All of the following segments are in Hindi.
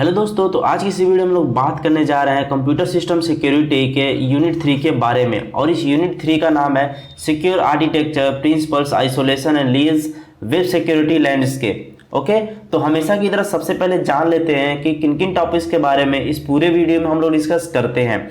हेलो दोस्तों, तो आज की इस वीडियो में हम लोग बात करने जा रहे हैं कंप्यूटर सिस्टम सिक्योरिटी के यूनिट 3 के बारे में। और इस यूनिट 3 का नाम है secure architecture principles isolation and lease web security landscape. Okay, तो हमेशा की तरह सबसे पहले जान लेते हैं कि किन किन टॉपिक्स के बारे में इस पूरे वीडियो में हम लोग डिस्कस करते हैं।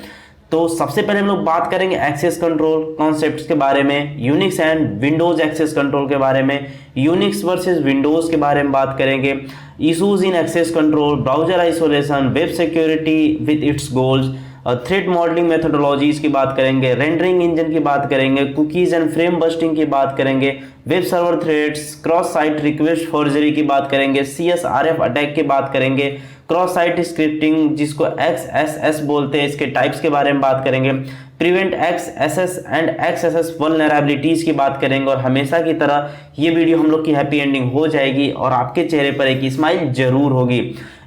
तो सबसे पहले हम लोग बात करेंगे एक्सेस कंट्रोल कॉन्सेप्ट्स के बारे में, Unix and Windows access control के बारे में, यूनिक्स वर्सेस विंडोज के बारे में बात करेंगे, issues in excess control, browser isolation, web security with its goals, threat modelling methodologies की बात करेंगे, रेंडरिंग इंजन की बात करेंगे, कुकीज एंड फ्रेम बस्टिंग की बात करेंगे, web server threads, cross site request forgery की बात करेंगे, CSRF अटैक की बात करेंगे, क्रॉस साइट स्क्रिप्टिंग जिसको XSS बोलते हैं इसके टाइप्स के बारे में बात करेंगे, prevent XSS and XSS vulnerabilities की बात करेंगे। और हमेशा की तरह ये वीडियो हम लोग की हैप्पी एंडिंग हो जाएगी और आपके चेहरे पर एक स्माइल जरूर होगी।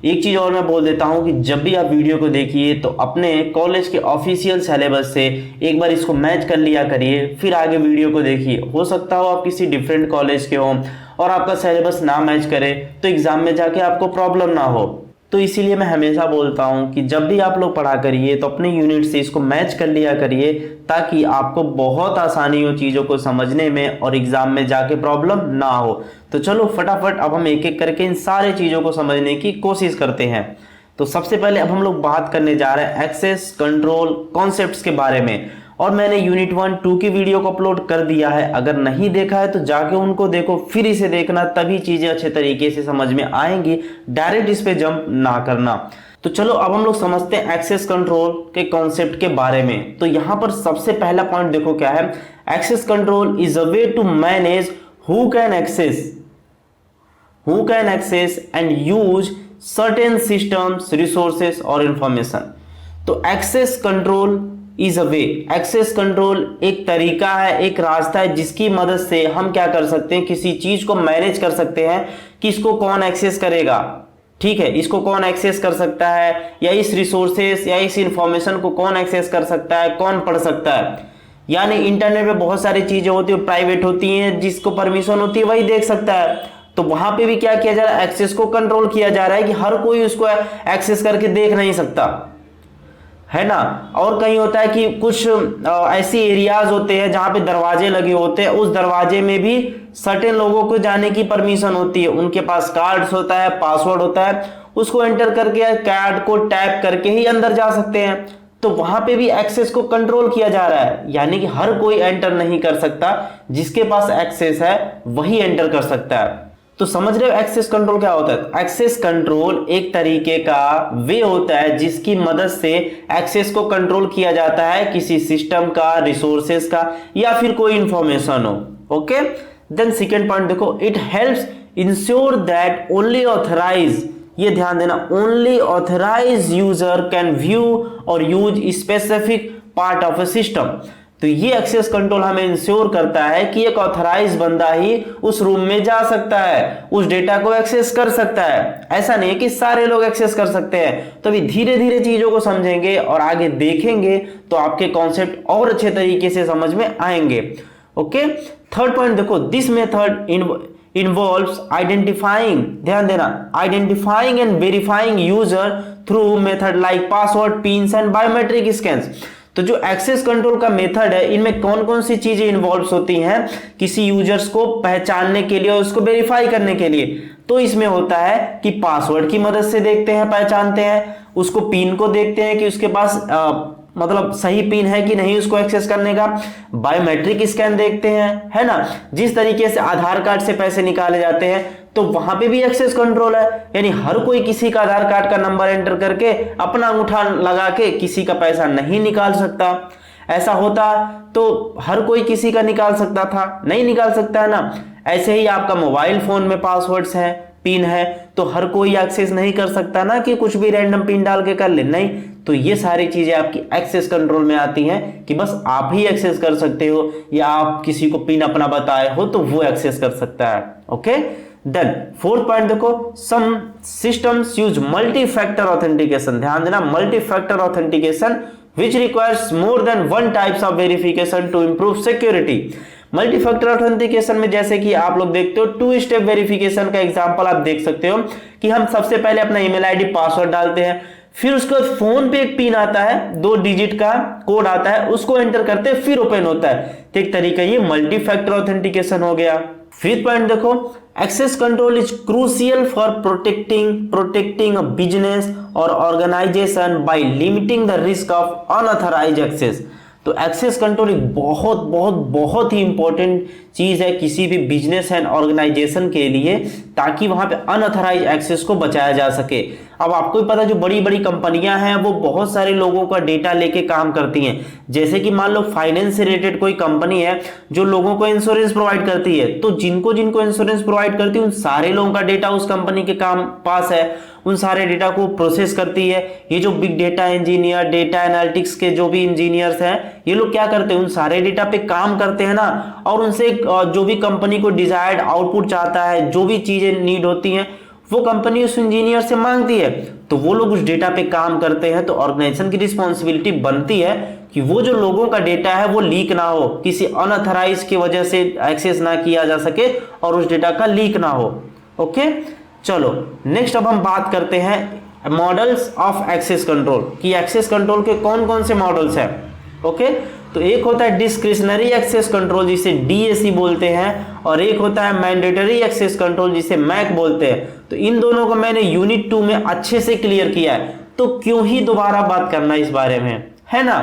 एक चीज और मैं बोल देता हूं कि जब भी आप वीडियो को देखिए तो अपने कॉलेज के ऑफिशियल सिलेबस से एक बार इसको मैच कर लिया करिए, फिर आगे वीडियो को देखिए। हो सकता हो आप किसी डिफरेंट कॉलेज के हो और आपका सिलेबस ना मैच करे तो एग्जाम में जाके आपको प्रॉब्लम ना हो। तो इसीलिए मैं हमेशा बोलता हूं कि जब भी आप लोग पढ़ा करिए तो अपने यूनिट से इसको मैच कर लिया करिए ताकि आपको बहुत आसानी हो चीज़ों को समझने में और एग्जाम में जाके प्रॉब्लम ना हो। तो चलो फटाफट अब हम एक एक करके इन सारे चीज़ों को समझने की कोशिश करते हैं। तो सबसे पहले अब हम लोग बात करने जा रहे हैं एक्सेस कंट्रोल कॉन्सेप्ट्स के बारे में। और मैंने यूनिट 1-2 की वीडियो को अपलोड कर दिया है, अगर नहीं देखा है तो जाके उनको देखो, फिर इसे देखना, तभी चीजें अच्छे तरीके से समझ में आएंगी। डायरेक्ट इस पे जंप ना करना। तो चलो अब हम लोग समझते हैं एक्सेस कंट्रोल के कॉन्सेप्ट के बारे में। तो यहां पर सबसे पहला पॉइंट देखो क्या है, access control is a way to manage who can access and use certain systems resources और इंफॉर्मेशन। तो access control is a way, access control एक तरीका है, एक रास्ता है जिसकी मदद से हम क्या कर सकते हैं, किसी चीज को मैनेज कर सकते हैं कि इसको कौन एक्सेस करेगा। ठीक है, इसको कौन एक्सेस कर सकता है, या इस रिसोर्सेस या इस इंफॉर्मेशन को कौन एक्सेस कर सकता है, कौन पढ़ सकता है। यानी इंटरनेट पे बहुत सारी चीजें होती है, प्राइवेट होती हैं, जिसको परमिशन होती है वही देख सकता है। तो वहां पे भी क्या किया जा रहा है, एक्सेस को कंट्रोल किया जा रहा है कि हर कोई उसको एक्सेस करके देख नहीं सकता है ना। और कहीं होता है कि कुछ ऐसी एरियाज होते हैं जहां पे दरवाजे लगे होते हैं, उस दरवाजे में भी सर्टेन लोगों को जाने की परमिशन होती है, उनके पास कार्ड्स होता है, पासवर्ड होता है, उसको एंटर करके कार्ड को टैप करके ही अंदर जा सकते हैं। तो वहां पे भी एक्सेस को कंट्रोल किया जा रहा है, यानी कि हर कोई एंटर नहीं कर सकता, जिसके पास एक्सेस है वही एंटर कर सकता है। तो समझ रहे हो एक्सेस कंट्रोल क्या होता है। एक्सेस कंट्रोल एक तरीके का वे होता है जिसकी मदद से एक्सेस को कंट्रोल किया जाता है किसी सिस्टम का, रिसोर्सेस का, या फिर कोई इंफॉर्मेशन हो। ओके, देन सेकेंड पॉइंट देखो, it helps ensure that only authorise, ये ध्यान देना, only authorise user can view और use specific part of a system. तो ये एक्सेस कंट्रोल हमें इंश्योर करता है कि एक ऑथराइज बंदा ही उस रूम में जा सकता है, उस डेटा को एक्सेस कर सकता है। ऐसा नहीं है कि सारे लोग एक्सेस कर सकते हैं। तो अभी धीरे धीरे चीजों को समझेंगे और आगे देखेंगे तो आपके कॉन्सेप्ट और अच्छे तरीके से समझ में आएंगे। ओके, थर्ड पॉइंट देखो, दिस मेथड इन्वॉल्व्स आइडेंटिफाइंग, ध्यान देना, identifying and verifying user through method like password, pins and biometric scans. तो जो एक्सेस कंट्रोल का मेथड है, इनमें कौन कौन सी चीजें इन्वॉल्व होती हैं किसी यूजर्स को पहचानने के लिए और उसको वेरीफाई करने के लिए। तो इसमें होता है कि पासवर्ड की मदद से देखते हैं, पहचानते हैं, उसको पिन को देखते हैं कि उसके पास मतलब सही पिन है कि नहीं उसको एक्सेस करने का, बायोमेट्रिक स्कैन देखते हैं, है ना। जिस तरीके से आधार कार्ड से पैसे निकाले जाते हैं तो वहां पे भी एक्सेस कंट्रोल है, यानी हर कोई किसी का आधार कार्ड का नंबर एंटर करके अपना अंगूठा लगा के किसी का पैसा नहीं निकाल सकता। ऐसा होता तो हर कोई किसी का निकाल सकता था, नहीं निकाल सकता है ना। ऐसे ही आपका मोबाइल फोन में पासवर्ड्स है, पिन है, तो हर कोई एक्सेस नहीं कर सकता ना कि कुछ भी रैंडम पिन डाल के कर ले, नहीं। तो ये सारी चीजें आपकी एक्सेस कंट्रोल में आती हैं कि बस आप ही एक्सेस कर सकते हो, या आप किसी को पिन अपना बताए हो तो वो एक्सेस कर सकता है। ओके, देन फोर्थ पॉइंट देखो, some systems use multi factor authentication. ध्यान देना, multi factor authentication which requires more than one types of verification to improve security। Multi factor authentication में जैसे कि आप लोग देखते हो 2 स्टेप वेरिफिकेशन का एग्जांपल आप देख सकते हो कि हम सबसे पहले अपना ईमेल आईडी पासवर्ड डालते हैं, फिर उसके बाद फोन पे एक पिन आता है, 2 डिजिट का कोड आता है, उसको एंटर करते हैं फिर ओपन होता है। तो एक तरीका ये मल्टी फैक्टर ऑथेंटिकेशन हो गया। फिफ्थ पॉइंट देखो, access control is crucial for protecting a business और organisation by limiting the risk of unauthorised access. तो एक्सेस कंट्रोल एक बहुत बहुत बहुत ही इंपॉर्टेंट चीज है किसी भी बिजनेस एंड ऑर्गेनाइजेशन के लिए, ताकि वहां पे अनऑथराइज्ड एक्सेस को बचाया जा सके। अब आपको भी पता, जो बड़ी बड़ी कंपनियां हैं वो बहुत सारे लोगों का डेटा लेके काम करती हैं। जैसे कि मान लो फाइनेंस से रिलेटेड कोई कंपनी है जो लोगों को इंश्योरेंस प्रोवाइड करती है, तो जिनको जिनको इंश्योरेंस प्रोवाइड करती है उन सारे लोगों का डेटा उस कंपनी के पास है, उन सारे डेटा को प्रोसेस करती है। ये जो big data engineer, data analytics के जो भी इंजीनियर्स हैं, ये लोग क्या करते हैं, उन सारे डेटा पे काम करते हैं ना, और उनसे जो भी कंपनी को डिजायर्ड आउटपुट चाहता है, जो भी चीजें नीड होती हैं, वो कंपनी उस इंजीनियर से मांगती है, तो वो लोग उस डेटा पे काम करते हैं। तो ऑर्गेनाइजेशन की रिस्पॉन्सिबिलिटी बनती है कि वो जो लोगों का डेटा है वो लीक ना हो, किसी अनऑथराइज की वजह से एक्सेस ना किया जा सके और उस डेटा का लीक ना हो। ओके, चलो नेक्स्ट अब हम बात करते हैं मॉडल्स ऑफ एक्सेस कंट्रोल, कि एक्सेस कंट्रोल के कौन कौन से मॉडल्स हैं। ओके, तो एक होता है डिस्क्रिशनरी एक्सेस कंट्रोल जिसे डीएसी बोलते हैं, और एक होता है मैंडेटरी एक्सेस कंट्रोल जिसे मैक बोलते हैं। तो इन दोनों को मैंने यूनिट 2 में अच्छे से क्लियर किया है, तो क्यों ही दोबारा बात करना इस बारे में, है ना।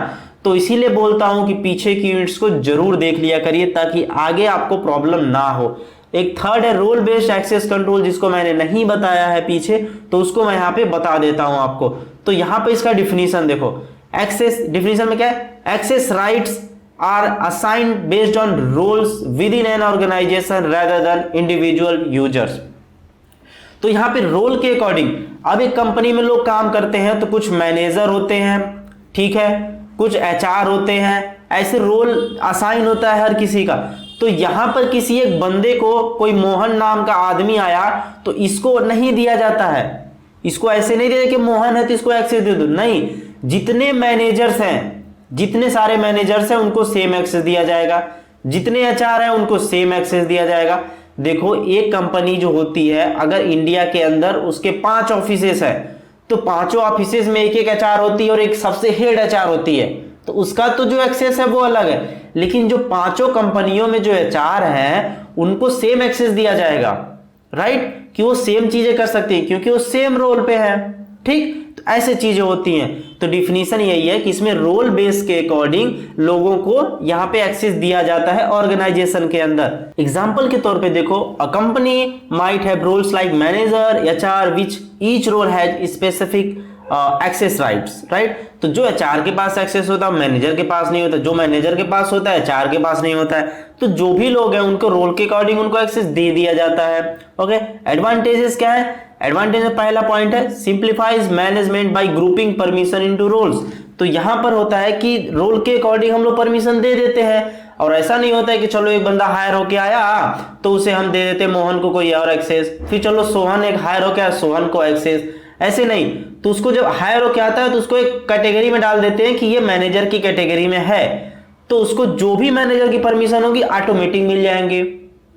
तो इसीलिए बोलता हूं कि पीछे की यूनिट्स को जरूर देख लिया करिए ताकि आगे आपको प्रॉब्लम ना हो। एक थर्ड है रोल बेस्ड एक्सेस कंट्रोल, जिसको मैंने नहीं बताया है पीछे, तो उसको मैं यहाँ पे बता देता हूं आपको। तो यहाँ पे इसका डिफिनीशन देखो, एक्सेस डिफिनीशन में क्या है, access rights are assigned based on roles within an organisation rather than individual users. तो यहाँ पे रोल के अकॉर्डिंग, अब एक कंपनी में लोग काम करते हैं तो कुछ मैनेजर होते हैं, ठीक है, कुछ एचआर होते हैं, ऐसे रोल असाइन होता है हर किसी का। तो यहां पर किसी एक बंदे को कोई मोहन नाम का आदमी आया तो इसको नहीं दिया जाता है, इसको ऐसे नहीं दिया कि मोहन है तो इसको एक्सेस दे दो, नहीं, जितने मैनेजर्स हैं, जितने सारे मैनेजर्स हैं उनको सेम एक्सेस दिया जाएगा, जितने एचआर हैं उनको सेम एक्सेस दिया जाएगा। देखो, एक कंपनी जो होती है अगर इंडिया के अंदर उसके 5 ऑफिसेस है, तो 5 ऑफिसेस में एक एक एचआर होती है और एक सबसे हेड एचआर होती है, तो उसका तो जो एक्सेस है वो अलग है। लेकिन जो 5 कंपनियों में जो एचआर हैं उनको सेम एक्सेस दिया जाएगा, राइट, कि वो सेम चीजें कर सकती है क्योंकि वो सेम रोल पे है, ठीक। तो ऐसे चीजें होती हैं। तो डिफिनीशन यही है कि इसमें रोल बेस के अकॉर्डिंग लोगों को यहाँ पे एक्सेस दिया जाता है ऑर्गेनाइजेशन के अंदर। एग्जांपल के तौर पे देखो, a company might have roles like manager, HR, which each role has specific access rights, right. तो जो एचआर के पास एक्सेस होता है मैनेजर के पास नहीं होता, जो मैनेजर के पास होता है एचआर के पास नहीं होता है। तो जो भी लोग हैं उनको रोल के अकॉर्डिंग उनको एक्सेस दे दिया जाता है। ओके, एडवांटेजेस क्या है, एडवांटेज में पहला पॉइंट है simplifies management by grouping permission into roles. तो यहां पर होता है कि रोल के अकॉर्डिंग हम लोग परमिशन दे देते हैं, और ऐसा नहीं होता है कि चलो एक बंदा हायर होके आया तो उसे हम दे देते मोहन को कोई और एक्सेस, फिर चलो सोहन एक हायर होके आया सोहन को एक्सेस, ऐसे नहीं। तो उसको जब हायर होके आता है तो उसको एक कैटेगरी में डाल देते हैं कि ये मैनेजर की कैटेगरी में है, तो उसको जो भी मैनेजर की परमिशन होगी ऑटोमेटिक मिल जाएंगे,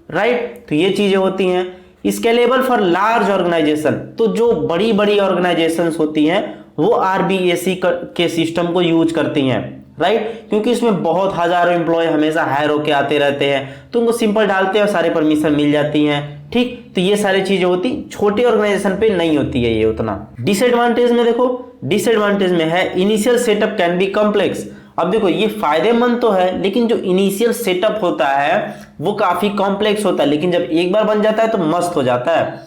राइट। तो ये चीजें होती हैं। स्केलेबल फॉर लार्ज ऑर्गेनाइजेशन, तो जो बड़ी बड़ी ऑर्गेनाइजेशंस होती हैं वो आरबीएसी के सिस्टम को यूज करती हैं, राइट, क्योंकि इसमें बहुत हजारों एम्प्लॉय हमेशा हायर होके आते रहते हैं, तो उनको सिंपल डालते हैं और सारे परमिशन मिल जाती हैं, ठीक। तो ये सारी चीजें होती, छोटे ऑर्गेनाइजेशन पे नहीं होती है ये उतना। डिसएडवांटेज में देखो, डिसएडवांटेज में है initial setup can be complex. अब देखो, ये फायदेमंद तो है लेकिन जो इनिशियल सेटअप होता है वो काफी कॉम्प्लेक्स होता है, लेकिन जब एक बार बन जाता है तो मस्त हो जाता है।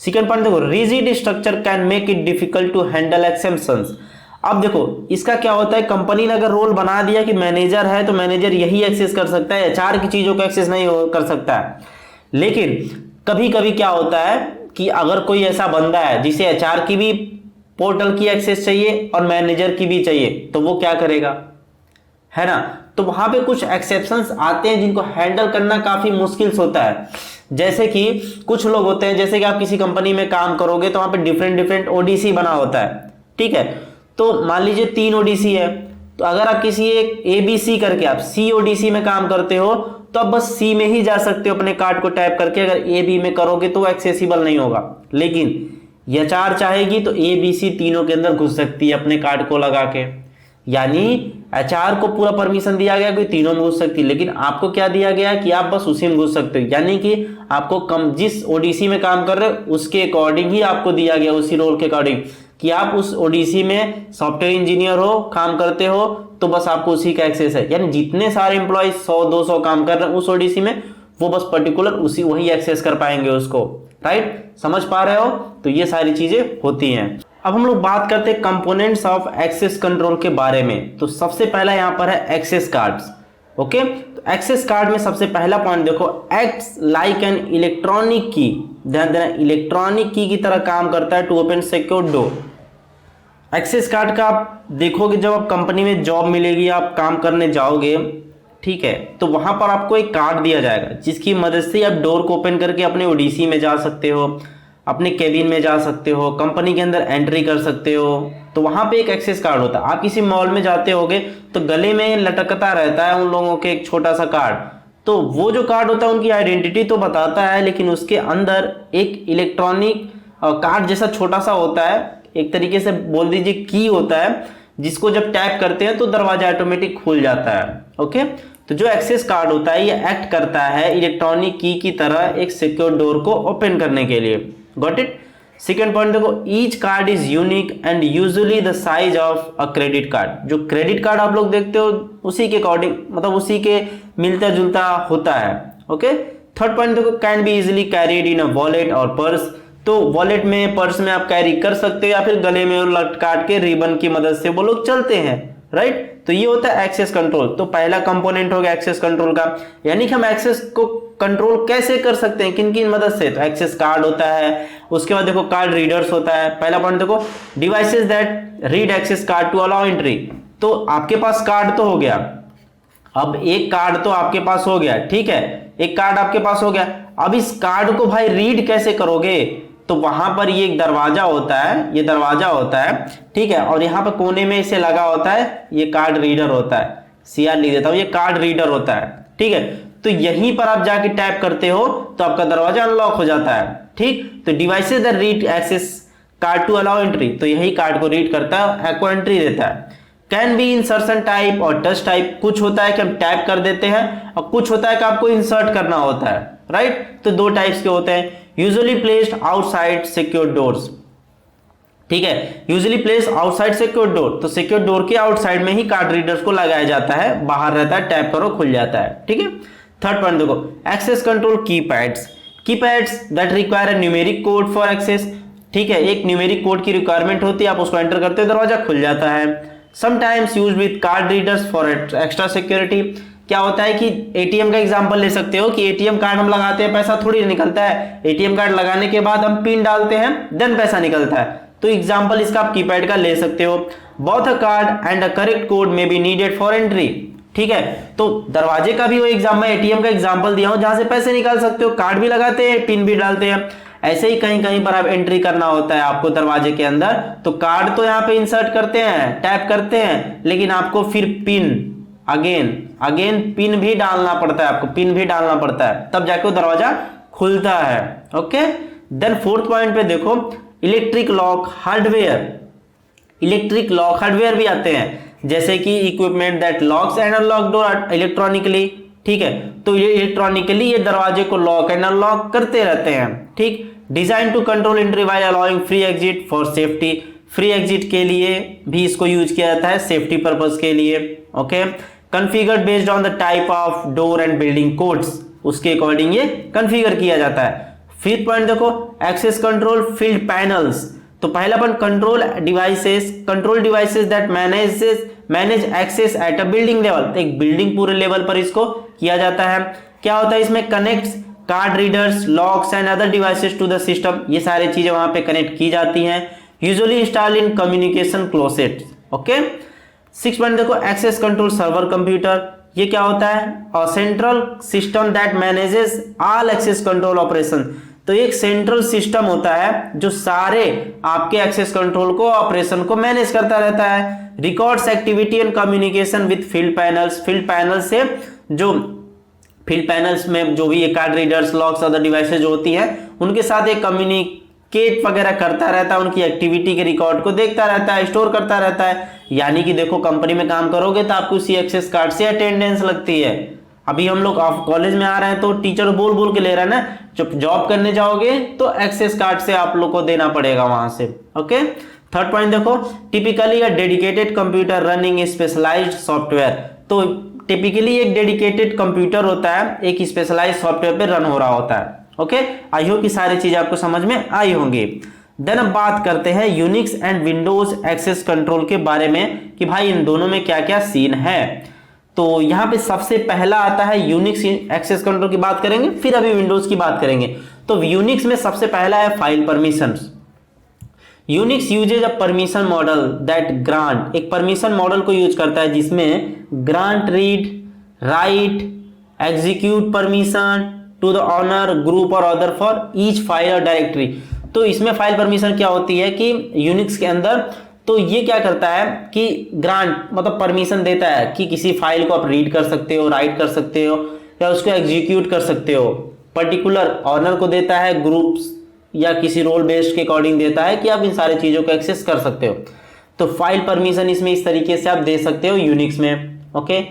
सेकंड पॉइंट देखो, rigid structure can make it difficult to handle exceptions. अब देखो, इसका क्या होता है, कंपनी ने अगर रोल बना दिया कि मैनेजर है तो मैनेजर यही एक्सेस कर सकता है, एचआर की चीजों को एक्सेस नहीं कर सकता है। लेकिन कभी कभी क्या होता है कि अगर कोई ऐसा बंदा है जिसे एचआर की भी पोर्टल की एक्सेस चाहिए और मैनेजर की भी चाहिए, तो वो क्या करेगा, है ना। तो वहां पे कुछ एक्सेप्शंस आते हैं जिनको हैंडल करना काफी मुश्किल होता है। जैसे कि कुछ लोग होते हैं, जैसे कि आप किसी कंपनी में काम करोगे तो वहां पे डिफरेंट डिफरेंट ओडीसी बना होता है, ठीक है। तो मान लीजिए 3 ओडीसी है, तो अगर आप किसी एक एबीसी करके आप सी ओडीसी में काम करते हो तब बस सी में ही जा सकते हो अपने कार्ड को टैप करके। अगर ए बी में करोगे तो एक्सेसिबल नहीं होगा, लेकिन एचआर चाहेगी तो ए बी सी तीनों के अंदर घुस सकती है अपने कार्ड को लगा के। यानी एचआर को पूरा परमिशन दिया गया कि तीनों में घुस सकती है, लेकिन आपको क्या दिया गया कि आप बस उसी में घुस सकते हो। यानी कि आपको कम जिस ओडीसी में काम कर रहे हो उसके अकॉर्डिंग ही आपको दिया गया, उसी रोल के अकॉर्डिंग कि आप उस ओडीसी में सॉफ्टवेयर इंजीनियर हो, काम करते हो, तो बस आपको उसी का एक्सेस है। यानी जितने सारे एम्प्लॉय 100-200 काम कर रहे हैं उस ओडीसी में, वो बस पर्टिकुलर उसी वही एक्सेस कर पाएंगे उसको। राइट, समझ पा रहे हो? तो ये सारी चीजें होती हैं। अब हम लोग बात करते हैं कंपोनेंट्स ऑफ एक्सेस कंट्रोल के बारे में। तो सबसे पहला यहाँ पर है एक्सेस कार्ड्स। ओके, तो एक्सेस कार्ड में सबसे पहला पॉइंट देखो, एक्ट्स लाइक एन इलेक्ट्रॉनिक की। ध्यान देना, इलेक्ट्रॉनिक की तरह काम करता है to open secure door. Access card का आप देखोगे जब आप कंपनी में जॉब मिलेगी, आप काम करने जाओगे, ठीक है, तो वहां पर आपको एक कार्ड दिया जाएगा जिसकी मदद से आप डोर को ओपन करके अपने ओडीसी में जा सकते हो, अपने केबिन में जा सकते हो, कंपनी के अंदर एंट्री कर सकते हो। तो वहां पे एक एक्सेस कार्ड होता है। आप किसी मॉल में जाते होगे तो गले में लटकता रहता है उन लोगों के एक छोटा सा कार्ड। तो वो जो कार्ड होता है उनकी आइडेंटिटी तो बताता है, लेकिन उसके अंदर एक इलेक्ट्रॉनिक कार्ड जैसा छोटा सा होता है, एक तरीके से बोल दीजिए की होता है, जिसको जब टैप करते हैं तो दरवाजा ऑटोमेटिक खुल जाता है। ओके, तो जो एक्सेस कार्ड होता है ये एक्ट करता है इलेक्ट्रॉनिक की तरह एक सिक्योर डोर को ओपन करने के लिए। Got it? सेकेंड पॉइंट देखो, each card is unique and usually the size of a credit card. जो क्रेडिट कार्ड आप लोग देखते हो उसी के अकॉर्डिंग, मतलब उसी के मिलता जुलता होता है। ओके, थर्ड पॉइंट देखो, can be easily carried in a wallet और पर्स। तो वॉलेट में, पर्स में आप कैरी कर सकते हो या फिर गले में लटका के रिबन की मदद से वो लोग चलते हैं। राइट, तो ये होता है एक्सेस कंट्रोल। तो पहला कंपोनेंट हो गया एक्सेस कंट्रोल का, यानी कि हम एक्सेस को कंट्रोल कैसे कर सकते हैं, किन किन मदद से। तो एक्सेस कार्ड होता है, उसके बाद देखो कार्ड रीडर्स होता है। पहला पॉइंट देखो, devices that read access card to allow entry. तो आपके पास कार्ड तो हो गया, अब एक कार्ड तो आपके पास हो गया, ठीक है, एक कार्ड आपके पास हो गया। अब इस कार्ड को भाई रीड कैसे करोगे? तो वहां पर ये एक दरवाजा होता है, ये दरवाजा होता है, ठीक है, और यहाँ पर कोने में इसे लगा होता है, ये कार्ड रीडर होता है। सीआर लिख देता हूं, ये कार्ड रीडर होता है, ठीक है। तो यहीं पर आप जाके टैप करते हो तो आपका दरवाजा अनलॉक हो जाता है, ठीक। तो devices that read access card to allow entry, तो यही कार्ड को रीड करता है, आपको एंट्री देता है। कैन बी इंसर्शन टाइप और टच टाइप। कुछ होता है कि हम टैप कर देते हैं और कुछ होता है कि आपको इंसर्ट करना होता है, राइट। तो दो टाइप्स के होते हैं। Usually placed outside secure doors, ठीक है, usually place outside secure door. तो सिक्योर डोर के आउटसाइड में ही कार्ड रीडर्स को लगाया जाता है, बाहर रहता है, टैप करो खुल जाता है, ठीक है। थर्ड पॉइंट देखो, access control keypads. Keypads that require a numeric code for access, ठीक है, एक न्यूमेरिक कोड की रिक्वायरमेंट होती है, आप उसको एंटर करते हो दरवाजा खुल जाता है। Sometimes used with card readers for extra security. क्या होता है कि एटीएम का एग्जांपल ले सकते हो कि एटीएम कार्ड हम लगाते हैं, पैसा थोड़ी निकलता है, एटीएम कार्ड लगाने के बाद हम पिन डालते हैं देन पैसा निकलता है। तो एग्जांपल इसका आप कीपैड का ले सकते हो। Both a card and a correct code में बी नीडेड फॉर एंट्री, ठीक है। तो दरवाजे का भी वो एग्जाम, मैं एटीएम का एग्जांपल दिया हूं जहां से पैसे निकाल सकते हो, कार्ड भी लगाते हैं, पिन भी डालते हैं। ऐसे ही कहीं कहीं पर आप एंट्री करना होता है आपको दरवाजे के अंदर, तो कार्ड तो यहाँ पे इंसर्ट करते हैं, टैप करते हैं, लेकिन आपको फिर पिन अगेन पिन भी डालना पड़ता है, आपको पिन भी डालना पड़ता है, तब जाके वो दरवाजा खुलता है। ओके, देन फोर्थ पॉइंट पे देखो, electric lock hardware. Electric lock hardware भी आते हैं, जैसे कि equipment that locks and unlock door electronically, ठीक है। तो ये इलेक्ट्रॉनिकली ये दरवाजे को लॉक एंड अनलॉक करते रहते हैं, ठीक। Design to control entry while allowing free exit for safety. Free exit के लिए भी इसको यूज किया जाता है, सेफ्टी पर्पस के लिए। Okay, configured based on the type of door and building codes, उसके अकॉर्डिंग ये कॉन्फ़िगर किया जाता है। फिफ्थ पॉइंट देखो, एक्सेस कंट्रोल फील्ड पैनल्स। तो पहला point, control devices that manage access at a building level. तो एक बिल्डिंग पूरे लेवल पर इसको किया जाता है। क्या होता है इसमें, connects card readers, locks and other devices to the system. ये सारी चीजें वहां पे कनेक्ट की जाती हैं, usually install in communication closet. Okay, 6 point देखो, एक्सेस कंट्रोल सर्वर कंप्यूटर। ये क्या होता है, a central system that manages all access control operation. तो एक सेंट्रल सिस्टम होता है जो सारे आपके एक्सेस कंट्रोल को, ऑपरेशन को मैनेज करता रहता है। Records activity and communication with field panels. Field panel से जो फील्ड पैनल्स में जो भी ये card readers, locks, other devices जो होती है उनके साथ एक कम्युनिकेट वगैरह करता रहता है, उनकी एक्टिविटी के रिकॉर्ड को देखता रहता है, स्टोर करता रहता है। यानी कि देखो कंपनी में काम करोगे तो आपको उसी एक्सेस कार्ड से अटेंडेंस लगती है। अभी हम लोग कॉलेज में आ रहे हैं तो टीचर बोल बोल के ले रहा है ना, जब जॉब करने जाओगे तो एक्सेस कार्ड से आप लोग को देना पड़ेगा वहां से। ओके, थर्ड पॉइंट देखो, typically a dedicated computer running specialised software. तो टिपिकली एक डेडिकेटेड कंप्यूटर होता है, एक स्पेशलाइज्ड सॉफ्टवेयर पे रन हो रहा होता है। ओके, आई होप कि सारी चीजें आपको समझ में आई होंगी। देन अब बात करते हैं Unix and Windows access control के बारे में कि भाई इन दोनों में क्या क्या सीन है। तो यहाँ पे सबसे पहला आता है यूनिक्स एक्सेस कंट्रोल की बात करेंगे, फिर अभी विंडोज की बात करेंगे। तो यूनिक्स में सबसे पहला है file permissions. Unix uses a permission model that grant, एक परमिशन मॉडल को यूज करता है जिसमें grant, read, write, execute permission to the owner, group और अदर फॉर ईच फाइल और डायरेक्टरी। तो इसमें फाइल परमिशन क्या होती है कि यूनिक्स के अंदर तो ये क्या करता है कि ग्रांट मतलब परमिशन देता है कि किसी फाइल को आप रीड कर सकते हो, राइट कर सकते हो या उसको एग्जीक्यूट कर सकते हो। पर्टिकुलर ऑनर को देता है, ग्रुप्स या किसी रोल बेस्ड के अकॉर्डिंग देता है कि आप इन सारी चीजों को एक्सेस कर सकते हो। तो फाइल परमिशन इसमें इस तरीके से आप दे सकते हो यूनिक्स में। ओके,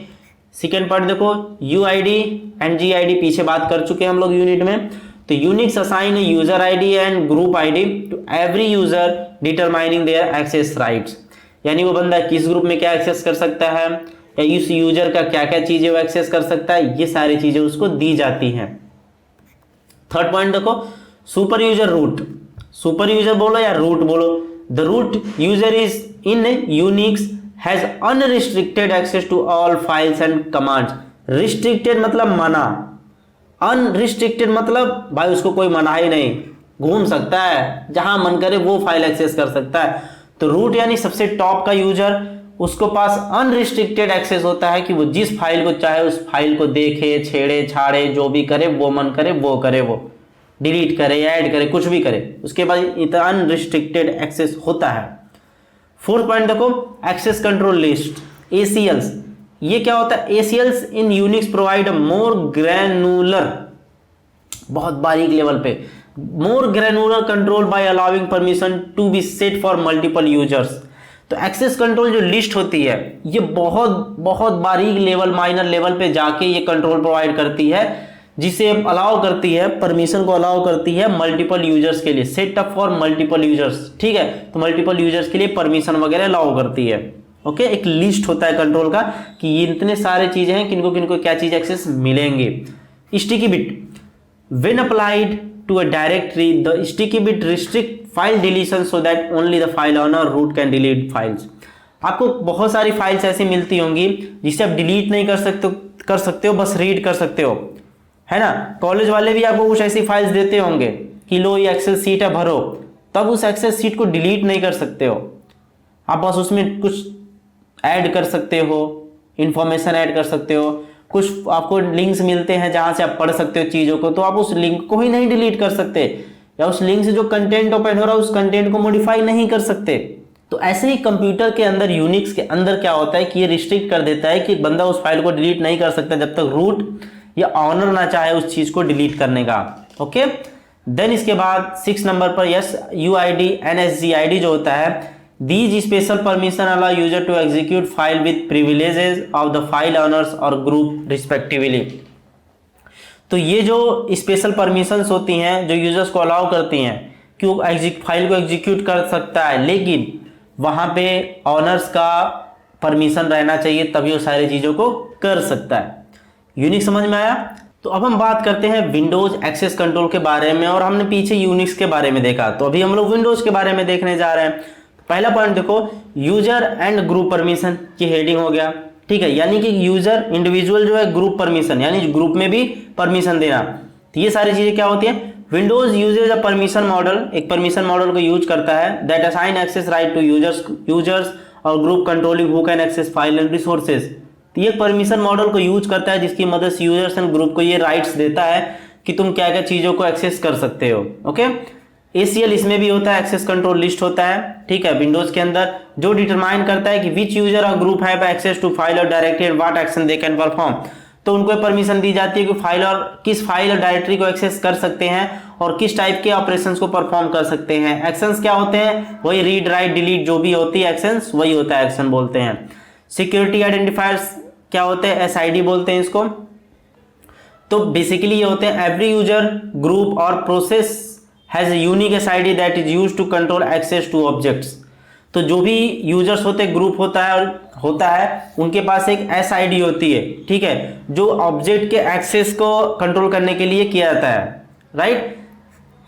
सेकेंड पार्ट देखो, यूआईडी एंड जीआईडी पीछे बात कर चुके हैं हम लोग यूनिट में। तो Unix assign user ID and group ID to every user determining their access rights. यानी वो बंदा किस ग्रुप में क्या एक्सेस कर सकता है या इस यूजर का क्या क्या चीजें वो एक्सेस कर सकता है, ये सारी चीजें उसको दी जाती हैं। थर्ड पॉइंट देखो, super user root. Super user बोलो या रूट बोलो, the root user is in Unix has unrestricted access to all files and commands. Restricted मतलब मना, अनरिस्ट्रिक्टेड मतलब भाई उसको कोई मना ही नहीं, घूम सकता है, जहां मन करे वो फाइल एक्सेस कर सकता है। तो रूट यानी सबसे टॉप का यूजर, उसको पास अनरिस्ट्रिक्टेड एक्सेस होता है कि वो जिस फाइल को चाहे उस फाइल को देखे, छेड़े छाड़े, जो भी करे, वो मन करे वो करे, वो डिलीट करे, ऐड करे, कुछ भी करे, उसके बाद इतना अनरिस्ट्रिक्टेड एक्सेस होता है। फोर्थ पॉइंट देखो, एक्सेस कंट्रोल लिस्ट, एसीएल्स। ये क्या होता है? ACLs in Unix provide more granular, बहुत बारीक लेवल पे, more granular control by allowing permission to be set for multiple users. तो एक्सेस कंट्रोल जो लिस्ट होती है ये बहुत बहुत बारीक लेवल, माइनर लेवल पे जाके ये कंट्रोल प्रोवाइड करती है, जिसे अलाउ करती है, परमिशन को अलाउ करती है मल्टीपल यूजर्स के लिए, सेटअप फॉर मल्टीपल यूजर्स। ठीक है, तो मल्टीपल यूजर्स के लिए परमिशन वगैरह अलाउ करती है। ओके, एक लिस्ट होता है कंट्रोल का कि ये इतने सारे चीजें हैं, किनको किनको क्या चीज एक्सेस मिलेंगे। Sticky bit, when applied to a directory the sticky bit restrict file deletion so that only the file owner root can delete files. आपको बहुत सारी फाइल्स ऐसी मिलती होंगी जिसे आप डिलीट नहीं कर सकते हो, बस रीड कर सकते हो, है ना। कॉलेज वाले भी आपको कुछ ऐसी फाइल्स देते होंगे कि लो ये एक्सेल सीट है, भरो, तब उस एक्सेल सीट को डिलीट नहीं कर सकते हो, आप बस उसमें कुछ ऐड कर सकते हो, इंफॉर्मेशन ऐड कर सकते हो, कुछ आपको लिंक्स मिलते हैं जहां से आप पढ़ सकते हो चीजों को, तो आप उस लिंक को ही नहीं डिलीट कर सकते, या उस लिंक से जो कंटेंट ओपन हो रहा है उस कंटेंट को मॉडिफाई नहीं कर सकते। तो ऐसे ही कंप्यूटर के अंदर, यूनिक्स के अंदर क्या होता है कि ये रिस्ट्रिक्ट कर देता है कि बंदा उस फाइल को डिलीट नहीं कर सकता जब तक रूट या ऑनर ना चाहे उस चीज को डिलीट करने का। ओके, देन इसके बाद 6 नंबर पर यस यूआईडी एनएसजीआईडी जो होता है, these special permission allow user to execute file with privileges of the file owners और group respectively। तो ये जो स्पेशल परमिशंस होती हैं जो यूजर्स को अलाउ करती हैं कि वो फाइल को एग्जीक्यूट कर सकता है, लेकिन वहां पे ऑनर्स का परमिशन रहना चाहिए, तभी वो सारी चीजों को कर सकता है। यूनिक्स समझ में आया? तो अब हम बात करते हैं विंडोज एक्सेस कंट्रोल के बारे में, और हमने पीछे यूनिक्स के बारे में देखा, तो अभी हम लोग विंडोज के बारे में देखने जा रहे हैं। पहला पॉइंट देखो, यूजर एंड ग्रुप परमिशन की हेडिंग हो गया। ठीक है, यानी कि यूजर इंडिविजुअल जो है, ग्रुप परमिशन यानी ग्रुप में भी परमिशन देना। तो ये सारी चीजें क्या होती हैं? Windows uses a permission model, एक परमिशन मॉडल को यूज करता है that assign access right to users और group controlling who can access file and resources. तो ये परमिशन मॉडल को यूज करता है जिसकी मदद से यूजर्स एंड ग्रुप को ये राइट्स देता है कि तुम क्या क्या चीजों को एक्सेस कर सकते हो। ओके, एसीएल इसमें भी होता है, एक्सेस कंट्रोल लिस्ट होता है। ठीक है, विंडोज के अंदर जो डिटरमाइन करता है कि विच यूजर और group have access to file और directory and what action they can perform. तो उनको परमिशन दी जाती है कि फाइल और किस फाइल और डायरेक्टरी को एक्सेस कर सकते हैं और किस टाइप के ऑपरेशंस को परफॉर्म कर सकते हैं। एक्शंस क्या होते हैं, वही रीड राइट डिलीट जो भी होती है एक्शंस, वही होता है एक्शन बोलते हैं। सिक्योरिटी आइडेंटिफायर्स क्या होते हैं, एसआईडी बोलते हैं इसको। तो बेसिकली ये होते हैं एवरी यूजर ग्रुप और process has a unique SID that is used to control access to objects. तो जो भी यूजर्स होते हैं, ग्रुप होता है उनके पास एक एसआईडी होती है, ठीक है, जो ऑब्जेक्ट के एक्सेस को कंट्रोल करने के लिए किया जाता है, राइट।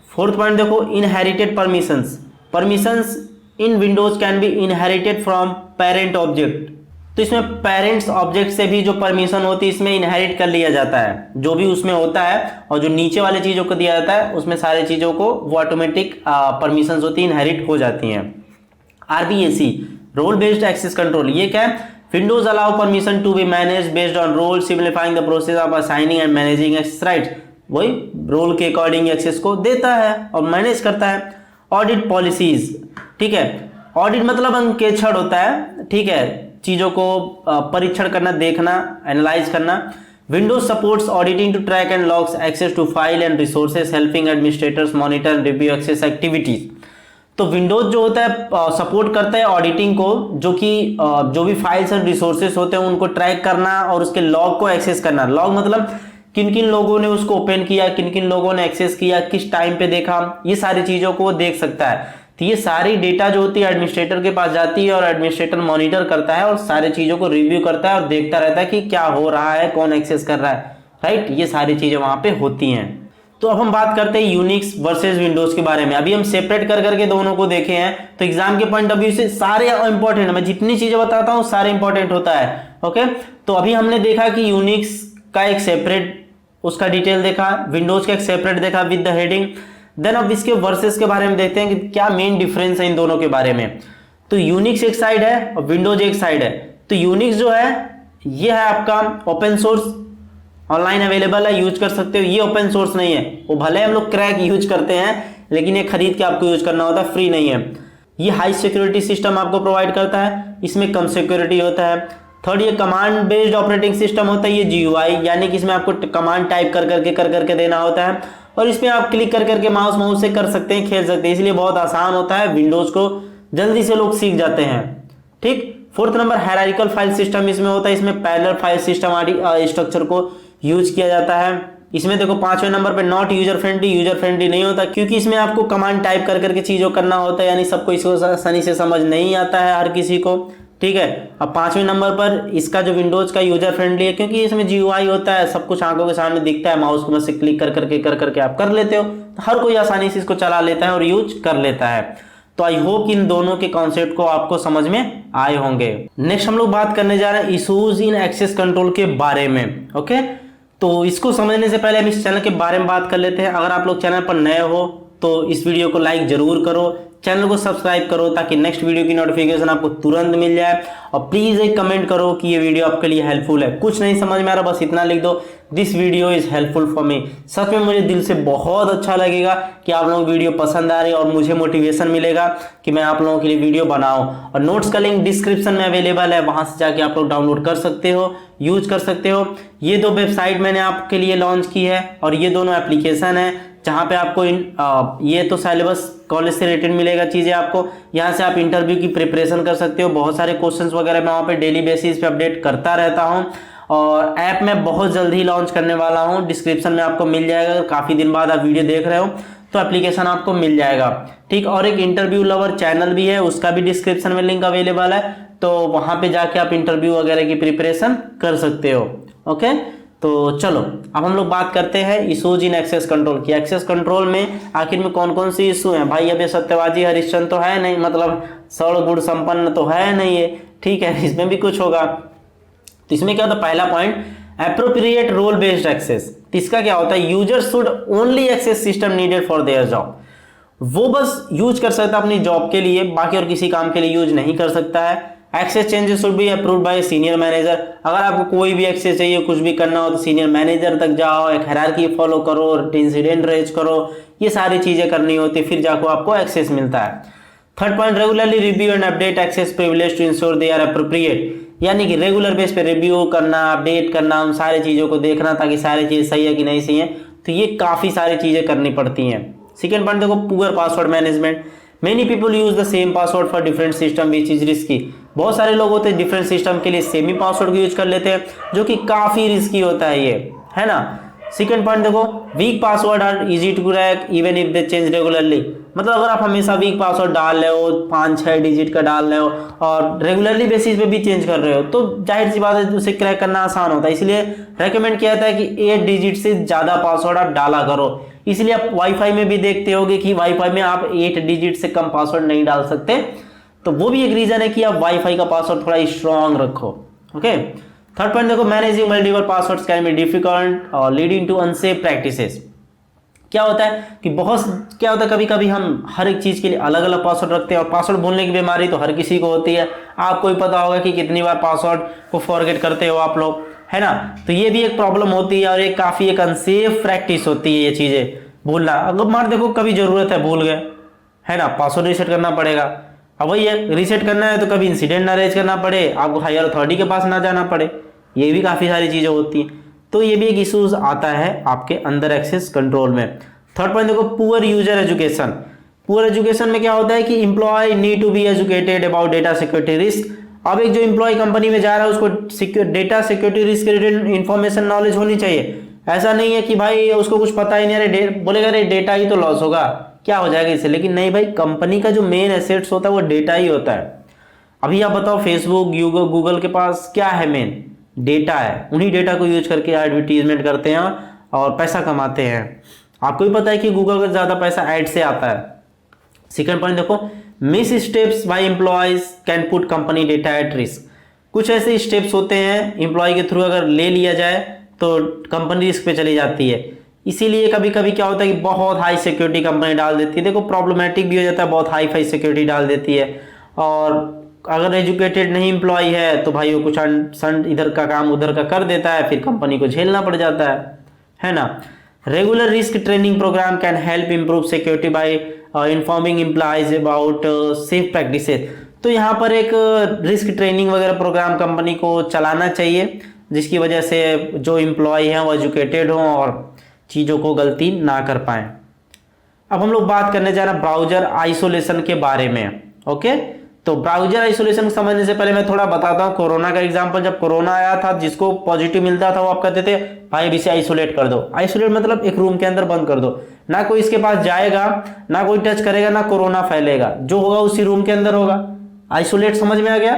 फोर्थ पॉइंट देखो, inherited permissions in Windows can be inherited from parent object. तो इसमें पेरेंट्स ऑब्जेक्ट से भी जो परमिशन होती है इसमें इनहेरिट कर लिया जाता है, जो भी उसमें होता है और जो नीचे वाले चीजों को दिया जाता है उसमें सारी चीजों को वो ऑटोमेटिक परमिशंस होती है, इनहेरिट हो जाती हैं। RBAC role based access control, ये क्या है, Windows allow permission to be manage based on role simplifying the process of assigning and managing access rights. वही रोल के अकॉर्डिंग एक्सेस को देता है और मैनेज करता है। ऑडिट पॉलिसीज, ठीक है, ऑडिट मतलब अंकेक्षण होता है, ठीक है, चीजों को परीक्षण करना, देखना, एनालाइज करना। Windows supports auditing to track and logs access to file and resources helping administrators monitor and review access activities. तो विंडोज जो होता है सपोर्ट करता है ऑडिटिंग को, जो कि जो भी फाइल्स एंड रिसोर्सेज होते हैं उनको ट्रैक करना और उसके लॉग को एक्सेस करना। लॉग मतलब किन किन लोगों ने उसको ओपन किया, किन किन लोगों ने एक्सेस किया, किस टाइम पे देखा, ये सारी चीजों को वो देख सकता है। तो ये सारी डेटा जो होती है एडमिनिस्ट्रेटर के पास जाती है और एडमिनिस्ट्रेटर मॉनिटर करता है और सारी चीजों को रिव्यू करता है और देखता रहता है कि क्या हो रहा है, कौन एक्सेस कर रहा है, राइट। ये सारी चीजें वहां पे होती हैं। तो अब हम बात करते हैं यूनिक्स वर्सेस विंडोज के बारे में। अभी हम सेपरेट कर करके दोनों को देखे हैं, तो एग्जाम के पॉइंट ऑफ व्यू से सारे इंपॉर्टेंट, मैं जितनी चीजें बताता हूँ सारे इंपॉर्टेंट होता है, ओके। तो अभी हमने देखा कि यूनिक्स का एक सेपरेट उसका डिटेल देखा, विंडोज का एक सेपरेट देखा विद द हेडिंग। देन अब इसके वर्सेस के बारे में देखते हैं कि क्या मेन डिफरेंस है इन दोनों के बारे में। तो यूनिक्स एक साइड है और विंडोज एक साइड है। तो यूनिक्स जो है ये है आपका ओपन सोर्स, ऑनलाइन अवेलेबल है, यूज कर सकते हो। ये ओपन सोर्स नहीं है, वो भले हम लोग क्रैक यूज करते हैं लेकिन ये खरीद के आपको यूज करना होता है, फ्री नहीं है। ये हाई सिक्योरिटी सिस्टम आपको प्रोवाइड करता है, इसमें कम सिक्योरिटी होता है। थर्ड, ये कमांड बेस्ड ऑपरेटिंग सिस्टम होता है, ये GUI, यानी कि इसमें आपको कमांड टाइप कर करके देना होता है और इसमें आप क्लिक कर करके माउस से कर सकते हैं, खेल सकते हैं, इसलिए बहुत आसान होता है। विंडोज को जल्दी से लोग सीख जाते हैं, ठीक। Fourth number hierarchical file system इसमें होता है, इसमें पैरेलल फाइल सिस्टम स्ट्रक्चर को यूज किया जाता है। इसमें देखो 5वें नंबर पे नॉट यूजर फ्रेंडली नहीं होता, क्योंकि इसमें आपको कमांड टाइप कर करके चीजों करना होता है, यानी सबको इसको आसानी से समझ नहीं आता है हर किसी को, ठीक है। अब 5वें नंबर पर इसका जो विंडोज का यूजर फ्रेंडली है, क्योंकि इसमें GUI होता है, सब कुछ आंखों के सामने दिखता है, माउस को से क्लिक कर करके आप कर लेते हो, तो हर कोई आसानी से इसको चला लेता है और यूज कर लेता है। तो आई होप इन दोनों के कॉन्सेप्ट को आपको समझ में आए होंगे। नेक्स्ट हम लोग बात करने जा रहे हैं इशूज इन एक्सेस कंट्रोल के बारे में, ओके। तो इसको समझने से पहले हम इस चैनल के बारे में बात कर लेते हैं। अगर आप लोग चैनल पर नए हो तो इस वीडियो को लाइक जरूर करो, चैनल को सब्सक्राइब करो ताकि नेक्स्ट वीडियो की नोटिफिकेशन आपको तुरंत मिल जाए, और प्लीज एक कमेंट करो कि ये वीडियो आपके लिए हेल्पफुल है। कुछ नहीं समझ में आ रहा बस इतना लिख दो, this video is helpful for me. सच में मुझे दिल से बहुत अच्छा लगेगा कि आप लोगों को वीडियो पसंद आ रही है और मुझे मोटिवेशन मिलेगा कि मैं आप लोगों के लिए वीडियो बनाऊं। और नोट्स का लिंक डिस्क्रिप्शन में अवेलेबल है, वहां से जाके आप लोग डाउनलोड कर सकते हो, यूज कर सकते हो। ये 2 वेबसाइट मैंने आपके लिए लॉन्च की है और ये दोनों एप्लीकेशन है जहाँ पे आपको ये तो सिलेबस कॉलेज से रिलेटेड मिलेगा चीज़ें आपको, यहाँ से आप इंटरव्यू की प्रिपरेशन कर सकते हो। बहुत सारे क्वेश्चंस वगैरह मैं वहाँ पे डेली बेसिस पे अपडेट करता रहता हूँ और ऐप मैं बहुत जल्द ही लॉन्च करने वाला हूँ, डिस्क्रिप्शन में आपको मिल जाएगा। काफ़ी दिन बाद आप वीडियो देख रहे हो तो एप्लीकेशन आपको मिल जाएगा, ठीक। और एक इंटरव्यू लवर चैनल भी है, उसका भी डिस्क्रिप्शन में लिंक अवेलेबल है, तो वहाँ पे जाके आप इंटरव्यू वगैरह की प्रिपरेशन कर सकते हो, ओके। तो चलो अब हम लोग बात करते हैं इशूज इन एक्सेस कंट्रोल की। एक्सेस कंट्रोल में आखिर में कौन कौन सी इशू हैं भाई। अब ये सत्यवादी हरिश्चंद्र तो है नहीं, मतलब सौड़ गुण संपन्न तो है नहीं ये, ठीक है, इसमें भी कुछ होगा। तो इसमें क्या होता है, पहला point appropriate role based access. इसका क्या होता है, user should only access system needed for their job. वो बस यूज कर सकता है अपनी जॉब के लिए, बाकी और किसी काम के लिए यूज नहीं कर सकता है। Access changes should be approved by senior manager. अगर आपको कोई भी एक्सेस चाहिए, कुछ भी करना हो तो सीनियर मैनेजर तक जाओ, एक हायरार्की फॉलो करो, इंसिडेंट रेज करो, ये सारी चीजें करनी होती, फिर जाकर आपको एक्सेस मिलता है। Third point regularly review and update access privilege to ensure they are appropriate. यानी कि रेगुलर बेस पे रिव्यू करना, अपडेट करना, उन सारी चीज़ों को देखना ताकि सारी चीज़ सही है कि नहीं सही है। तो ये काफ़ी सारी चीज़ें करनी पड़ती हैं। सेकेंड पॉइंट देखो, poor password management. Many people use the same password for different system which is risky. बहुत सारे लोग होते हैं डिफरेंट सिस्टम के लिए सेम ही पासवर्ड को यूज कर लेते हैं, जो कि काफ़ी रिस्की होता है ये, है ना। सेकेंड पॉइंट देखो, weak password are easy to crack even if they change regularly. मतलब अगर आप हमेशा वीक पासवर्ड डाल रहे हो, 5-6 डिजिट का डाल रहे हो और रेगुलरली बेसिस पे भी चेंज कर रहे हो, तो जाहिर सी बात है उसे क्रैक करना आसान होता है। इसलिए रेकमेंड किया जाता है कि 8 डिजिट से ज़्यादा पासवर्ड आप डाला करो। इसलिए आप वाईफाई में भी देखते होगे कि वाईफाई में आप 8 डिजिट से कम पासवर्ड नहीं डाल सकते। तो वो भी एक रीज़न है कि आप वाईफाई का पासवर्ड थोड़ा स्ट्रॉन्ग रखो। ओके, थर्ड पॉइंट देखो, managing multiple passwords can be difficult और लीडिंग टू अनसेफ प्रैक्टिसेस। क्या होता है कि क्या होता है कभी कभी हम हर एक चीज़ के लिए अलग अलग पासवर्ड रखते हैं और पासवर्ड भूलने की बीमारी तो हर किसी को होती है। आपको भी पता होगा कि कितनी बार पासवर्ड को फॉरगेट करते हो आप लोग, है ना। तो ये भी एक प्रॉब्लम होती है और ये काफ़ी एक अनसेफ प्रैक्टिस होती है ये चीज़ें भूलना। अगर मान देखो कभी ज़रूरत है, भूल गए, है ना, पासवर्ड रीसेट करना पड़ेगा। अब वही है, रीसेट करना है तो कभी इंसिडेंट ना रेज करना पड़े, आपको हायर अथॉरिटी के पास ना जाना पड़े। ये भी काफ़ी सारी चीज़ें होती हैं। तो ये भी एक इशूज़ आता है आपके अंदर एक्सेस कंट्रोल में। थर्ड पॉइंट देखो, poor user education. Poor education में क्या होता है कि employ need to be educated about data security risk. अब एक जो एम्प्लॉय कंपनी में जा रहा है उसको data security risk related information knowledge होनी चाहिए। ऐसा नहीं है कि भाई उसको कुछ पता ही नहीं, अरे बोलेगा अरे डेटा ही तो लॉस होगा, क्या हो जाएगा इससे। लेकिन नहीं भाई, कंपनी का जो मेन एसेट्स होता है वो डेटा ही होता है। अभी आप बताओ, फेसबुक, गूगल के पास क्या है, मेन डेटा है। उन्हीं डेटा को यूज करके एडवर्टीजमेंट करते हैं और पैसा कमाते हैं। आपको भी पता है कि गूगल का ज़्यादा पैसा ऐड से आता है। सेकंड पॉइंट देखो, missteps by employees can put company data at risk. कुछ ऐसे स्टेप्स होते हैं एम्प्लॉय के थ्रू अगर ले लिया जाए तो कंपनी रिस्क पे चली जाती है। इसीलिए कभी कभी क्या होता है कि बहुत हाई सिक्योरिटी कंपनी डाल देती है। देखो प्रॉब्लमेटिक भी हो जाता है, बहुत हाई फाई सिक्योरिटी डाल देती है। और अगर एजुकेटेड नहीं एम्प्लॉय है तो भाई वो कुछ इधर का काम उधर का कर देता है, फिर कंपनी को झेलना पड़ जाता है ना। Regular risk training program can help improve security by informing employees about safe practices. तो यहाँ पर एक रिस्क ट्रेनिंग वगैरह प्रोग्राम कंपनी को चलाना चाहिए, जिसकी वजह से जो एम्प्लॉय हैं वो एजुकेटेड हों और चीज़ों को गलती ना कर पाएँ। अब हम लोग बात करने जा रहे हैं ब्राउजर आइसोलेशन के बारे में। ओके, तो ब्राउजर आइसोलेशन समझने से पहले मैं थोड़ा बताता हूँ कोरोना का एग्जांपल। जब कोरोना आया था, जिसको पॉजिटिव मिलता था वो आप कहते थे भाई अब इसे आइसोलेट कर दो। आइसोलेट मतलब एक रूम के अंदर बंद कर दो, ना कोई इसके पास जाएगा, ना कोई टच करेगा, ना कोरोना फैलेगा, जो होगा उसी रूम के अंदर होगा। आइसोलेट समझ में आ गया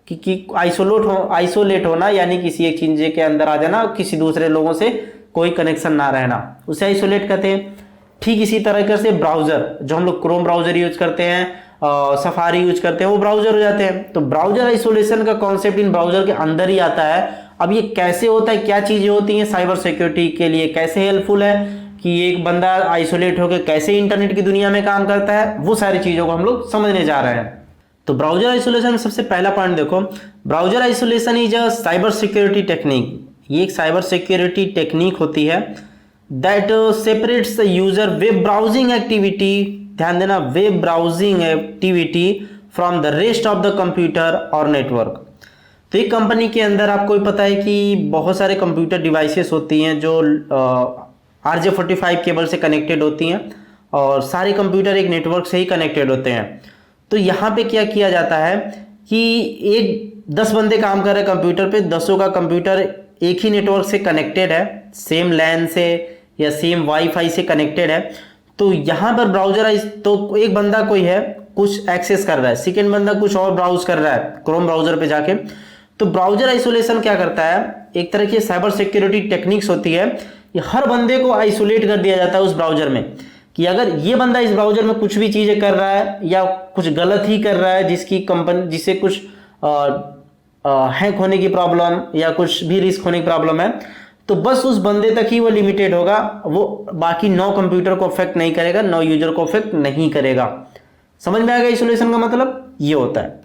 कि आइसोलेट होना यानी किसी एक चीज के अंदर आ जाना, किसी दूसरे लोगों से कोई कनेक्शन ना रहना, उसे आइसोलेट कहते हैं। ठीक इसी तरीके से ब्राउजर, जो हम लोग क्रोम ब्राउजर यूज करते हैं, सफारी यूज करते हैं, वो ब्राउजर हो जाते हैं। तो ब्राउजर आइसोलेशन का कॉन्सेप्ट इन ब्राउजर के अंदर ही आता है। अब ये कैसे होता है, क्या चीजें होती हैं, साइबर सिक्योरिटी के लिए कैसे हेल्पफुल है, कि एक बंदा आइसोलेट होकर कैसे इंटरनेट की दुनिया में काम करता है, वो सारी चीजों को हम लोग समझने जा रहे हैं। तो ब्राउजर आइसोलेशन में सबसे पहला पॉइंट देखो, browser isolation is a cyber security technique. ये एक साइबर सिक्योरिटी टेक्निक होती है that separates the user web browsing activity, ध्यान देना, web browsing activity from the rest of the computer और नेटवर्क। तो एक कंपनी के अंदर आपको भी पता है कि बहुत सारे कंप्यूटर डिवाइसेस होती हैं जो RJ45 केबल से कनेक्टेड होती हैं और सारे कंप्यूटर एक नेटवर्क से ही कनेक्टेड होते हैं। तो यहाँ पे क्या किया जाता है कि 10 बंदे काम कर रहे हैं कंप्यूटर पे, 10 का कंप्यूटर एक ही नेटवर्क से कनेक्टेड है, सेम लैन से या सेम वाईफाई से कनेक्टेड है। तो यहाँ पर ब्राउजर, तो एक बंदा कोई है कुछ एक्सेस कर रहा है, सेकेंड बंदा कुछ और ब्राउज कर रहा है क्रोम ब्राउजर पे जाके। तो ब्राउजर आइसोलेशन क्या करता है, एक तरह की साइबर सिक्योरिटी टेक्निक्स होती है, ये हर बंदे को आइसोलेट कर दिया जाता है उस ब्राउजर में, कि अगर ये बंदा इस ब्राउजर में कुछ भी चीजें कर रहा है या कुछ गलत ही कर रहा है, जिसकी कंपनी जिसे कुछ हैक होने की प्रॉब्लम या कुछ भी रिस्क होने की प्रॉब्लम है, तो बस उस बंदे तक ही वो लिमिटेड होगा, वो बाकी 9 कंप्यूटर को अफेक्ट नहीं करेगा, 9 यूजर को अफेक्ट नहीं करेगा। समझ में आ गया आइसोलेशन का मतलब ये होता है।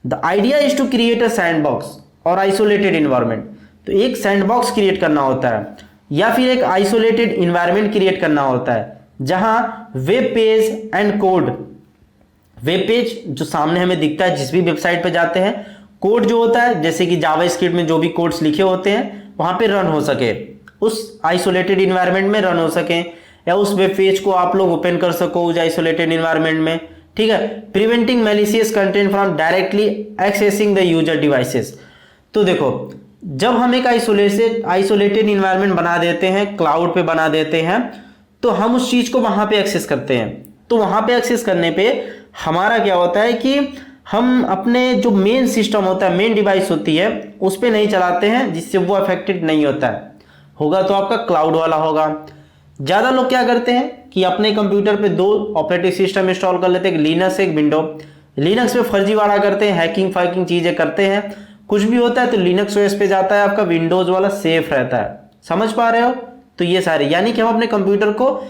The idea is to create a sandbox और आइसोलेटेड इन्वायरमेंट। तो एक सैंडबॉक्स क्रिएट करना होता है या फिर एक आइसोलेटेड इन्वायरमेंट क्रिएट करना होता है, जहां web page and code, web page जो सामने हमें दिखता है जिस भी वेबसाइट पे जाते हैं, कोड जो होता है जैसे कि जावास्क्रिप्ट में जो भी कोड्स लिखे होते हैं वहां पे रन हो सके, उस आइसोलेटेड इन्वायरमेंट में रन हो सके, या उस वेब पेज को आप लोग ओपन कर सको उस आइसोलेटेड इन्वायरमेंट में। ठीक है, preventing malicious content from directly accessing the user devices. तो देखो, जब हम एक आइसोलेटेड इन्वायरमेंट बना देते हैं, क्लाउड पे बना देते हैं, तो हम उस चीज को वहां पे एक्सेस करते हैं। तो वहां पे एक्सेस करने पे हमारा क्या होता है कि हम अपने जो मेन सिस्टम होता है, मेन डिवाइस होती है, उस पे नहीं चलाते हैं, जिससे वो अफेक्टेड नहीं होता है। होगा तो आपका क्लाउड वाला होगा। ज़्यादा लोग क्या करते हैं कि अपने कंप्यूटर पे 2 ऑपरेटिंग सिस्टम इंस्टॉल कर लेते हैं, एक लिनक्स एक विंडो। लिनक्स पे फर्जीवाड़ा करते हैं, हैकिंग फाइकिंग चीज़ें करते हैं, कुछ भी होता है तो लिनक्स ओएस पे जाता है, आपका विंडोज़ वाला सेफ रहता है। समझ पा रहे हो? तो ये सारे, यानी कि हम अपने कंप्यूटर को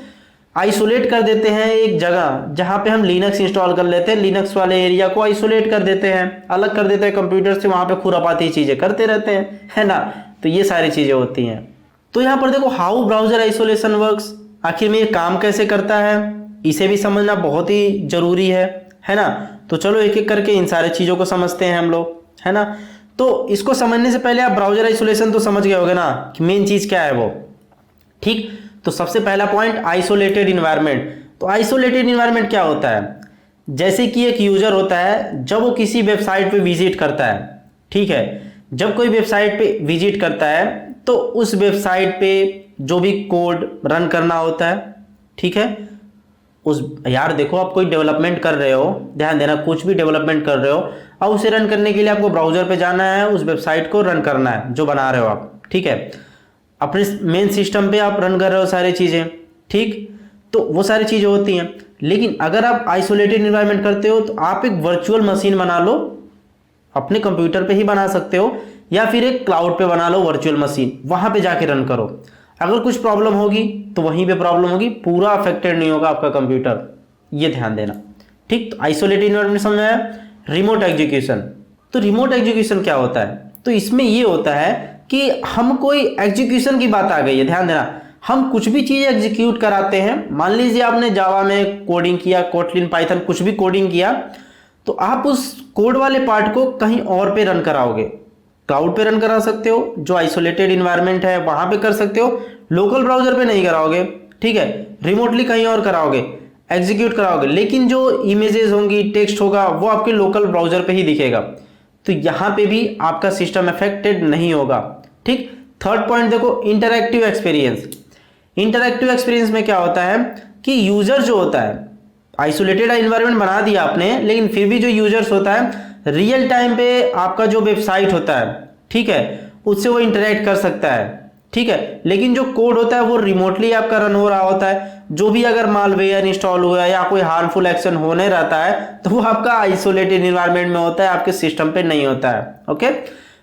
आइसोलेट कर देते हैं एक जगह, जहाँ पे हम लिनक्स इंस्टॉल कर लेते हैं, लिनक्स वाले एरिया को आइसोलेट कर देते हैं, अलग कर देते हैं कंप्यूटर से, वहाँ पे खुरापाती चीज़ें करते रहते हैं, है ना। तो ये सारी चीज़ें होती हैं। तो यहाँ पर देखो, हाउ ब्राउजर आइसोलेशन वर्क्स, आखिर में ये काम कैसे करता है, इसे भी समझना बहुत ही जरूरी है ना। तो चलो एक एक करके इन सारे चीज़ों को समझते हैं हम लोग, है ना। तो इसको समझने से पहले आप ब्राउजर आइसोलेशन तो समझ गए होगे ना कि मेन चीज़ क्या है वो। ठीक, तो सबसे पहला पॉइंट, आइसोलेटेड इन्वायरमेंट। तो आइसोलेटेड इन्वायरमेंट क्या होता है? जैसे कि एक यूजर होता है, जब वो किसी वेबसाइट पे विजिट करता है, ठीक है, जब कोई वेबसाइट पे विजिट करता है तो उस वेबसाइट पे जो भी कोड रन करना होता है, ठीक है, उस, यार देखो, आप कोई डेवलपमेंट कर रहे हो, ध्यान देना, कुछ भी डेवलपमेंट कर रहे हो, अब उसे रन करने के लिए आपको ब्राउजर पे जाना है, उस वेबसाइट को रन करना है जो बना रहे हो आप, ठीक है, अपने मेन सिस्टम पे आप रन कर रहे हो सारी चीज़ें, ठीक, तो वो सारी चीज़ें होती हैं। लेकिन अगर आप आइसोलेटेड इन्वायरमेंट करते हो तो आप एक वर्चुअल मशीन बना लो, अपने कंप्यूटर पे ही बना सकते हो, या फिर एक क्लाउड पे बना लो वर्चुअल मशीन, वहाँ पे जाके रन करो। अगर कुछ प्रॉब्लम होगी तो वहीं पे प्रॉब्लम होगी, पूरा अफेक्टेड नहीं होगा आपका कंप्यूटर, ये ध्यान देना। ठीक, तो आइसोलेटेड इन्वायरमेंट समझाया। रिमोट एग्जीक्यूशन, तो रिमोट एग्जीक्यूशन क्या होता है? तो इसमें ये होता है कि हम कोई एग्जीक्यूशन की बात आ गई है, ध्यान देना, हम कुछ भी चीज़ एग्जीक्यूट कराते हैं। मान लीजिए आपने जावा में कोडिंग किया, कोटलिन, पाइथन, कुछ भी कोडिंग किया, तो आप उस कोड वाले पार्ट को कहीं और पे रन कराओगे, क्लाउड पे रन करा सकते हो, जो आइसोलेटेड इन्वायरमेंट है वहां पे कर सकते हो, लोकल ब्राउजर पे नहीं कराओगे, ठीक है, रिमोटली कहीं और कराओगे, एग्जीक्यूट कराओगे, लेकिन जो इमेजेस होंगी, टेक्स्ट होगा, वो आपके लोकल ब्राउजर पे ही दिखेगा। तो यहाँ पे भी आपका सिस्टम अफेक्टेड नहीं होगा। ठीक, थर्ड पॉइंट देखो, इंटरैक्टिव एक्सपीरियंस। इंटरैक्टिव एक्सपीरियंस में क्या होता है कि यूजर जो होता है, आइसोलेटेड एनवायरनमेंट बना दिया आपने, लेकिन फिर भी जो यूजर्स होता है रियल टाइम पे आपका जो वेबसाइट होता है, ठीक है, उससे वो इंटरेक्ट कर सकता है, ठीक है, लेकिन जो कोड होता है वो रिमोटली आपका रन हो रहा होता है। जो भी अगर मालवेयर इंस्टॉल हुआ है या कोई हार्मफुल एक्शन होने रहता है तो वो आपका आइसोलेटेड एनवायरनमेंट में होता है, आपके सिस्टम पे नहीं होता है। Okay,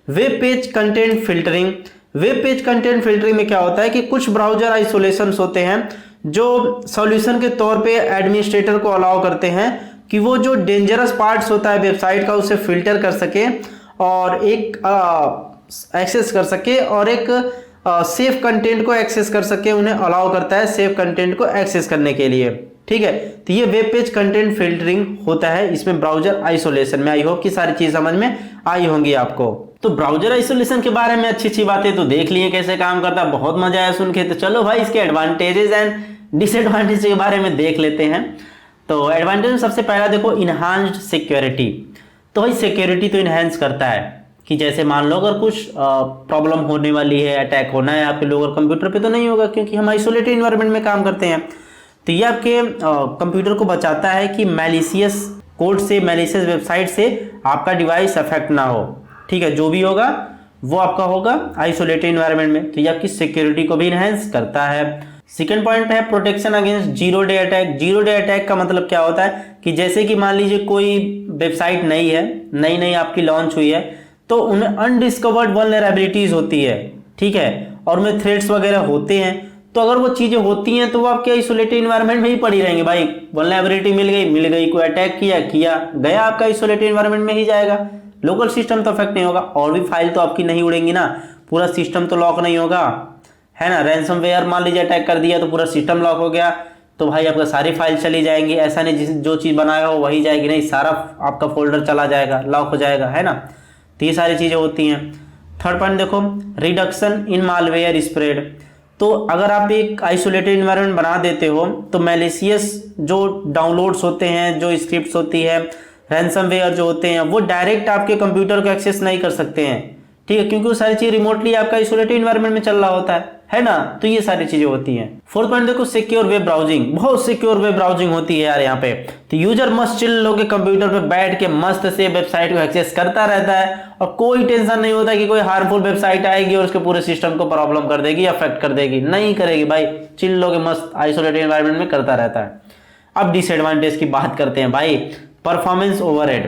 web page content filtering. Web page content filtering में क्या होता है कि कुछ ब्राउजर आइसोलेशंस होते हैं जो सॉल्यूशन के तौर पे एडमिनिस्ट्रेटर को अलाउ करते हैं कि वो जो डेंजरस पार्ट्स होता है वेबसाइट का उसे फिल्टर कर सके और एक एक्सेस कर सके, और एक सेफ कंटेंट को एक्सेस कर सके, उन्हें अलाउ करता है सेफ कंटेंट को एक्सेस करने के लिए। ठीक है, तो ये वेब पेज कंटेंट फिल्टरिंग होता है इसमें ब्राउजर आइसोलेशन में। आई होप कि सारी चीज समझ में आई होंगी आपको। तो ब्राउजर आइसोलेशन के बारे में अच्छी अच्छी बातें तो देख लिए कैसे काम करता है, बहुत मजा आया सुन के। तो चलो भाई इसके एडवांटेजेस एंड डिसएडवांटेज के बारे में देख लेते हैं। तो एडवांटेज में सबसे पहला देखो, इनहांस्ड सिक्योरिटी। तो भाई सिक्योरिटी तो इनहेंस करता है कि जैसे मान लो अगर कुछ प्रॉब्लम होने वाली है, अटैक होना है आपके लोकल कंप्यूटर पे, तो नहीं होगा क्योंकि हम आइसोलेटेड एनवायरनमेंट में काम करते हैं। तो ये आपके कंप्यूटर को बचाता है कि मैलिशियस कोड से, मैलिशियस वेबसाइट से आपका डिवाइस अफेक्ट ना हो। ठीक है, जो भी होगा वो आपका होगा आइसोलेटेड एनवायरनमेंट में। तो ये आपकी सिक्योरिटी को भी इनहेंस करता है। सेकेंड पॉइंट है protection against zero day attack. Zero day attack का मतलब क्या होता है कि जैसे कि मान लीजिए कोई वेबसाइट नई है, नई आपकी लॉन्च हुई है, तो उनमें अनडिस्कवर्ड वल्नरेबिलिटीज होती है, ठीक है, और उनमें थ्रेड्स वगैरह होते हैं। तो अगर वो चीजें होती हैं तो वो आपके आइसोलेटेड एनवायरनमेंट में ही पड़ी रहेंगी। भाई वल्नरेबिलिटी मिल गई, कोई अटैक किया गया, आपका आइसोलेटेड एनवायरनमेंट में ही जाएगा, लोकल सिस्टम तो अफेक्ट नहीं होगा, और भी फाइल तो आपकी नहीं उड़ेंगी ना, पूरा सिस्टम तो लॉक नहीं होगा, है ना। रैंसमवेयर मान लीजिए अटैक कर दिया तो पूरा सिस्टम लॉक हो गया, तो भाई आपका सारी फाइल चली जाएंगी। ऐसा नहीं जो चीज़ बनाया हो वही जाएगी, नहीं, सारा आपका फोल्डर चला जाएगा, लॉक हो जाएगा, है ना। तो ये सारी चीज़ें होती हैं। थर्ड पॉइंट देखो, रिडक्शन इन मालवेयर स्प्रेड। तो अगर आप एक आइसोलेटेड इन्वायरमेंट बना देते हो तो मैलिशियस जो डाउनलोड्स होते हैं, जो स्क्रिप्ट्स होती है, रैंसमवेयर जो होते हैं, वो डायरेक्ट आपके कंप्यूटर को एक्सेस नहीं कर सकते हैं, ठीक है, क्योंकि वो सारी चीज़ रिमोटली आपका आइसोलेटेड इन्वायरमेंट में चल रहा होता है ना। तो ये सारी चीज़ें होती हैं। फोर्थ पॉइंट देखो, सिक्योर वेब ब्राउजिंग। बहुत सिक्योर वेब ब्राउजिंग होती है यार यहाँ पे। तो यूजर मस्त चिल लोगे कंप्यूटर पे बैठ के मस्त से वेबसाइट को एक्सेस करता रहता है और कोई टेंशन नहीं होता कि कोई हार्मफुल वेबसाइट आएगी और उसके पूरे सिस्टम को प्रॉब्लम कर देगी, अफेक्ट कर देगी। नहीं करेगी भाई, चिल लोगे मस्त आइसोलेटेड एनवायरनमेंट में करता रहता है। अब डिसएडवांटेज की बात करते हैं भाई। Performance overhead.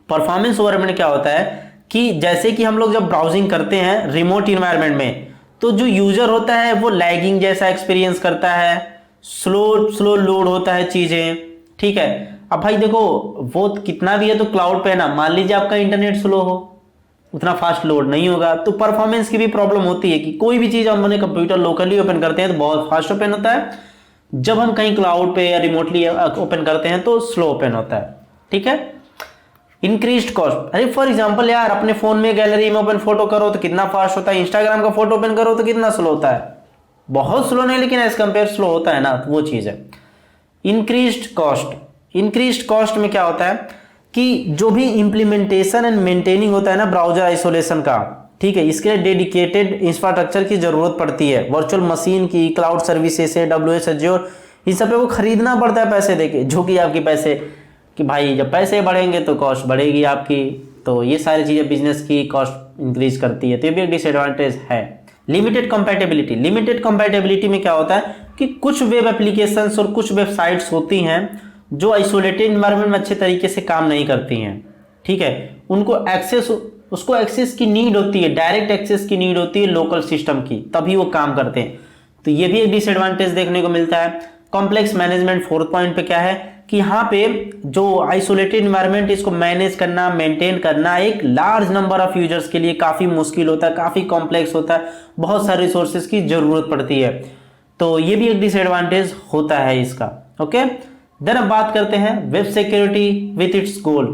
परफॉर्मेंस ओवरहेड में क्या होता है कि जैसे कि हम लोग जब ब्राउजिंग करते हैं रिमोट इन्वायरमेंट में, तो जो यूजर होता है वो लैगिंग जैसा एक्सपीरियंस करता है, स्लो लोड होता है चीजें, ठीक है। अब भाई देखो, वो कितना भी है तो क्लाउड पे है ना, मान लीजिए आपका इंटरनेट स्लो हो, उतना फास्ट लोड नहीं होगा, तो परफॉर्मेंस की भी प्रॉब्लम होती है कि कोई भी चीज हम अपने कंप्यूटर लोकली ओपन करते हैं तो बहुत फास्ट ओपन होता है, जब हम कहीं क्लाउड पे या रिमोटली ओपन करते हैं तो स्लो ओपन होता है, ठीक है। Increased cost. अरे फॉर एग्जांपल यार, अपने फोन में गैलरी में ओपन फोटो करो तो कितना फास्ट होता है, इंस्टाग्राम का फोटो ओपन करो तो कितना स्लो होता है, बहुत स्लो नहीं लेकिन एज कंपेयर स्लो होता है ना, तो वो चीज है। Increased cost. इंक्रीज्ड कॉस्ट में क्या होता है कि जो भी इंप्लीमेंटेशन एंड मेंटेनिंग होता है ना ब्राउजर आइसोलेशन का, ठीक है, इसके लिए डेडिकेटेड इंफ्रास्ट्रक्चर की जरूरत पड़ती है, वर्चुअल मशीन की, क्लाउड सर्विसेज से, AWS Azure, इन सब पे वो खरीदना पड़ता है पैसे देके, जो कि आपके पैसे कि भाई जब पैसे बढ़ेंगे तो कॉस्ट बढ़ेगी आपकी, तो ये सारी चीज़ें बिजनेस की कॉस्ट इंक्रीज करती है, तो ये भी एक डिसएडवांटेज है। Limited compatibility. लिमिटेड कंपैटिबिलिटी में क्या होता है कि कुछ वेब एप्लीकेशंस और कुछ वेबसाइट्स होती हैं जो आइसोलेटेड एनवायरनमेंट में अच्छे तरीके से काम नहीं करती हैं, ठीक है, उनको एक्सेस की नीड होती है, डायरेक्ट एक्सेस की नीड होती है लोकल सिस्टम की, तभी वो काम करते हैं, तो ये भी एक डिसएडवांटेज देखने को मिलता है। Complex management. फोर्थ पॉइंट पे क्या है कि यहाँ पे जो आइसोलेटेड एनवायरनमेंट इसको मैनेज करना, मेंटेन करना एक लार्ज नंबर ऑफ यूजर्स के लिए काफ़ी मुश्किल होता है, काफ़ी कॉम्प्लेक्स होता है, बहुत सारे रिसोर्सेज की जरूरत पड़ती है, तो ये भी एक डिसएडवांटेज होता है इसका। ओके, देन अब बात करते हैं web security with its goal.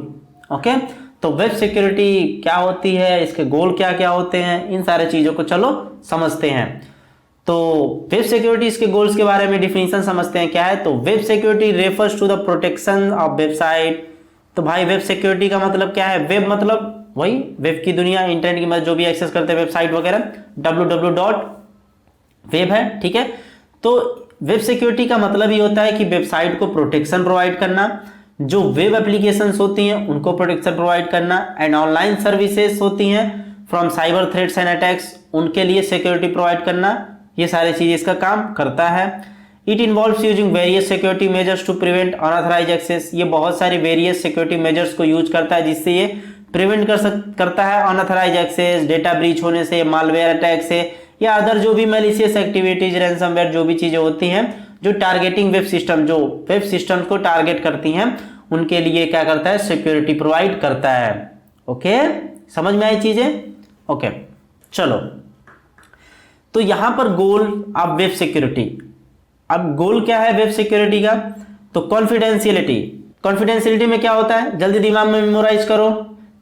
Okay, तो वेब सिक्योरिटी क्या होती है, इसके गोल क्या क्या होते हैं, इन सारे चीज़ों को चलो समझते हैं। तो वेब सिक्योरिटी इसके गोल्स के बारे में डिफिनीशन समझते हैं क्या है। तो web security refers to the protection of website. तो भाई वेब सिक्योरिटी का मतलब क्या है, वेब मतलब वही वेब की दुनिया, इंटरनेट की मदद जो भी एक्सेस करते हैं वेबसाइट वगैरह, www.web है, ठीक है। तो वेब सिक्योरिटी का मतलब ये होता है कि वेबसाइट को प्रोटेक्शन प्रोवाइड करना, जो वेब एप्लीकेशंस होती हैं उनको प्रोटेक्शन प्रोवाइड करना, एंड ऑनलाइन सर्विसेज होती हैं from cyber threats and attacks, उनके लिए सिक्योरिटी प्रोवाइड करना, ये सारी चीज़ इसका काम करता है। It involves using various security measures to prevent unauthorised access. ये बहुत सारी वेरियस सिक्योरिटी मेजर्स को यूज करता है जिससे ये प्रिवेंट करता है अनऑथराइज्ड एक्सेस, डेटा ब्रीच होने से, मालवेयर अटैक से, या अदर जो भी मैलिशियस एक्टिविटीज, रैंसमवेयर, जो भी चीज़ें होती हैं जो टारगेटिंग वेब सिस्टम, जो वेब सिस्टम को टारगेट करती हैं, उनके लिए क्या करता है, सिक्योरिटी प्रोवाइड करता है। ओके, समझ में आई चीज़ें। ओके, चलो, तो यहां पर गोल ऑफ वेब सिक्योरिटी। अब गोल क्या है वेब सिक्योरिटी का, तो कॉन्फिडेंशियलिटी। कॉन्फिडेंशियलिटी में क्या होता है, जल्दी दिमाग में मेमोराइज करो।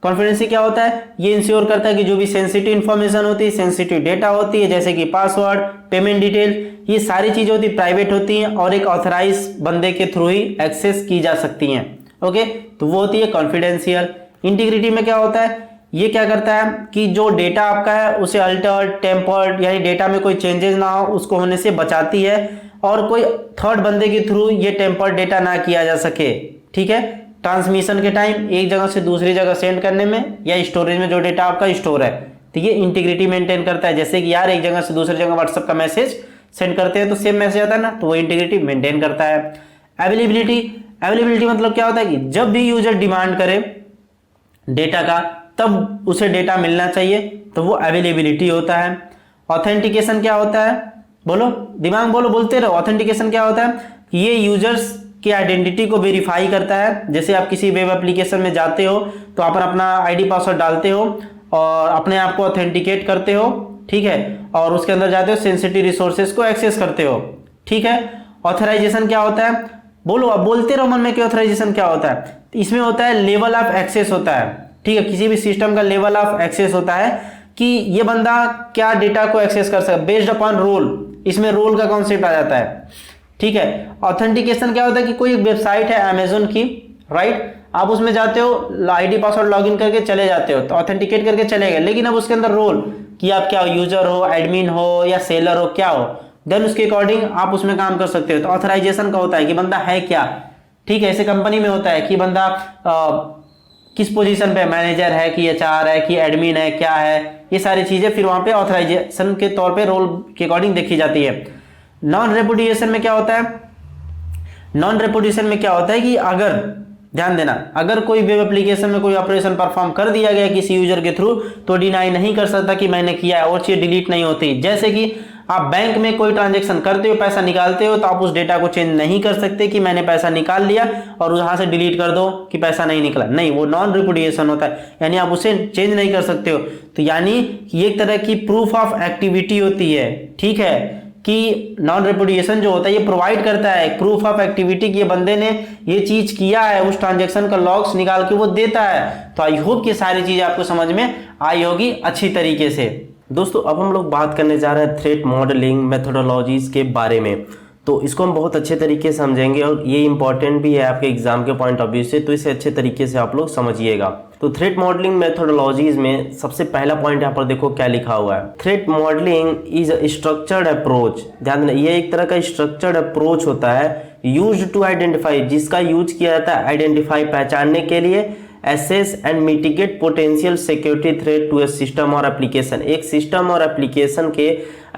कॉन्फिडेंशियलिटी क्या होता है, ये इंश्योर करता है कि जो भी सेंसिटिव इंफॉर्मेशन होती है, सेंसिटिव डेटा होती है, जैसे कि पासवर्ड, पेमेंट डिटेल, ये सारी चीजें होती है प्राइवेट होती हैं और एक ऑथराइज बंदे के थ्रू ही एक्सेस की जा सकती हैं। ओके, तो वो होती है कॉन्फिडेंशियल। इंटीग्रिटी में क्या होता है, ये क्या करता है कि जो डेटा आपका है उसे अल्टर्ड, टेम्पर्ड, यानी डेटा में कोई चेंजेस ना हो उसको होने से बचाती है, और कोई थर्ड बंदे के थ्रू ये टेम्पर्ड डेटा ना किया जा सके, ठीक है। ट्रांसमिशन के टाइम एक जगह से दूसरी जगह सेंड करने में या स्टोरेज में जो डेटा आपका स्टोर है, तो ये इंटीग्रिटी मेंटेन करता है। जैसे कि यार एक जगह से दूसरी जगह व्हाट्सएप का मैसेज सेंड करते हैं तो सेम मैसेज आता है ना, तो वो इंटीग्रिटी मेंटेन करता है। अवेलेबिलिटी। अवेलेबिलिटी मतलब क्या होता है कि जब भी यूजर डिमांड करे डेटा का तब उसे डेटा मिलना चाहिए, तो वो अवेलेबिलिटी होता है। ऑथेंटिकेशन क्या होता है, बोलो दिमाग बोलो, बोलते रहो। ऑथेंटिकेशन क्या होता है कि ये यूजर्स की आइडेंटिटी को वेरीफाई करता है। जैसे आप किसी वेब एप्लीकेशन में जाते हो तो आप अपना आईडी पासवर्ड डालते हो और अपने आप को ऑथेंटिकेट करते हो, ठीक है, और उसके अंदर जाते हो, सेंसिटिव रिसोर्सेज को एक्सेस करते हो, ठीक है। ऑथराइजेशन क्या होता है, बोलो, अब बोलते रहो मन में कि ऑथराइजेशन क्या होता है। इसमें होता है लेवल ऑफ एक्सेस होता है, ठीक है, किसी भी सिस्टम का लेवल ऑफ एक्सेस होता है कि ये बंदा क्या डेटा को एक्सेस कर सकता है बेस्ड अपॉन रोल, इसमें रोल का कॉन्सेप्ट आ जाता है। ठीक है, ऑथेंटिकेशन क्या होता है कि कोई एक वेबसाइट है अमेजोन की, राइट, आप उसमें जाते हो, आईडी पासवर्ड लॉगिन करके चले जाते हो, तो ऑथेंटिकेट करके चले गए, लेकिन अब उसके अंदर रोल कि आप क्या यूजर हो, एडमिन हो या सेलर हो, क्या हो, देन उसके अकॉर्डिंग आप उसमें काम कर सकते हो। तो ऑथराइजेशन का होता है कि बंदा है क्या, ठीक है, ऐसे कंपनी में होता है कि बंदा किस पोजीशन पे, मैनेजर है कि एचआर है कि एडमिन है, क्या है, ये सारी चीजें फिर वहां पे ऑथराइजेशन के तौर पे रोल के अकॉर्डिंग देखी जाती है। नॉन रेपुडिएशन में क्या होता है, नॉन रेपुडिएशन में क्या होता है कि अगर, ध्यान देना, अगर कोई वेब एप्लीकेशन में कोई ऑपरेशन परफॉर्म कर दिया गया किसी यूजर के थ्रू, तो डिनाई नहीं कर सकता कि मैंने किया है, और चीज डिलीट नहीं होती। जैसे कि आप बैंक में कोई ट्रांजैक्शन करते हो, पैसा निकालते हो, तो आप उस डेटा को चेंज नहीं कर सकते कि मैंने पैसा निकाल लिया और वहां से डिलीट कर दो कि पैसा नहीं निकला, नहीं, वो नॉन रिपुडिएशन होता है, यानी आप उसे चेंज नहीं कर सकते हो। तो यानी कि एक तरह की प्रूफ ऑफ एक्टिविटी होती है, ठीक है, कि नॉन रिपुडिएशन जो होता है ये प्रोवाइड करता है प्रूफ ऑफ एक्टिविटी कि ये बंदे ने ये चीज किया है, उस ट्रांजैक्शन का लॉग्स निकाल के वो देता है। तो आई होप कि सारी चीज आपको समझ में आई होगी अच्छी तरीके से। दोस्तों अब हम लोग बात करने जा रहे हैं थ्रेट मॉडलिंग मेथोडोलॉजीज के बारे में, तो इसको हम बहुत अच्छे तरीके से समझेंगे और ये इंपॉर्टेंट भी है आपके एग्जाम के पॉइंट ऑफ व्यू से, तो इसे अच्छे तरीके से आप लोग समझिएगा। तो थ्रेट मॉडलिंग मेथोडोलॉजीज में सबसे पहला पॉइंट यहाँ पर देखो क्या लिखा हुआ है, threat modelling is a structured approach. ध्यान देना, ये एक तरह का स्ट्रक्चर्ड अप्रोच होता है यूज्ड टू आइडेंटिफाई, जिसका यूज किया जाता है आइडेंटिफाई, पहचानने के लिए, assess and mitigate potential security threat to a system और application। एक सिस्टम और एप्लीकेशन के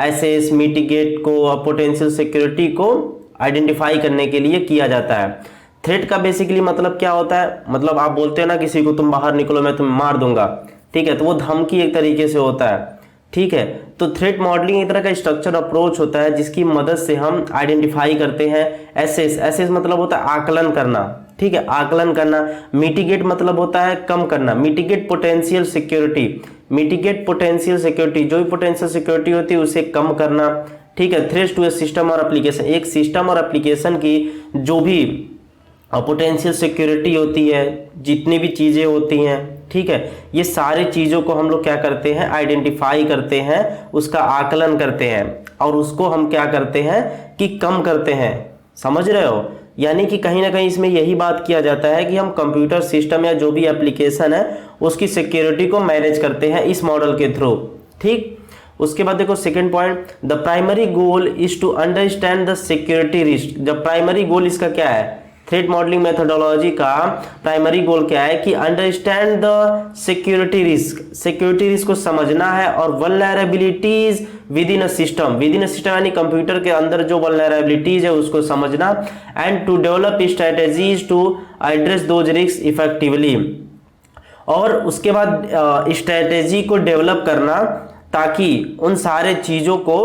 assess, mitigate को और potential security को आइडेंटिफाई करने के लिए किया जाता है। थ्रेट का बेसिकली मतलब क्या होता है, मतलब आप बोलते हो ना किसी को तुम बाहर निकलो मैं तुम्हें मार दूंगा, ठीक है, तो वो धमकी एक तरीके से होता है, ठीक है। तो थ्रेट मॉडलिंग एक तरह का स्ट्रक्चर अप्रोच होता है जिसकी मदद से हम आइडेंटिफाई करते हैं, एसेस मतलब होता है आकलन करना, ठीक है, आकलन करना, मिटिगेट मतलब होता है कम करना, mitigate potential security, mitigate potential security, जो भी पोटेंशियल सिक्योरिटी होती है उसे कम करना, ठीक है, थ्रेट्स टू ए सिस्टम और एप्लीकेशन, एक सिस्टम और एप्लीकेशन की जो भी पोटेंशियल सिक्योरिटी होती है, जितनी भी चीज़ें होती हैं, ठीक है, ये सारी चीज़ों को हम लोग क्या करते हैं, आइडेंटिफाई करते हैं, उसका आकलन करते हैं और उसको हम क्या करते हैं कि कम करते हैं, समझ रहे हो। यानी कि कहीं ना कहीं इसमें यही बात किया जाता है कि हम कंप्यूटर सिस्टम या जो भी एप्लीकेशन है उसकी सिक्योरिटी को मैनेज करते हैं इस मॉडल के थ्रू, ठीक। उसके बाद देखो second point, the primary goal is to understand the security risk. जब प्राइमरी गोल इसका क्या है, थ्रेट मॉडलिंग मेथोडोलॉजी का प्राइमरी गोल क्या है कि understand the security risk, security risk को समझना है, और vulnerabilities within a system, within a system यानी कंप्यूटर के अंदर जो वल्नरेबिलिटीज है उसको समझना, and to develop strategies to address those risk effectively, और उसके बाद स्ट्रेटेजी को डेवलप करना ताकि उन सारे चीज़ों को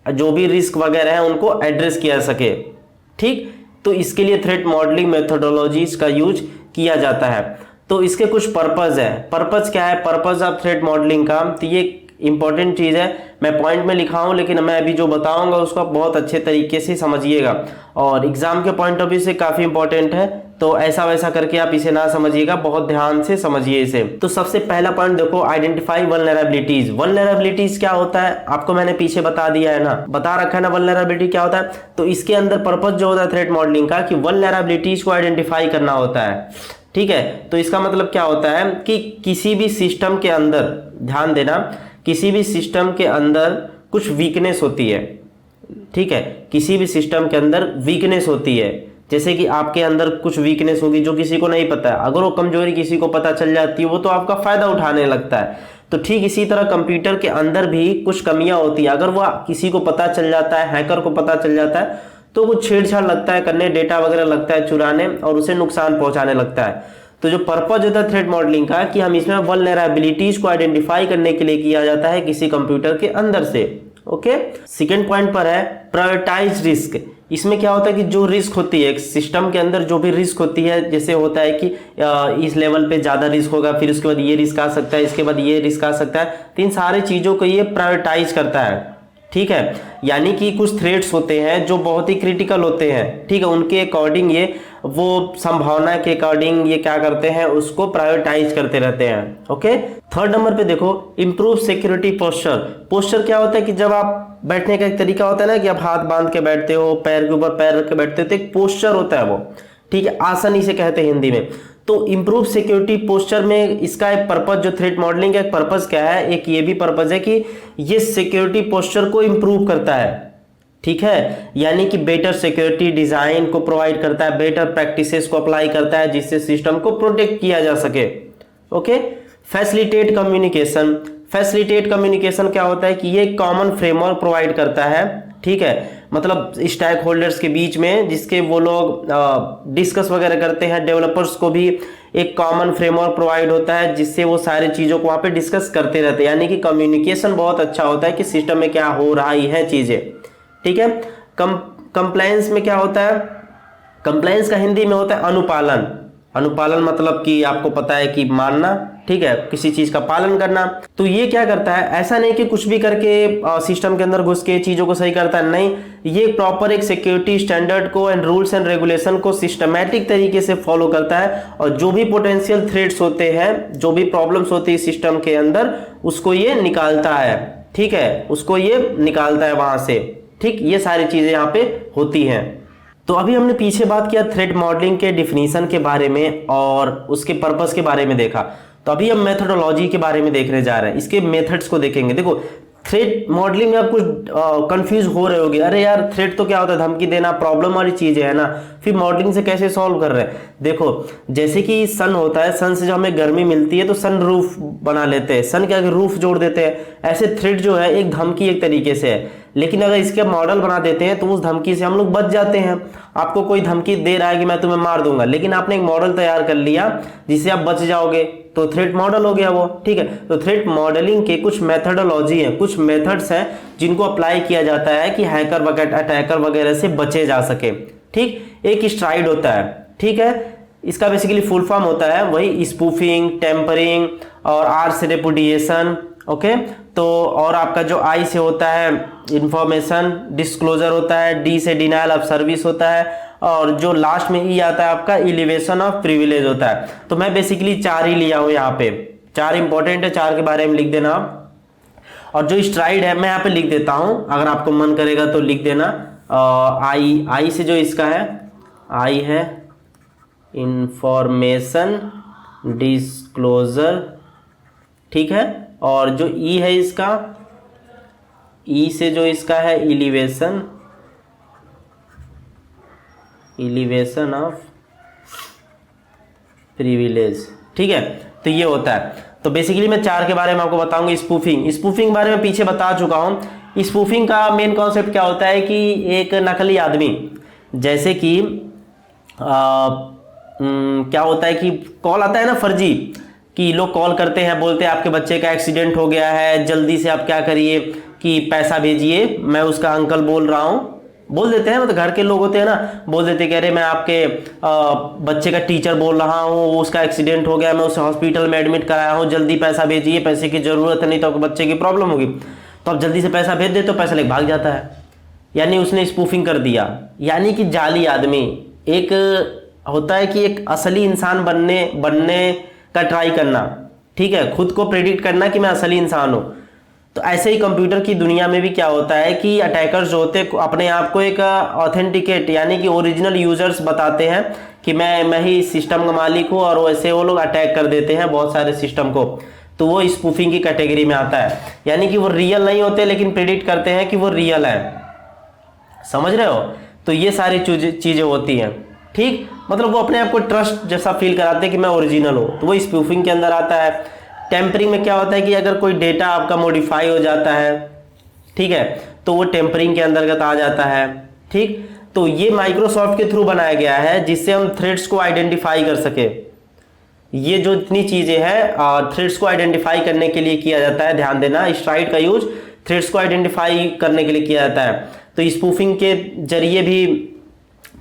जो भी रिस्क वगैरह है उनको एड्रेस किया सके, ठीक। तो इसके लिए थ्रेट मॉडलिंग मेथोडोलॉजीज का यूज किया जाता है। तो इसके कुछ पर्पस है, पर्पस क्या है, पर्पस ऑफ थ्रेट मॉडलिंग का, तो ये इंपॉर्टेंट चीज़ है, मैं पॉइंट में लिखा हूँ लेकिन मैं अभी जो बताऊंगा उसको आप बहुत अच्छे तरीके से समझिएगा और एग्जाम के पॉइंट ऑफ व्यू से काफ़ी इंपॉर्टेंट है, तो ऐसा वैसा करके आप इसे ना समझिएगा, बहुत ध्यान से समझिए इसे। तो सबसे पहला पॉइंट देखो, आइडेंटिफाई वल्नरेबिलिटीज। वल्नरेबिलिटीज क्या होता है आपको मैंने पीछे बता दिया है ना, बता रखा है ना वल्नरेबिलिटी क्या होता है। तो इसके अंदर पर्पस जो होता है थ्रेट मॉडलिंग का कि वल्नरेबिलिटीज को आइडेंटिफाई करना होता है, ठीक है। तो इसका मतलब क्या होता है कि किसी भी सिस्टम के अंदर, ध्यान देना, किसी भी सिस्टम के अंदर कुछ वीकनेस होती है, ठीक है, किसी भी सिस्टम के अंदर वीकनेस होती है, जैसे कि आपके अंदर कुछ वीकनेस होगी जो किसी को नहीं पता है, अगर वो कमजोरी किसी को पता चल जाती है वो तो आपका फायदा उठाने लगता है। तो ठीक इसी तरह कंप्यूटर के अंदर भी कुछ कमियां होती है, अगर वह किसी को पता चल जाता है, हैकर को पता चल जाता है, तो वो छेड़छाड़ लगता है करने, डेटा वगैरह लगता है चुराने और उसे नुकसान पहुंचाने लगता है। तो जो पर्पज होता है थ्रेट मॉडलिंग का कि हम इसमें वल्नरेबिलिटीज को आइडेंटिफाई करने के लिए किया जाता है किसी कंप्यूटर के अंदर से, ओके। सेकेंड पॉइंट पर है प्रायोरिटाइज रिस्क। इसमें क्या होता है कि जो रिस्क होती है सिस्टम के अंदर, जो भी रिस्क होती है, जैसे होता है कि इस लेवल पे ज़्यादा रिस्क होगा, फिर उसके बाद ये रिस्क आ सकता है, इसके बाद ये रिस्क आ सकता है, तो इन सारी चीज़ों को ये प्रायोरिटाइज करता है, ठीक है, यानी कि कुछ थ्रेड्स होते हैं जो बहुत ही क्रिटिकल होते हैं, ठीक है, उनके अकॉर्डिंग ये वो संभावना के अकॉर्डिंग ये क्या करते हैं, उसको प्रायोरिटाइज करते रहते हैं। ओके, थर्ड नंबर पे देखो इम्प्रूव सिक्योरिटी पोस्चर। पोस्चर क्या होता है कि जब आप बैठने का एक तरीका होता है ना कि आप हाथ बांध के बैठते हो, पैर के ऊपर पैर रख के बैठते हो, तो एक पोस्चर होता है वो, ठीक है, आसन इसे कहते हैं हिंदी में। तो इम्प्रूव सिक्योरिटी पोस्चर में इसका एक पर्पज, जो थ्रेट मॉडलिंग का एक पर्पज क्या है, एक ये भी पर्पज है कि ये सिक्योरिटी पोस्चर को इम्प्रूव करता है, ठीक है, यानी कि बेटर सिक्योरिटी डिजाइन को प्रोवाइड करता है, बेटर प्रैक्टिसेस को अप्लाई करता है जिससे सिस्टम को प्रोटेक्ट किया जा सके। Okay, facilitate communication. Facilitate communication क्या होता है कि ये कॉमन फ्रेमवर्क प्रोवाइड करता है, ठीक है, मतलब स्टैक होल्डर्स के बीच में जिसके वो लोग डिस्कस वगैरह करते हैं, डेवलपर्स को भी एक कॉमन फ्रेमवर्क प्रोवाइड होता है जिससे वो सारी चीज़ों को वहाँ पे डिस्कस करते रहते हैं, यानी कि कम्युनिकेशन बहुत अच्छा होता है कि सिस्टम में क्या हो रहा है चीज़ें, ठीक है। कंप्लायंस में क्या होता है, कंप्लायंस का हिंदी में होता है अनुपालन। अनुपालन मतलब कि आपको पता है कि मानना, ठीक है, किसी चीज का पालन करना। तो ये क्या करता है, ऐसा नहीं कि कुछ भी करके सिस्टम के अंदर घुस के चीजों को सही करता है, नहीं, ये प्रॉपर एक सिक्योरिटी स्टैंडर्ड को एंड रूल्स एंड रेगुलेशन को सिस्टमैटिक तरीके से फॉलो करता है और जो भी पोटेंशियल थ्रेट्स होते हैं, जो भी प्रॉब्लम्स होती है सिस्टम के अंदर, उसको ये निकालता है, ठीक है, उसको ये निकालता है वहां से, ठीक, ये सारी चीजें यहाँ पे होती हैं। तो अभी हमने पीछे बात किया थ्रेट मॉडलिंग के डिफिनीशन के बारे में और उसके पर्पस के बारे में देखा, तो अभी हम मेथोडोलॉजी के बारे में देखने जा रहे हैं, इसके मेथड्स को देखेंगे। देखो थ्रेट मॉडलिंग में आप कुछ कंफ्यूज हो रहे होगे, अरे यार थ्रेट तो क्या होता है, धमकी देना, प्रॉब्लम वाली चीजें है ना, फिर मॉडलिंग से कैसे सॉल्व कर रहे हैं। देखो जैसे कि सन होता है, सन से जब हमें गर्मी मिलती है तो सन रूफ बना लेते हैं, सन के आगे रूफ जोड़ देते हैं, ऐसे थ्रेट जो है एक धमकी एक तरीके से है, लेकिन अगर इसके मॉडल बना देते हैं तो उस धमकी से हम लोग बच जाते हैं। आपको कोई धमकी दे रहा है कि मैं तुम्हें मार दूंगा, लेकिन आपने एक मॉडल तैयार कर लिया जिससे आप बच जाओगे, तो थ्रेट मॉडल हो गया वो, ठीक है। तो थ्रेट मॉडलिंग के कुछ मेथडोलॉजी है, कुछ मेथड्स हैं जिनको अप्लाई किया जाता है कि हैकर वगैरह, अटैकर वगैरह से बचे जा सके, ठीक। एक स्ट्राइड होता है, ठीक है, इसका बेसिकली फुल फॉर्म होता है वही स्पूफिंग, टेम्परिंग और आर से रेपुडिएशन, ओके। तो और आपका जो आई से होता है इंफॉर्मेशन डिस्क्लोजर होता है, डी से डिनायल ऑफ सर्विस होता है, और जो लास्ट में ई आता है आपका एलिवेशन ऑफ प्रिविलेज होता है। तो मैं बेसिकली 4 ही लिया हूँ यहाँ पे, 4 इंपॉर्टेंट है, 4 के बारे में लिख देना आप। और जो स्ट्राइड है मैं यहाँ पे लिख देता हूँ, अगर आपको मन करेगा तो लिख देना। आई से जो इसका है, आई है इंफॉर्मेशन डिस्क्लोजर, ठीक है, और जो ई है इसका, ई से जो इसका है एलिवेशन ऑफ प्रिविलेज, ठीक है। तो ये होता है। तो बेसिकली मैं 4 के बारे में आपको बताऊंगा। स्पूफिंग बारे में पीछे बता चुका हूं। स्पूफिंग का मेन कॉन्सेप्ट क्या होता है कि एक नकली आदमी, जैसे कि क्या होता है कि कॉल आता है ना फर्जी, कि लोग कॉल करते हैं, बोलते हैं आपके बच्चे का एक्सीडेंट हो गया है, जल्दी से आप क्या करिए कि पैसा भेजिए, मैं उसका अंकल बोल रहा हूँ, बोल देते हैं, मतलब घर के लोग होते हैं ना, बोल देते कि अरे मैं आपके बच्चे का टीचर बोल रहा हूँ, उसका एक्सीडेंट हो गया, मैं उसे हॉस्पिटल में एडमिट कराया हूँ, जल्दी पैसा भेजिए, पैसे की ज़रूरत है, नहीं तो आपके बच्चे की प्रॉब्लम होगी। तो आप जल्दी से पैसा भेज दे तो पैसा लेके भाग जाता है, यानी उसने स्पूफिंग कर दिया। यानी कि जाली आदमी, एक होता है कि एक असली इंसान बनने का ट्राई करना, ठीक है, खुद को प्रेडिक्ट करना कि मैं असली इंसान हूं। तो ऐसे ही कंप्यूटर की दुनिया में भी क्या होता है कि अटैकर्स जो होते हैं अपने आप को एक ऑथेंटिकेट यानी कि ओरिजिनल यूजर्स बताते हैं कि मैं ही सिस्टम का मालिक हूं, और वैसे वो लोग अटैक कर देते हैं बहुत सारे सिस्टम को। तो वो स्पूफिंग की कैटेगरी में आता है, यानी कि वो रियल नहीं होते लेकिन प्रेडिक्ट करते हैं कि वो रियल है। समझ रहे हो? तो ये सारी चीजें होती हैं, ठीक, मतलब वो अपने आप को ट्रस्ट जैसा फील कराते हैं कि मैं ओरिजिनल हूँ, तो वो स्पूफिंग के अंदर आता है। टेम्परिंग में क्या होता है कि अगर कोई डेटा आपका मॉडिफाई हो जाता है, ठीक है, तो वो टेम्परिंग के अंतर्गत आ जाता है, ठीक। तो ये माइक्रोसॉफ्ट के थ्रू बनाया गया है जिससे हम थ्रेड्स को आइडेंटिफाई कर सके। ये जो इतनी चीजें हैं थ्रेड्स को आइडेंटिफाई करने के लिए किया जाता है, ध्यान देना, स्ट्राइड का यूज थ्रेड्स को आइडेंटिफाई करने के लिए किया जाता है। तो स्पूफिंग के जरिए भी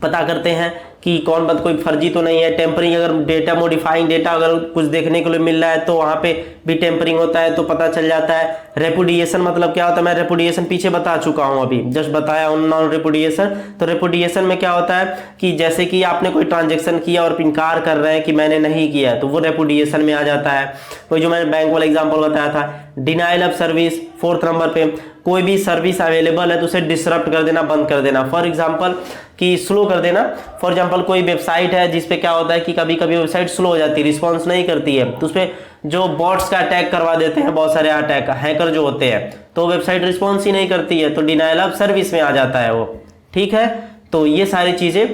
पता करते हैं कि कौन बंद कोई फर्जी तो नहीं है। टेम्परिंग, अगर डेटा मॉडिफाइंग डेटा अगर कुछ देखने के लिए मिल रहा है तो वहाँ पे भी टेम्परिंग होता है तो पता चल जाता है। रेपुडिएशन मतलब क्या होता है, मैं रेपुडिएशन पीछे बता चुका हूँ, अभी जस्ट बताया हूँ नॉन रेपुडिएशन। तो रेपुडिएशन में क्या होता है कि जैसे कि आपने कोई ट्रांजेक्शन किया और इनकार कर रहे हैं कि मैंने नहीं किया, तो वो रेपुडिएशन में आ जाता है। कोई जो मैंने बैंक वाला एग्जाम्पल बताया था, denial of service 4th number पे, कोई भी सर्विस अवेलेबल है तो उसे डिसरप्ट कर देना, बंद कर देना। फॉर एग्जांपल कि स्लो कर देना। फॉर एग्जांपल कोई वेबसाइट है जिस पे क्या होता है कि कभी कभी वेबसाइट स्लो हो जाती है, रिस्पॉन्स नहीं करती है, तो उस पर जो बॉट्स का अटैक करवा देते हैं, बहुत सारे अटैक हैकर जो होते हैं, तो वेबसाइट रिस्पॉन्स ही नहीं करती है, तो डिनाइल ऑफ सर्विस में आ जाता है वो। ठीक है, तो ये सारी चीज़ें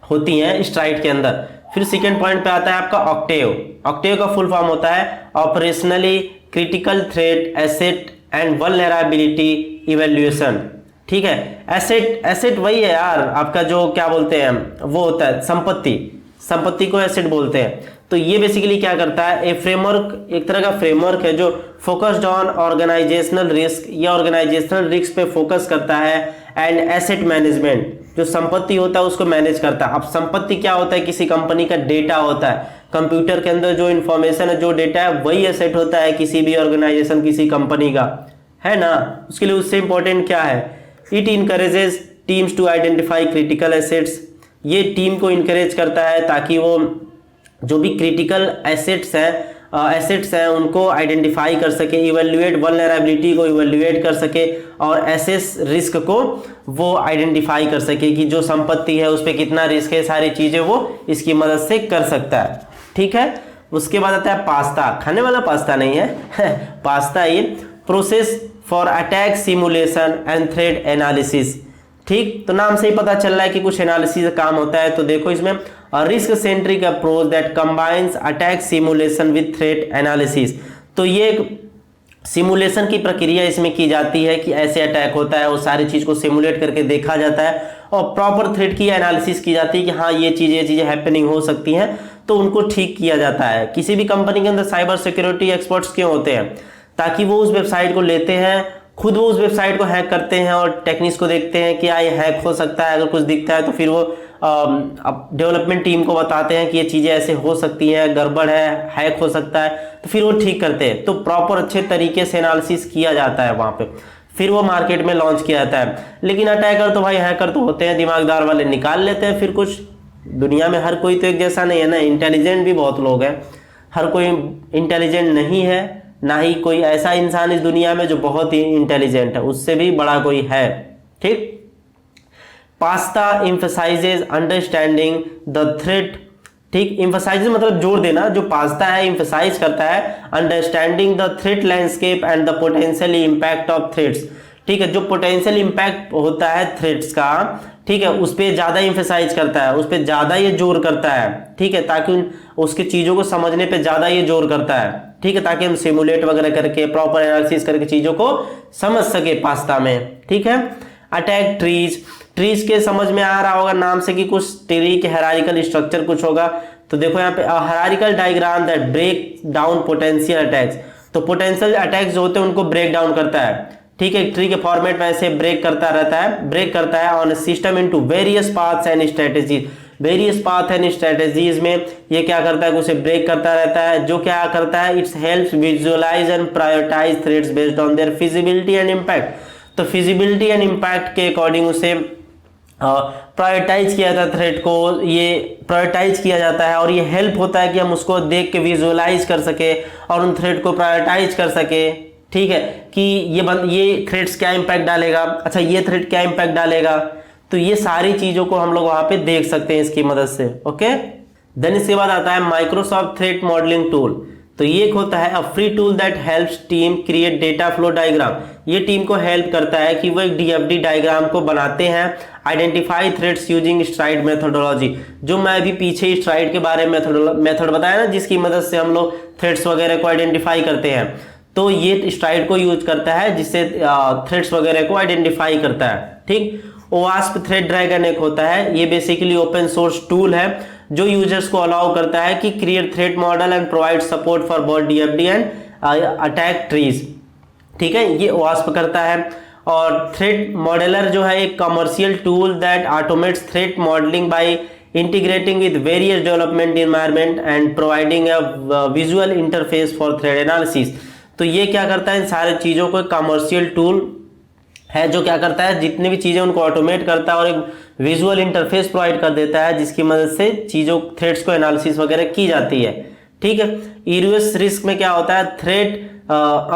होती हैं स्ट्राइड के अंदर। फिर सेकेंड पॉइंट पे आता है आपका ऑक्टेव। ऑक्टेव का फुल फॉर्म होता है operationally critical threat asset and vulnerability evaluation. ठीक है, एसेट वही है यार आपका, जो क्या बोलते हैं वो होता है संपत्ति को एसेट बोलते हैं। तो ये बेसिकली क्या करता है, ए फ्रेमवर्क, एक तरह का फ्रेमवर्क है जो फोकस्ड ऑन ऑर्गेनाइजेशनल रिस्क या ऑर्गेनाइजेशनल रिस्क पे फोकस करता है, एंड एसेट मैनेजमेंट, जो संपत्ति होता है उसको मैनेज करता है। अब संपत्ति क्या होता है, किसी कंपनी का डेटा होता है, कंप्यूटर के अंदर जो इन्फॉर्मेशन है, जो डेटा है, वही एसेट होता है किसी भी ऑर्गेनाइजेशन, किसी कंपनी का, है ना। उसके लिए उससे इंपॉर्टेंट क्या है, it encourages teams to identify critical assets. ये टीम को इनकरेज करता है ताकि वो जो भी क्रिटिकल एसेट्स हैं उनको आइडेंटिफाई कर सके, इवैल्यूएट वल्नरेबिलिटी को इवैल्यूएट कर सके, और एसेस रिस्क को वो आइडेंटिफाई कर सके कि जो संपत्ति है उस पर कितना रिस्क है, सारी चीज़ें वो इसकी मदद से कर सकता है। ठीक है, उसके बाद आता है पास्ता, खाने वाला पास्ता नहीं है पास्ता ये process for attack simulation and threat analysis. ठीक, तो नाम से ही पता चल रहा है कि कुछ एनालिसिस का काम होता है। तो देखो इसमें risk centric approach that combines attack simulation with threat analysis. तो ये एक सिमुलेशन की प्रक्रिया इसमें की जाती है कि ऐसे अटैक होता है, वो सारी चीज़ को सिमुलेट करके देखा जाता है और प्रॉपर थ्रेट की एनालिसिस की जाती है कि हाँ ये चीज़ें हैपनिंग हो सकती हैं, तो उनको ठीक किया जाता है। किसी भी कंपनी के अंदर साइबर सिक्योरिटी एक्सपर्ट्स क्यों होते हैं, ताकि वो उस वेबसाइट को लेते हैं, खुद वो उस वेबसाइट को हैक करते हैं और टेक्निक्स को देखते हैं कि ये हैक हो सकता है, अगर कुछ दिखता है तो फिर वो डेवलपमेंट टीम को बताते हैं कि ये चीज़ें ऐसे हो सकती हैं, गड़बड़ है, हैक हो सकता है, तो फिर वो ठीक करते हैं। तो प्रॉपर अच्छे तरीके से एनालिसिस किया जाता है वहाँ पे, फिर वो मार्केट में लॉन्च किया जाता है। लेकिन अटैकर तो भाई हैकर तो होते हैं, दिमागदार वाले निकाल लेते हैं फिर कुछ। दुनिया में हर कोई तो एक जैसा नहीं है ना, इंटेलिजेंट भी बहुत लोग हैं, हर कोई इंटेलिजेंट नहीं है, ना ही कोई ऐसा इंसान इस दुनिया में जो बहुत ही इंटेलिजेंट है, उससे भी बड़ा कोई है। ठीक, pasta emphasises understanding the threat. ठीक, एम्फसाइजेज मतलब जोर देना, जो पास्ता है एम्फसाइज करता है understanding the threat landscape and the potential impact of threats. ठीक है, जो पोटेंशियल इम्पैक्ट होता है थ्रेट्स का, ठीक है, उस पर ज़्यादा एम्फसाइज करता है, उस पर ज़्यादा ये जोर करता है। ठीक है, ताकि उसकी चीज़ों को समझने पे ज़्यादा ये जोर करता है। ठीक है, ताकि हम सिमुलेट वगैरह करके प्रॉपर एनालिसिस करके चीज़ों को समझ सके पास्ता में। ठीक है, अटैक ट्रीज के समझ में आ रहा होगा नाम से कि कुछ ट्री के हायरार्किकल स्ट्रक्चर कुछ होगा। तो देखो यहाँ पे hierarchical diagram that break down potential attacks. तो पोटेंशियल अटैक्स जो होते हैं उनको ब्रेक डाउन करता है। ठीक है, ट्री के फॉर्मेट में ऐसे ब्रेक करता है on system into various paths and strategies. Various path and strategies में ये क्या करता है, उसे ब्रेक करता रहता है। जो क्या करता है, it's helps visualise and prioritise threats based on their feasibility and impact. तो फिजिबिलिटी एंड इम्पैक्ट के अकॉर्डिंग उसे प्रायोरिटाइज किया जाता है, थ्रेट को ये प्रायोरिटाइज किया जाता है, और ये हेल्प होता है कि हम उसको देख के विजुअलाइज कर सके और उन थ्रेट को प्रायोरिटाइज कर सके। ठीक है, कि ये थ्रेट्स क्या इम्पैक्ट डालेगा, अच्छा ये थ्रेट क्या इम्पैक्ट डालेगा, तो ये सारी चीज़ों को हम लोग वहाँ पे देख सकते हैं इसकी मदद से। ओके, देन इसके बाद आता है माइक्रोसॉफ्ट थ्रेट मॉडलिंग टूल। तो ये एक होता है a free tool that helps team create data flow diagram. ये टीम को हेल्प करता है कि वो एक डीएफडी डायग्राम को बनाते हैं, identify threats using STRIDE methodology. जो मैं अभी पीछे स्ट्राइड के बारे में मेथड बताया ना, जिसकी मदद से हम लोग थ्रेट्स वगैरह को आइडेंटिफाई करते हैं, तो ये स्ट्राइड को यूज करता है जिससे थ्रेड्स वगैरह को आइडेंटिफाई करता है। ठीक, ओवास्प थ्रेड ड्रैगन एक होता है, ये बेसिकली ओपन सोर्स टूल है जो यूजर्स को अलाउ करता है कि create thread model and provide support for both DFD and attack trees. ठीक है, ये ओवास्प करता है। और थ्रेड मॉडलर जो है एक commercial tool that automates threat modelling by integrating with various development environment and providing a visual interface for thread analysis। तो ये क्या करता है, इन सारे चीज़ों को कमर्शियल टूल है जो क्या करता है, जितनी भी चीज़ें उनको ऑटोमेट करता है और एक विजुअल इंटरफेस प्रोवाइड कर देता है जिसकी मदद से चीज़ों थ्रेड्स को एनालिसिस वगैरह की जाती है। ठीक है। ईयूएस रिस्क में क्या होता है,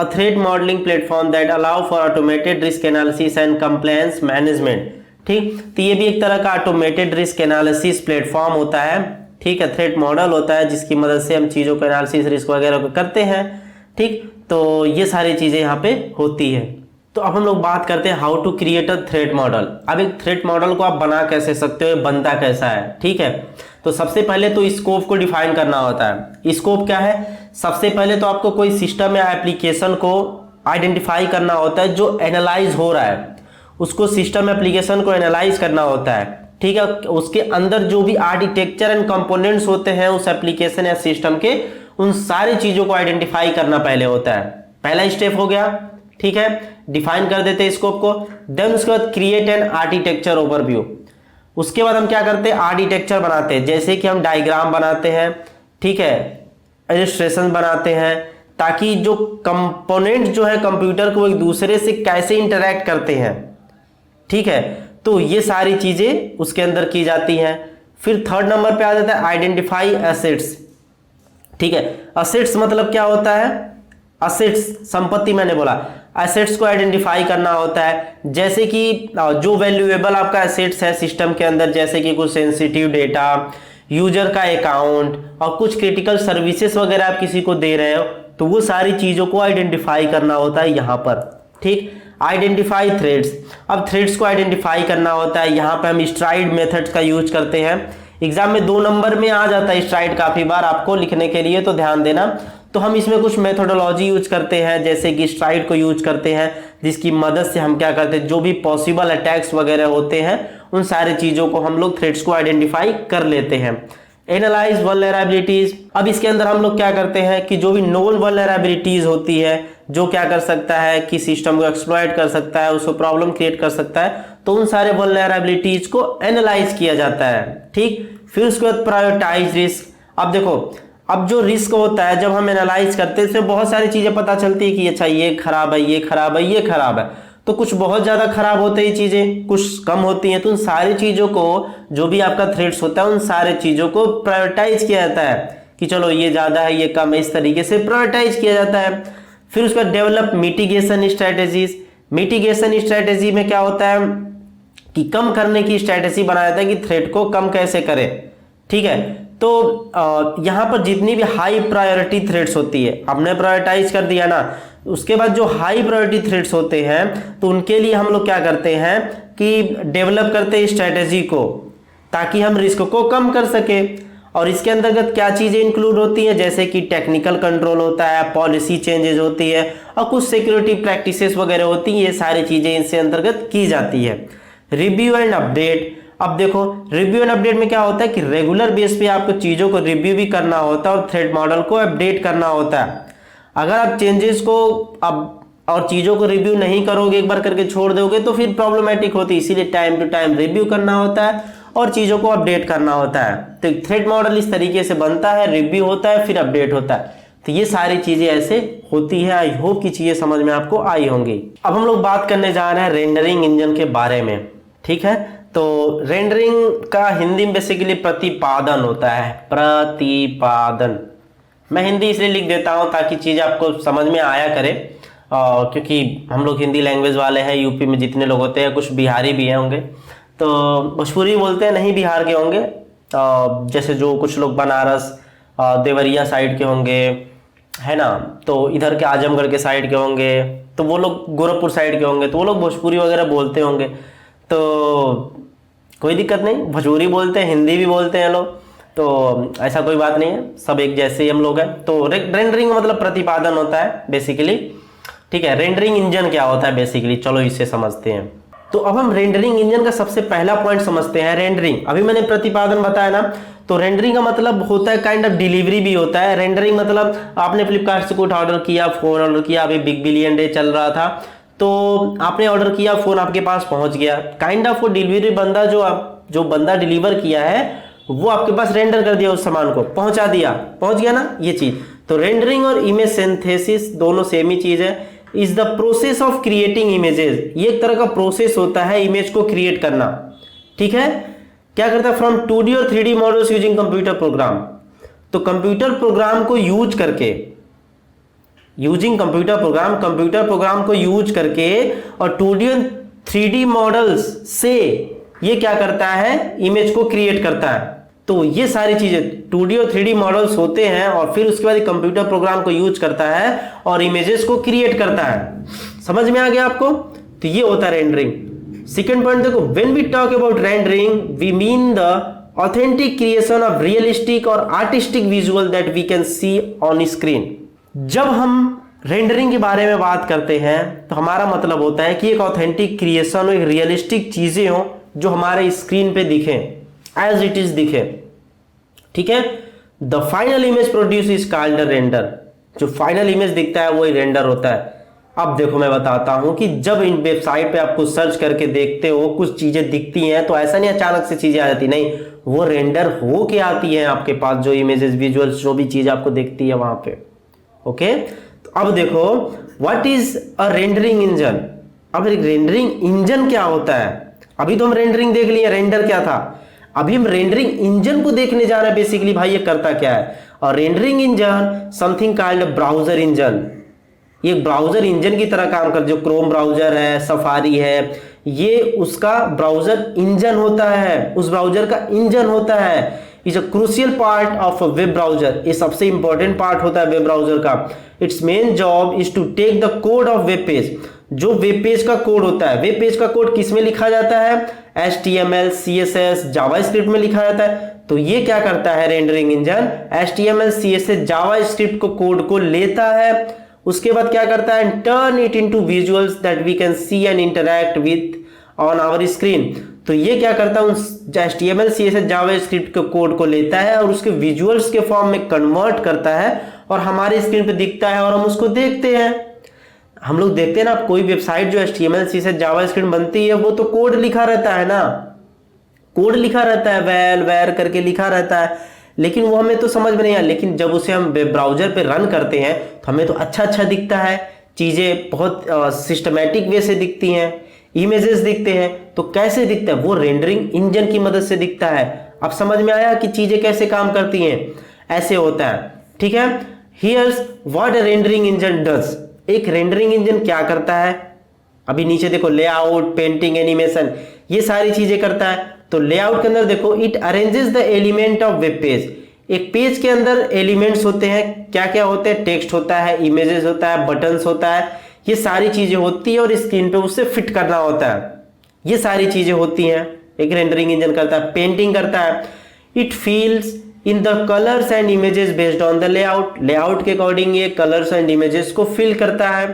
thread modelling platform that allow for automated risk analysis and compliance management. ठीक, तो ये भी एक तरह का ऑटोमेटेड रिस्क एनालिसिस प्लेटफॉर्म होता है। ठीक है, थ्रेड मॉडल होता है जिसकी मदद से हम चीज़ों को एनालिसिस रिस्क वगैरह को करते हैं। ठीक, तो ये सारी चीज़ें यहाँ पे होती है। तो अब हम लोग बात करते हैं how to create a threat model. अब एक थ्रेड मॉडल को आप बना कैसे सकते हो, बनता कैसा है। ठीक है, तो सबसे पहले तो स्कोप को डिफाइन करना होता है। स्कोप क्या है, सबसे पहले तो आपको कोई सिस्टम या एप्लीकेशन को आइडेंटिफाई करना होता है जो एनालाइज हो रहा है, उसको सिस्टम एप्लीकेशन को एनालाइज करना होता है। ठीक है, उसके अंदर जो भी आर्किटेक्चर एंड कंपोनेंट्स होते हैं उस एप्लीकेशन या सिस्टम के, उन सारी चीज़ों को आइडेंटिफाई करना पहले होता है। पहला स्टेप हो गया। ठीक है, डिफाइन कर देते हैं स्कोप को। देन उसके बाद क्रिएट एन आर्किटेक्चर ओवरव्यू। उसके बाद हम क्या करते हैं, आर्किटेक्चर बनाते हैं, जैसे कि हम डायग्राम बनाते हैं। ठीक है, इलस्ट्रेशन बनाते हैं, ताकि जो कंपोनेंट जो है कंप्यूटर को एक दूसरे से कैसे इंटरेक्ट करते हैं। ठीक है, तो ये सारी चीजें उसके अंदर की जाती हैं। फिर थर्ड नंबर पे आ जाता है आइडेंटिफाई एसेट्स। ठीक है, एसेट्स मतलब क्या होता है, एसेट्स संपत्ति, मैंने बोला एसेट्स को आइडेंटिफाई करना होता है। जैसे कि जो वैल्यूएबल आपका एसेट्स है सिस्टम के अंदर, जैसे कि कुछ सेंसिटिव डेटा, यूजर का अकाउंट और कुछ क्रिटिकल सर्विसेज वगैरह आप किसी को दे रहे हो, तो वो सारी चीज़ों को आइडेंटिफाई करना होता है यहाँ पर। ठीक, आइडेंटिफाई थ्रेड्स। अब थ्रेड्स को आइडेंटिफाई करना होता है, यहाँ पे हम स्ट्राइड मेथड्स का यूज करते हैं। एग्जाम में 2 नंबर में आ जाता है स्ट्राइड काफ़ी बार आपको लिखने के लिए, तो ध्यान देना। तो हम इसमें कुछ मेथोडोलॉजी यूज करते हैं, जैसे कि स्ट्राइड को यूज करते हैं, जिसकी मदद से हम क्या करते हैं, जो भी पॉसिबल अटैक्स वगैरह होते हैं उन सारी चीज़ों को हम लोग थ्रेड्स को आइडेंटिफाई कर लेते हैं। Analyse vulnerabilities. अब इसके अंदर हम लोग क्या करते हैं कि जो भी नोन वल्नरेबिलिटीज होती है, जो क्या कर सकता है कि सिस्टम को एक्सप्लॉइट कर सकता है, उसको प्रॉब्लम क्रिएट कर सकता है, तो उन सारे वल्नरेबिलिटीज को एनालाइज किया जाता है। ठीक, फिर उसके बाद प्रायोरिटाइज रिस्क। अब देखो, अब जो रिस्क होता है जब हम एनालाइज करते हैं, इसमें बहुत सारी चीजें पता चलती है कि अच्छा ये खराब है, ये खराब है, ये खराब है। तो कुछ बहुत ज़्यादा खराब होते ही चीज़ें, कुछ कम होती हैं, तो उन सारी चीज़ों को, जो भी आपका थ्रेड्स होता है, उन सारे चीज़ों को प्रायोरिटाइज किया जाता है कि चलो ये ज़्यादा है, ये कम है, इस तरीके से प्रायोरिटाइज किया जाता है। फिर उसका develop mitigation strategies. Mitigation strategy में क्या होता है कि कम करने की स्ट्रैटेजी बनाया जाता है कि थ्रेड को कम कैसे करें। ठीक है, तो यहाँ पर जितनी भी हाई प्रायोरिटी थ्रेड्स होती है, हमने प्रायोरिटाइज कर दिया ना, उसके बाद जो हाई प्रायोरिटी थ्रेड्स होते हैं तो उनके लिए हम लोग क्या करते हैं कि डेवलप करते हैं स्ट्रैटेजी को, ताकि हम रिस्क को कम कर सके। और इसके अंतर्गत क्या चीज़ें इंक्लूड होती हैं, जैसे कि टेक्निकल कंट्रोल होता है, पॉलिसी चेंजेस होती है और कुछ सिक्योरिटी प्रैक्टिसेस वगैरह होती हैं। ये सारी चीज़ें इससे अंतर्गत की जाती है। Review and update. अब देखो, रिव्यू एंड अपडेट में क्या होता है कि रेगुलर बेस पे आपको चीज़ों को रिव्यू भी करना होता है और थ्रेड मॉडल को अपडेट करना होता है। अगर आप चेंजेस को अब और चीज़ों को रिव्यू नहीं करोगे, एक बार करके छोड़ दोगे, तो फिर प्रॉब्लमेटिक होती है। इसीलिए टाइम टू टाइम रिव्यू करना होता है और चीज़ों को अपडेट करना होता है। तो थ्रेड मॉडल इस तरीके से बनता है, रिव्यू होता है, फिर अपडेट होता है। तो ये सारी चीज़ें ऐसे होती है। आई होप की चीज़ें समझ में आपको आई होंगी। अब हम लोग बात करने जा रहे हैं रेंडरिंग इंजन के बारे में। ठीक है, तो रेंडरिंग का हिंदी में बेसिकली प्रतिपादन होता है। प्रतिपादन, मैं हिंदी इसलिए लिख देता हूँ ताकि चीज़ आपको समझ में आया करे, क्योंकि हम लोग हिंदी लैंग्वेज वाले हैं। यूपी में जितने लोग होते हैं, कुछ बिहारी भी हैं होंगे, तो भोजपुरी बोलते हैं, नहीं बिहार के होंगे। जैसे जो कुछ लोग बनारस देवरिया साइड के होंगे, है ना, तो इधर के आजमगढ़ के साइड के होंगे, तो वो लोग गोरखपुर साइड के होंगे, तो वो लोग भोजपुरी वगैरह बोलते होंगे। तो कोई दिक्कत नहीं, भोजपुरी बोलते हैं, हिंदी भी बोलते हैं लोग, तो ऐसा कोई बात नहीं है, सब एक जैसे ही हम लोग हैं। तो रेंडरिंग मतलब प्रतिपादन होता है बेसिकली। ठीक है, रेंडरिंग इंजन क्या होता है बेसिकली, चलो इसे समझते हैं। तो अब हम रेंडरिंग इंजन का सबसे पहला पॉइंट समझते हैं, रेंडरिंग। अभी मैंने प्रतिपादन बताया ना, तो रेंडरिंग का मतलब होता है काइंड ऑफ डिलीवरी भी होता है। रेंडरिंग मतलब आपने फ्लिपकार्ट से कुछ ऑर्डर किया, फोन ऑर्डर किया, अभी बिग बिलियन डे चल रहा था, तो आपने ऑर्डर किया, फोन आपके पास पहुंच गया। काइंड ऑफ वो डिलीवरी बंदा जो बंदा डिलीवर किया है, वो आपके पास रेंडर कर दिया, उस सामान को पहुंचा दिया, पहुंच गया ना ये चीज। तो रेंडरिंग और इमेज सिंथेसिस दोनों सेम ही चीज है। Is the process of creating images, ये एक तरह का प्रोसेस होता है इमेज को क्रिएट करना, ठीक है। क्या करता है, फ्रॉम 2D और 3D models using computer program. तो कंप्यूटर प्रोग्राम को यूज करके, यूजिंग कंप्यूटर प्रोग्राम को यूज करके और 2D और 3D मॉडल्स से ये क्या करता है, इमेज को क्रिएट करता है। तो ये सारी चीजें 2D और 3D मॉडल्स होते हैं और फिर उसके बाद कंप्यूटर प्रोग्राम को यूज करता है और इमेजेस को क्रिएट करता है। समझ में आ गया आपको? तो ये होता है रेंडरिंग। सेकंड पॉइंट देखो, when we talk about rendering we mean the authentic creation of realistic और artistic visual that we can see on screen. जब हम रेंडरिंग के बारे में बात करते हैं तो हमारा मतलब होता है कि एक ऑथेंटिक क्रिएशन हो, एक रियलिस्टिक चीजें हो जो हमारे स्क्रीन पे दिखे, एज इट इज दिखे, ठीक है। The final image produce is called render. जो फाइनल इमेज दिखता है वही रेंडर होता है। अब देखो मैं बताता हूं कि जब इन वेबसाइट पे आपको सर्च करके देखते हो कुछ चीजें दिखती हैं तो ऐसा नहीं अचानक से चीजें आ जाती, नहीं, वो रेंडर हो के आती है आपके पास, जो इमेजेस विजुअल्स जो भी चीज आपको दिखती है वहां पे, ओके। तो अब देखो what is a rendering engine. अब रेंडरिंग इंजन क्या होता है? अभी तो हम रेंडरिंग देख लिए, रेंडर क्या था, अभी हम रेंडरिंग इंजन को देखने जा रहे हैं बेसिकली भाई ये करता क्या है। और rendering engine something called browser engine, ये ब्राउजर इंजन की तरह काम कर, जो क्रोम ब्राउजर है, सफारी है, ये उसका ब्राउजर इंजन होता है, उस ब्राउजर का इंजन होता है। Is a crucial part of a web browser, ये सबसे इंपॉर्टेंट पार्ट होता है वेब ब्राउजर का। Its main job is to take the code of web page. जो वेब पेज का कोड होता है, वेब पेज का कोड किस में लिखा जाता है? HTML, CSS, जावास्क्रिप्ट में लिखा जाता है। तो ये क्या करता है rendering engine, HTML, CSS, JavaScript को कोड को लेता है, उसके बाद क्या करता है, turn it into visuals that we can see and interact with on our screen. तो ये क्या करता है, उस HTML, CSS, जावास्क्रिप्ट के कोड को लेता है और उसके विजुअल्स के फॉर्म में कन्वर्ट करता है और हमारे स्क्रीन पे दिखता है और हम उसको देखते हैं। हम लोग देखते हैं ना, कोई वेबसाइट जो HTML, CSS, जावास्क्रिप्ट बनती है वो तो कोड लिखा रहता है ना, कोड लिखा रहता है, वेल वेर करके लिखा रहता है, लेकिन वो हमें तो समझ में नहीं आया। लेकिन जब उसे हम वेब ब्राउजर पे रन करते हैं तो हमें तो अच्छा दिखता है, चीजें बहुत सिस्टमैटिक वे से दिखती हैं, इमेजेस दिखते हैं। तो कैसे दिखता है, वो रेंडरिंग इंजन की मदद से दिखता है। अब समझ में आया कि चीजें कैसे काम करती हैं, ऐसे होता है, ठीक है। Here's what a rendering engine does. एक रेंडरिंग इंजन क्या करता है, अभी नीचे देखो, लेआउट, पेंटिंग, एनिमेशन, ये सारी चीजें करता है। तो लेआउट के अंदर देखो, it arranges the element of web page. एक पेज के अंदर एलिमेंट्स होते हैं, क्या क्या होते हैं, टेक्स्ट होता है, इमेजेस होता है, बटन्स होता है, ये सारी चीजें होती है और स्क्रीन पे उससे फिट करना होता है, ये सारी चीजें होती हैं, एक रेंडरिंग इंजन करता है। पेंटिंग करता है, it fills in the colours and images based on the layout. Layout के अकॉर्डिंग ये कलर्स एंड इमेजेस को फिल करता है,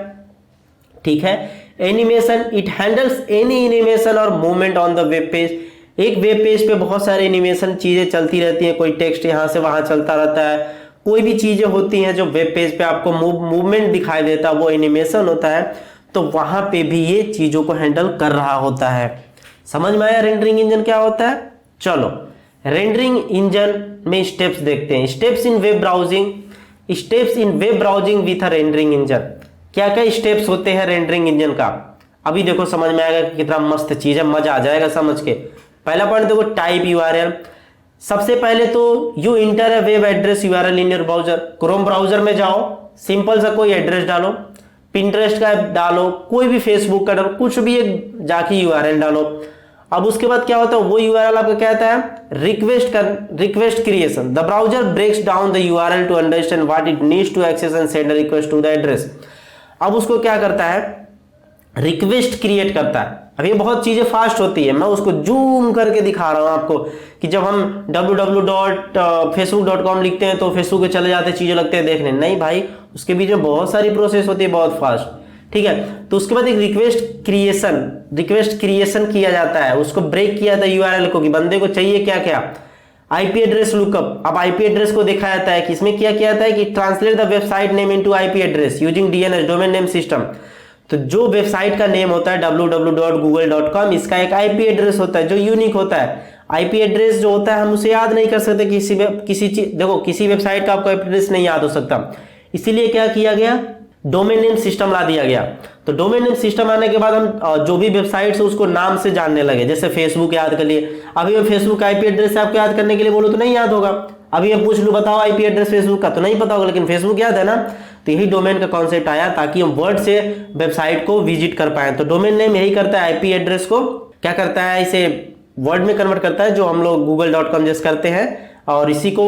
ठीक है। Animation, it handles any animation और movement on the web page. एक वेब पेज पे बहुत सारे एनिमेशन चीजें चलती रहती हैं, कोई टेक्स्ट यहाँ से वहां चलता रहता है, कोई भी चीजें होती हैं जो वेब पेज पे आपको मूवमेंट दिखाई देता है, वो एनिमेशन होता है। तो वहां पे भी ये चीजों को हैंडल कर रहा होता है। समझ में आया रेंडरिंग इंजन क्या होता है? चलो रेंडरिंग इंजन में स्टेप्स देखते हैं। Steps in web browsing, steps in web browsing with a rendering engine. क्या क्या स्टेप्स होते हैं रेंडरिंग इंजन का? अभी देखो समझ में आएगा कि कितना मस्त चीज है, मजा आ जाएगा समझ के। पहला पॉइंट देखो, टाइप URL। सबसे पहले तो you inter a web address URL in your browser. Chrome browser में जाओ, सिंपल सा कोई एड्रेस डालो, पिंटरेस्ट का डालो, कोई भी फेसबुक का डालो, कुछ भी एक जाके URL डालो। अब उसके बाद क्या होता है, वो URL आपका कहता है request creation. The browser breaks down the URL to understand what it needs to access and send a request to the address. अब उसको क्या करता है, रिक्वेस्ट क्रिएट करता है। अब ये बहुत चीजें फास्ट होती है, मैं उसको जूम करके दिखा रहा हूं आपको कि जब हम www.facebook.com लिखते हैं तो फेसबुक पे चले जाते हैं, चीजें लगते हैं देखने, नहीं भाई, उसके बीच में बहुत सारी प्रोसेस होती है, बहुत फास्ट, ठीक है। तो उसके बाद एक रिक्वेस्ट क्रिएशन किया जाता है, उसको ब्रेक किया था URL को कि बंदे को चाहिए क्या क्या, IP एड्रेस लुकअप। अब IP एड्रेस को देखा जाता है कि इसमें क्या किया जाता है कि translate the website name into IP address using DNS, domain name system. तो जो वेबसाइट का नेम होता है www.google.com, इसका एक IP एड्रेस होता है जो यूनिक होता है। आईपी एड्रेस जो होता है हम उसे याद नहीं कर सकते, किसी चीज, देखो किसी वेबसाइट का आपको आईपी एड्रेस नहीं याद हो सकता, इसीलिए क्या किया गया, डोमेन नेम सिस्टम ला दिया गया। तो डोमेन नेम सिस्टम आने के बाद हम जो भी वेबसाइट है उसको नाम से जानने लगे। जैसे फेसबुक याद कर लिए, अभी मैं फेसबुक का आईपी एड्रेस आपको याद करने के लिए बोलूँ तो नहीं याद होगा। अभी मैं पूछ लूँ बताओ आईपी एड्रेस फेसबुक का, तो नहीं पता होगा, लेकिन फेसबुक याद है ना। तो यही डोमेन का कॉन्सेप्ट आया ताकि हम वर्ड से वेबसाइट को विजिट कर पाए। तो डोमेन नेम यही करता है, आईपी एड्रेस को क्या करता है, इसे वर्ड में कन्वर्ट करता है, जो हम लोग google.com जैसे करते हैं, और इसी को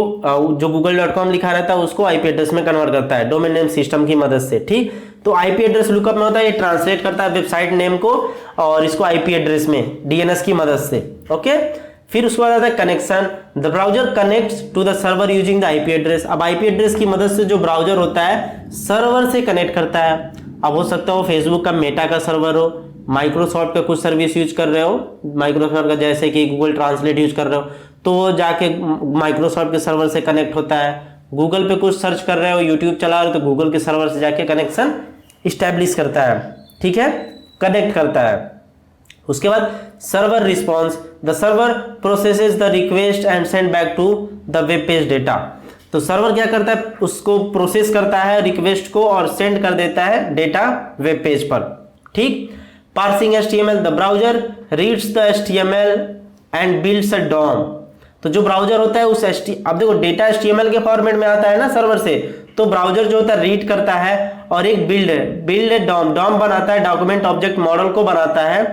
जो google.com लिखा रहता है उसको आईपी एड्रेस में कन्वर्ट करता है डोमेन नेम सिस्टम की मदद से। ठीक, तो आईपी एड्रेस लुकअप में होता है, ये ट्रांसलेट करता है वेबसाइट नेम को और इसको आईपी एड्रेस में डीएनएस की मदद से। ओके, फिर उसके बाद आता है connection. The browser connects to the server using the IP address. अब आईपी एड्रेस की मदद से जो ब्राउजर होता है सर्वर से कनेक्ट करता है। अब हो सकता है वो फेसबुक का मेटा का सर्वर हो, माइक्रोसॉफ्ट का कुछ सर्विस यूज कर रहे हो, माइक्रोसॉफ्ट का जैसे कि गूगल ट्रांसलेट यूज कर रहे हो तो वो जाके माइक्रोसॉफ्ट के सर्वर से कनेक्ट होता है। गूगल पे कुछ सर्च कर रहे हो, यूट्यूब चला रहे हो, तो गूगल के सर्वर से जाके कनेक्शन इस्टेब्लिश करता है। ठीक है, कनेक्ट करता है। उसके बाद server response, the server processes the request and send back to the web page data. तो सर्वर क्या करता है, उसको प्रोसेस करता है रिक्वेस्ट को और सेंड कर देता है डेटा वेब पेज पर। ठीक, parsing HTML, the browser reads the HTML and builds a DOM. तो जो ब्राउजर होता है उस अब देखो डेटा HTML के फॉर्मेट में आता है ना सर्वर से, तो ब्राउजर जो होता है रीड करता है और एक बिल्ड डॉम बनाता है, डॉक्यूमेंट ऑब्जेक्ट मॉडल को बनाता है।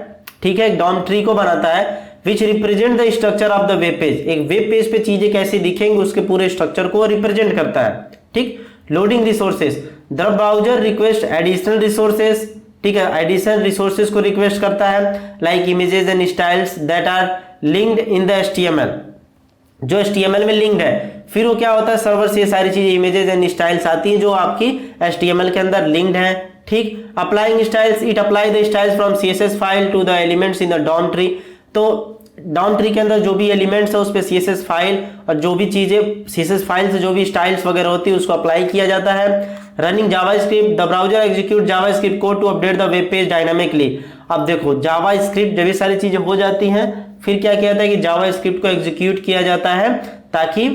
ठीक है, डॉम ट्री को बनाता है, which represent the structure of the web page. एक वेब पेज पे चीजें कैसे दिखेंगी उसके पूरे स्ट्रक्चर को रिप्रेजेंट करता है। ठीक, loading resources, the browser request additional resources. ठीक है, एडिशनल रिसोर्सेज को रिक्वेस्ट करता है, like images and styles that are linked in the HTML, जो HTML में लिंक्ड है। फिर वो क्या होता है, सर्वर से ये सारी चीजें इमेजेस एंड स्टाइल्स आती हैं जो आपकी HTML के अंदर लिंक्ड है। ठीक, applying styles, it apply the styles from CSS file to the elements in the DOM tree. तो डॉम ट्री के अंदर जो भी एलिमेंट्स है उस पर CSS फाइल और जो भी चीजें CSS फाइल से जो भी स्टाइल्स वगैरह होती है उसको अप्लाई किया जाता है। Running JavaScript, the browser execute JavaScript code to update the web page dynamically. अब देखो जावास्क्रिप्ट जब ये सारी चीजें हो जाती हैं फिर क्या किया जाता है कि जावास्क्रिप्ट को एग्जीक्यूट किया जाता है ताकि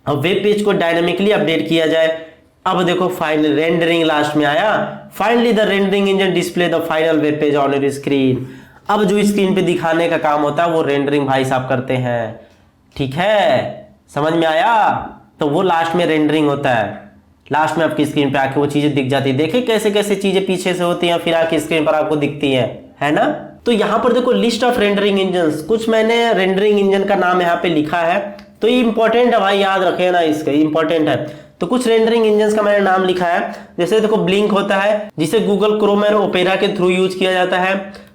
वेब पेज को डायनामिकली अपडेट किया जाए। अब देखो फाइनल रेंडरिंग लास्ट में आया, finally the rendering engine display the final web page on your screen. अब जो स्क्रीन पे दिखाने का काम होता है वो रेंडरिंग भाई साहब करते हैं। ठीक है, समझ में आया? तो वो लास्ट में रेंडरिंग होता है, लास्ट में आपकी स्क्रीन पे आके वो चीजें दिख जाती है। देखिए कैसे कैसे चीजें पीछे से होती हैं फिर आके स्क्रीन पर आपको दिखती है ना। तो यहाँ पर देखो लिस्ट ऑफ रेंडरिंग इंजन, कुछ मैंने रेंडरिंग इंजन का नाम यहाँ पे लिखा है, तो ये इंपॉर्टेंट है भाई, याद रखे ना, इसका इंपॉर्टेंट है। तो कुछ रेंडरिंग इंजन का मैंने नाम लिखा है, जैसे देखो ब्लिंक होता है जिसे गूगल क्रोम और ओपेरा के थ्रू यूज किया जाता है।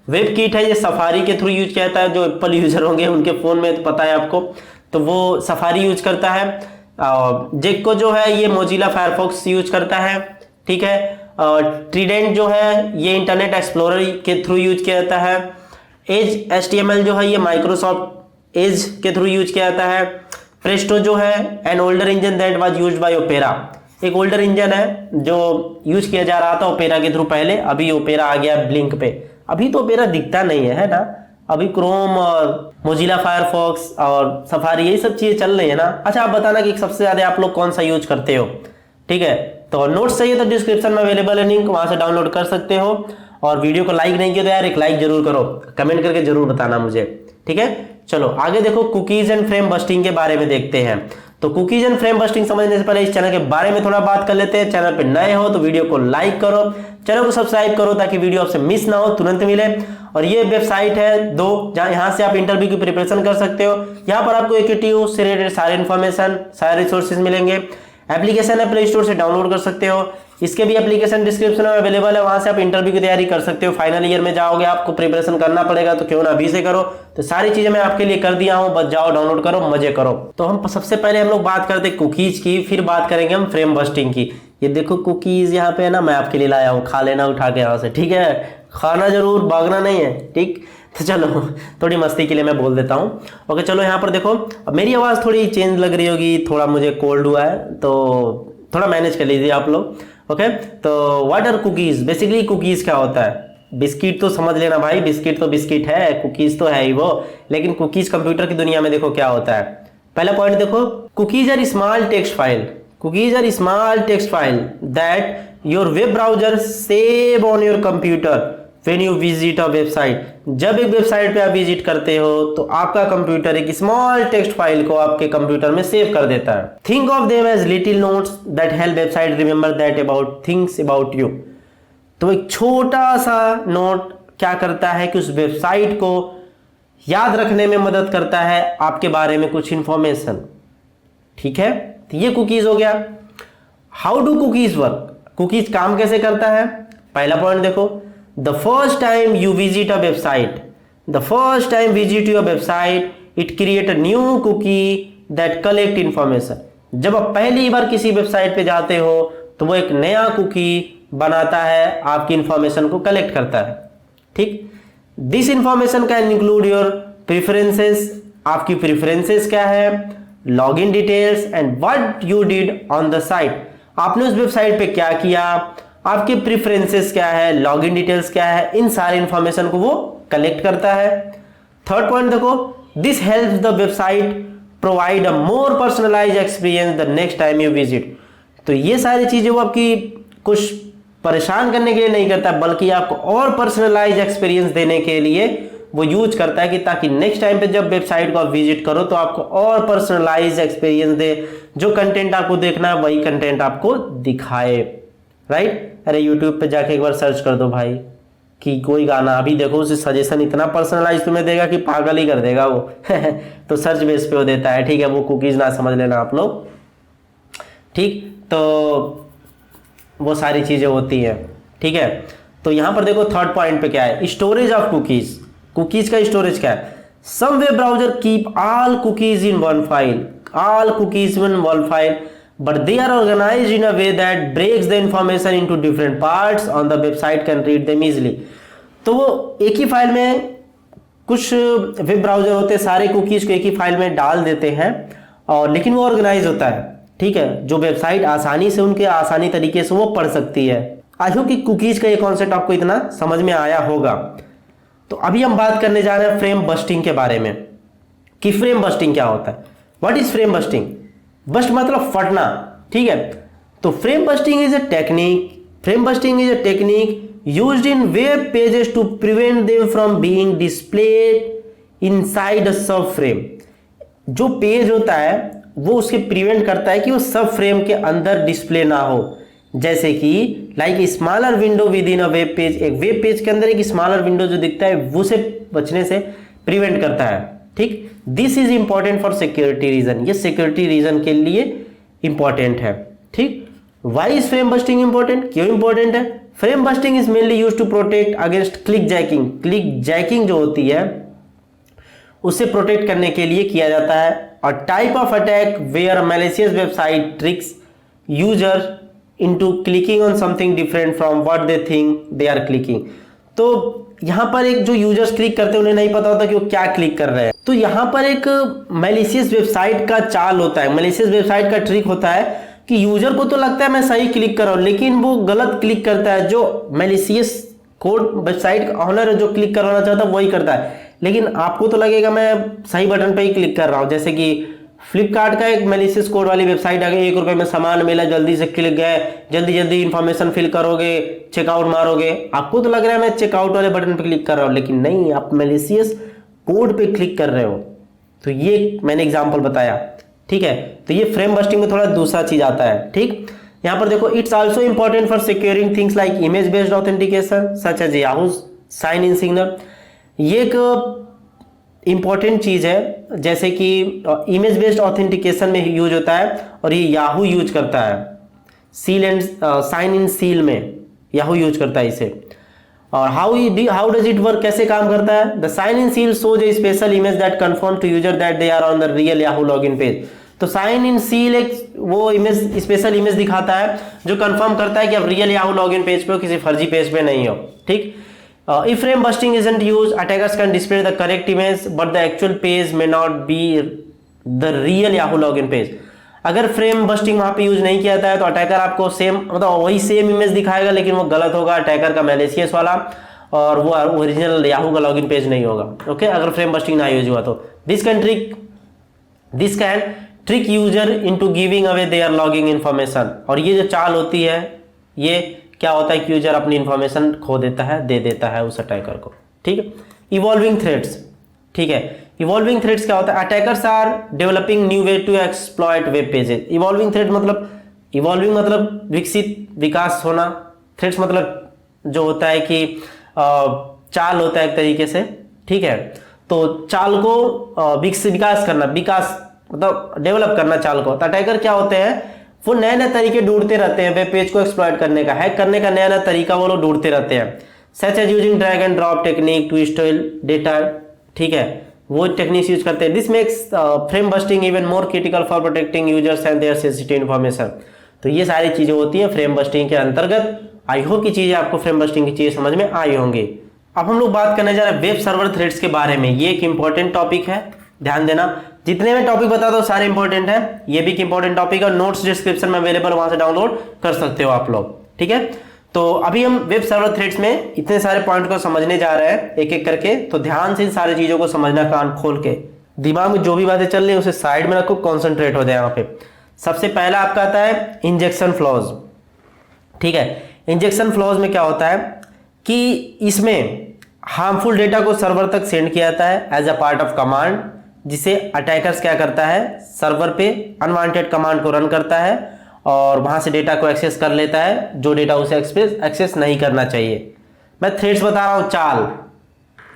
वेब किट है, ये सफारी के थ्रू यूज किया जाता है, जो एप्पल यूजर होंगे उनके फोन में तो पता है आपको, तो वो सफारी यूज करता है। जेको जो है ये मोजिला फायरफॉक्स यूज करता है। ठीक है, ट्रीडेंट जो है ये इंटरनेट एक्सप्लोरर के थ्रू यूज किया जाता है। एज HTML जो है ये माइक्रोसॉफ्ट एज के थ्रू यूज किया जाता है। प्रेस्टो जो है an older engine that was used by opera, एक ओल्डर इंजन है जो यूज किया जा रहा था ओपेरा के थ्रू पहले, अभी ओपेरा आ गया ब्लिंक पे। अभी तो ओपेरा दिखता नहीं है ना, अभी क्रोम और मोजिला फायरफॉक्स और सफारी यही सब चीजें चल रही है ना। अच्छा आप बताना कि सबसे ज्यादा आप लोग कौन सा यूज करते हो। ठीक है, तो नोट्स चाहिए तो डिस्क्रिप्शन में अवेलेबल है लिंक, वहां से डाउनलोड कर सकते हो। और वीडियो को लाइक नहीं किया तो यार एक लाइक जरूर करो, कमेंट करके जरूर बताना मुझे। ठीक है, चलो आगे देखो कुकीज एंड फ्रेम बस्टिंग के बारे में देखते हैं। तो कुकीज एंड फ्रेम बस्टिंग समझने से पहले इस चैनल के बारे में थोड़ा बात कर लेते हैं। चैनल पे नए हो तो वीडियो को लाइक करो, चैनल को सब्सक्राइब करो ताकि वीडियो आपसे मिस ना हो, तुरंत मिले। और ये वेबसाइट है दो, जहां यहाँ से आप इंटरव्यू की प्रिपरेशन कर सकते हो। यहाँ पर आपको AQTU से रिलेटेड सारे इन्फॉर्मेशन, सारे रिसोर्सेज मिलेंगे। एप्लीकेशन है प्ले स्टोर से डाउनलोड कर सकते हो, इसके भी एप्लीकेशन डिस्क्रिप्शन में अवेलेबल है, वहां से आप इंटरव्यू की तैयारी कर सकते हो। फाइनल ईयर में जाओगे, आपको प्रिपरेशन करना पड़ेगा, तो क्यों ना अभी से करो। तो सारी चीजें मैं आपके लिए कर दिया हूं, बस जाओ डाउनलोड करो, मजे करो। तो हम सबसे पहले हम लोग बात करते हैं कुकीज की, फिर बात करेंगे हम फ्रेम बस्टिंग की। ये देखो कुकीज यहाँ पे है ना, मैं आपके लिए लाया हूँ, खा लेना उठा के यहाँ से। ठीक है, खाना जरूर, भागना नहीं है। ठीक, तो चलो थोड़ी मस्ती के लिए मैं बोल देता हूँ। ओके चलो, यहाँ पर देखो अब मेरी आवाज़ थोड़ी चेंज लग रही होगी, थोड़ा मुझे कोल्ड हुआ है, तो थोड़ा मैनेज कर लीजिए आप लोग। ओके, तो what are cookies, basically cookies क्या होता है। बिस्किट तो समझ लेना भाई, बिस्किट तो बिस्किट है, कुकीज तो है ही वो, लेकिन कुकीज कंप्यूटर की दुनिया में देखो क्या होता है। पहला पॉइंट देखो, cookies are small text file, cookies are small text file that your web browser save on your computer when you visit a website. जब एक वेबसाइट पे आप विजिट करते हो तो आपका कंप्यूटर एक स्मॉल टेक्स्ट फाइल को आपके कंप्यूटर में सेव कर देता है। Think of them as little notes that help website remember that about things about you. तो एक छोटा सा नोट क्या करता है कि उस वेबसाइट को याद रखने में मदद करता है आपके बारे में कुछ इंफॉर्मेशन। ठीक है, तो ये कुकीज हो गया। How do cookies work, cookies काम कैसे करता है। पहला पॉइंट देखो, the first time you visit a website, the first time visit your website it create a new cookie that collect information. जब आप पहली बार किसी वेबसाइट पे जाते हो तो वो एक नया कुकी बनाता है, आपकी इंफॉर्मेशन को कलेक्ट करता है। ठीक, this information can include your preferences, आपकी प्रेफरेंसेस क्या है, login details and what you did on the site, आपने उस वेबसाइट पे क्या किया, आपके प्रेफरेंसेस क्या है, लॉगिन डिटेल्स क्या है, इन सारे इंफॉर्मेशन को वो कलेक्ट करता है। थर्ड पॉइंट देखो, this helps the website provide a more personalised experience the next time you visit. तो ये सारी चीजें वो आपकी कुछ परेशान करने के लिए नहीं करता, बल्कि आपको और पर्सनलाइज एक्सपीरियंस देने के लिए वो यूज करता है कि ताकि नेक्स्ट टाइम पे जब वेबसाइट को आप विजिट करो तो आपको और पर्सनलाइज एक्सपीरियंस दे, जो कंटेंट आपको देखना है वही कंटेंट आपको दिखाए। राइट, अरे यूट्यूब पे जाके एक बार सर्च कर दो भाई कि कोई गाना, अभी देखो उसे सजेशन इतना पर्सनलाइज तुम्हें देगा कि पागल ही कर देगा वो तो सर्च बेस पे वो देता है। ठीक है, वो कुकीज ना समझ लेना आप लोग। ठीक, तो वो सारी चीजें होती है। ठीक है, तो यहां पर देखो थर्ड पॉइंट पे क्या है, स्टोरेज ऑफ कुकीज। कुकीज का स्टोरेज क्या है, some web browser keep all cookies in one file, all cookies in one file but they are organized in a way that breaks the information into different parts on the website can read them easily। तो वो एक ही फाइल में, कुछ वेब ब्राउजर होते हैं सारे कुकीज को एक ही फाइल में डाल देते हैं, और लेकिन वो ऑर्गेनाइज होता है। ठीक है, जो वेबसाइट आसानी से उनके आसानी तरीके से वो पढ़ सकती है। आई होप कि कुकीज का ये कॉन्सेप्ट आपको इतना समझ में आया होगा। तो अभी हम बात करने जा रहे हैं फ्रेम बस्टिंग के बारे में कि फ्रेम बस्टिंग क्या होता है। What is frame busting, bust मतलब फटना। ठीक है, तो frame busting is a technique, frame busting is a technique used in web pages to prevent them from being displayed inside a sub frame. जो पेज होता है वो उसके प्रिवेंट करता है कि वो सब फ्रेम के अंदर डिस्प्ले ना हो। जैसे कि like smaller window with in a web page, एक वेब पेज के अंदर एक स्मॉलर विंडो जो दिखता है वो से बचने से प्रिवेंट करता है। ठीक, this is important for security reason, ये सिक्योरिटी रीजन के लिए इंपॉर्टेंट है। ठीक, why is frame busting important, क्यों इंपॉर्टेंट है। Frame busting is mainly used to protect against click jacking, click jacking जो होती है उससे प्रोटेक्ट करने के लिए किया जाता है। और type of attack where malicious website tricks user into clicking on something different from what they think they are clicking. तो यहां पर एक जो यूजर्स क्लिक करते हैं उन्हें नहीं पता होता कि वो क्या क्लिक कर रहे हैं। तो यहां पर एक मैलिशियस वेबसाइट का चाल होता है, मैलिशियस वेबसाइट का ट्रिक होता है कि यूजर को तो लगता है मैं सही क्लिक कर रहा हूं, लेकिन वो गलत क्लिक करता है। जो मैलिशियस कोड वेबसाइट का ऑनर है जो क्लिक करवाना चाहता है वही करता है, लेकिन आपको तो लगेगा मैं सही बटन पे ही क्लिक कर रहा हूं। जैसे कि फ्लिपकार्ट का एक मैलिशियस कोड वाली वेबसाइट आ गई, 1 रुपए में सामान मिला, जल्दी से क्लिक गए, जल्दी जल्दी इंफॉर्मेशन फिल करोगे, चेकआउट मारोगे, आपको तो लग रहा है मैं चेकआउट वाले बटन पे क्लिक कर रहा हूं, लेकिन नहीं, आप मैलिशियस कोड पे क्लिक कर रहे हो। तो ये मैंने एग्जांपल बताया। ठीक है, तो ये फ्रेम बस्टिंग में थोड़ा दूसरा चीज आता है। ठीक, यहां पर देखो, it's also important for securing things like image based authentication such as Yahoo sign in signal. ये एक इंपॉर्टेंट चीज है, जैसे कि इमेज बेस्ड ऑथेंटिकेशन में यूज होता है और ये याहू यूज करता है, seal and sign in seal में याहू यूज करता है इसे। और हाउ डज इट वर्क, कैसे काम करता है। The sign in seal shows a special image that confirm to user that they are on the real Yahoo login page. तो साइन इन सील एक वो इमेज, स्पेशल इमेज दिखाता है जो कंफर्म करता है कि आप रियल याहू लॉगिन पेज पे हो, किसी फर्जी पेज पे नहीं हो। ठीक, if frame busting isn't used, attackers can display the correct image but the actual page may not be the real Yahoo login page। अगर फ्रेम बस्टिंग वहां पे यूज नहीं किया जाता है तो अटैकर आपको सेम मतलब वही सेम इमेज दिखाएगा, लेकिन वो गलत होगा, अटैकर का मैलिशियस वाला, और वो ओरिजिनल याहू का लॉगिन पेज नहीं होगा। ओके, अगर फ्रेम बस्टिंग ना यूज हुआ तो this can trick user into giving away their logging information. और ये जो चाल होती है, ये क्या होता है कि यूजर अपनी इंफॉर्मेशन खो देता है, दे देता है उस अटैकर को। ठीक है, इवॉल्विंग थ्रेड्स। ठीक है, इवॉल्विंग थ्रेड्स क्या होता है? Attackers are developing new way to exploit web pages. Evolving thread मतलब, इवॉल्विंग मतलब विकसित, विकास होना, थ्रेड्स मतलब जो होता है कि चाल होता है एक तरीके से। ठीक है, तो चाल को विकास करना, विकास मतलब डेवलप करना चाल को। तो अटैकर क्या होते हैं, वो नए नए तरीके ढूंढते रहते हैं वेब पेज को एक्सप्लॉइट करने का, हैक करने का नया नया तरीका वो लोग ढूंढते रहते हैं। Such as using drag and drop technique to stole data. ठीक है, वो टेक्निक्स यूज करते हैं। This makes frame busting even more critical for protecting users and their sensitive information. तो ये सारी चीजें होती हैं फ्रेम बस्टिंग के अंतर्गत। आई होप की चीजें आपको फ्रेम बस्टिंग की चीजें समझ में आई होंगी। अब हम लोग बात करने जा रहे हैं वेब सर्वर थ्रेड्स के बारे में। ये एक इंपॉर्टेंट टॉपिक है, ध्यान देना। जितने मैं टॉपिक बता दो सारे इंपॉर्टेंट है, ये भी एक इंपॉर्टेंट टॉपिक है। नोट्स डिस्क्रिप्शन में अवेलेबल, वहां से डाउनलोड कर सकते हो आप लोग। ठीक है, तो अभी हम वेब सर्वर थ्रेड्स में इतने सारे पॉइंट को समझने जा रहे हैं एक एक करके। तो ध्यान से इन सारी चीजों को समझना, कान खोल के। दिमाग में जो भी बातें चल रही है उसे साइड में रखो, कॉन्सेंट्रेट हो जाए यहाँ पे। सबसे पहला आपका आता है इंजेक्शन फ्लॉज। ठीक है, इंजेक्शन फ्लॉज में क्या होता है कि इसमें हार्मफुल डेटा को सर्वर तक सेंड किया जाता है as a part of command, जिसे अटैकर्स क्या करता है, सर्वर पे अनवांटेड कमांड को रन करता है और वहां से डेटा को एक्सेस कर लेता है, जो डेटा उसे एक्सेस नहीं करना चाहिए। मैं थ्रेड्स बता रहा हूं,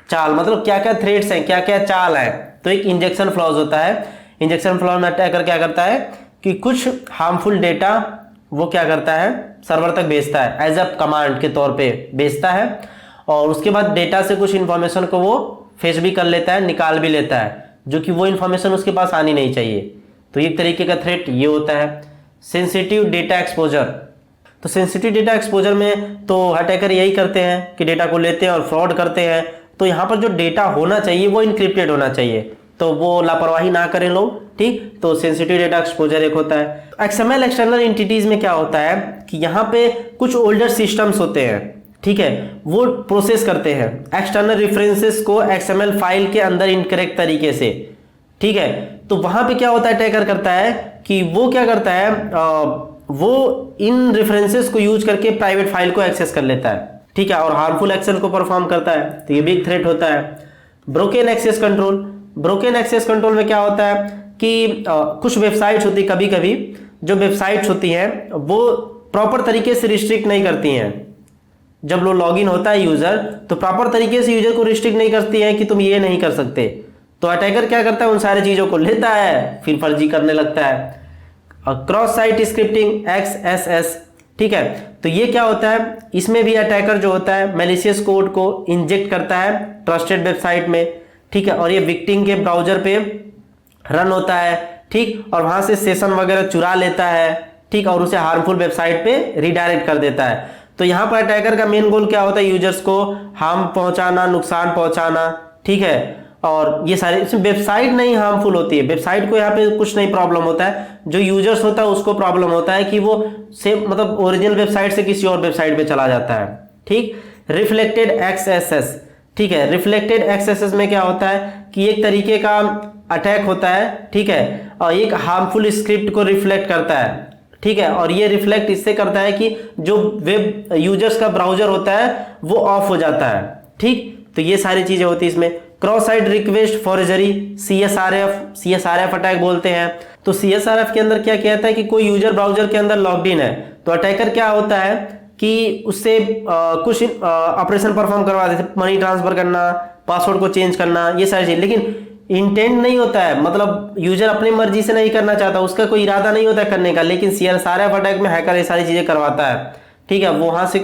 चाल मतलब क्या क्या थ्रेड्स हैं, क्या क्या चाल है। तो एक इंजेक्शन फ्लॉज होता है। इंजेक्शन फ्लॉज में अटैकर क्या करता है कि कुछ हार्मफुल डेटा वो क्या करता है, सर्वर तक भेजता है, एज अ कमांड के तौर पे भेजता है, और उसके बाद डेटा से कुछ इंफॉर्मेशन को वो फेच भी कर लेता है, निकाल भी लेता है, जो कि वो इंफॉर्मेशन उसके पास आनी नहीं चाहिए। तो एक तरीके का थ्रेट ये होता है। Sensitive data exposure. तो सेंसिटिव डेटा एक्सपोजर में तो अटैकर यही करते हैं कि डेटा को लेते हैं और फ्रॉड करते हैं। तो यहाँ पर जो डेटा होना चाहिए वो इनक्रिप्टेड होना चाहिए, तो वो लापरवाही ना करें लोग। ठीक, तो सेंसिटिव डेटा एक्सपोजर एक होता है। एक्सएमएल एक्सटर्नल एंटिटीज में क्या होता है कि यहाँ पे कुछ ओल्डर सिस्टम्स होते हैं, ठीक है, वो प्रोसेस करते हैं एक्सटर्नल रेफरेंसेस को एक्सएमएल फाइल के अंदर इनकरेक्ट तरीके से। ठीक है, तो वहां पे क्या होता है, अटैकर करता है कि वो क्या करता है, वो इन रेफरेंसेस को यूज करके प्राइवेट फाइल को एक्सेस कर लेता है। ठीक है, और हार्मफुल एक्शन को परफॉर्म करता है। तो ये भी एक थ्रेट होता है। Broken access control. Broken access control में क्या होता है कि कुछ वेबसाइट्स होती, कभी कभी जो वेबसाइट्स होती हैं वो प्रॉपर तरीके से रिस्ट्रिक्ट नहीं करती हैं। जब लोग लॉगिन होता है यूजर, तो प्रॉपर तरीके से यूजर को रिस्ट्रिक्ट नहीं करती है कि तुम ये नहीं कर सकते। तो अटैकर क्या करता है, उन सारी चीजों को लेता है, फिर फर्जी करने लगता है। Cross site scripting, XSS। ठीक है, तो ये क्या होता है, इसमें भी अटैकर जो होता है मैलिशियस कोड को इंजेक्ट करता है ट्रस्टेड वेबसाइट में। ठीक है, और ये विक्टिम के ब्राउजर पे रन होता है। ठीक, और वहां से सेशन वगैरह चुरा लेता है। ठीक, और उसे हार्मफुल वेबसाइट पे रिडायरेक्ट कर देता है। तो यहाँ पर अटैकर का मेन गोल क्या होता है, यूजर्स को हार्म पहुंचाना, नुकसान पहुंचाना। ठीक है, और ये सारे, इसमें वेबसाइट नहीं हार्मफुल होती है, वेबसाइट को यहाँ पे कुछ नहीं प्रॉब्लम होता है, जो यूजर्स होता है उसको प्रॉब्लम होता है कि वो सेम मतलब ओरिजिनल वेबसाइट से किसी और वेबसाइट पे चला जाता है। ठीक, रिफ्लेक्टेड XSS। ठीक है, रिफ्लेक्टेड XSS में क्या होता है कि एक तरीके का अटैक होता है। ठीक है, और एक हार्मफुल स्क्रिप्ट को रिफ्लेक्ट करता है। ठीक है, और ये रिफ्लेक्ट इससे करता है कि जो वेब यूजर्स का ब्राउजर होता है वो ऑफ हो जाता है। ठीक, तो ये सारी चीजें होती है इसमें। Cross site request forgery, CSRF attack बोलते हैं। तो CSRF के अंदर क्या कहता है कि कोई यूजर ब्राउजर के अंदर लॉग्ड इन है, तो अटैकर क्या होता है कि उससे कुछ ऑपरेशन परफॉर्म करवा देते, मनी ट्रांसफर करना, पासवर्ड को चेंज करना, ये सारी चीज। लेकिन इंटेंट नहीं होता है, मतलब यूजर अपनी मर्जी से नहीं करना चाहता, उसका कोई इरादा नहीं होता है करने का, लेकिन CSRF अटैक में हैकर ये सारी चीजें करवाता है। ठीक है, वो वहां से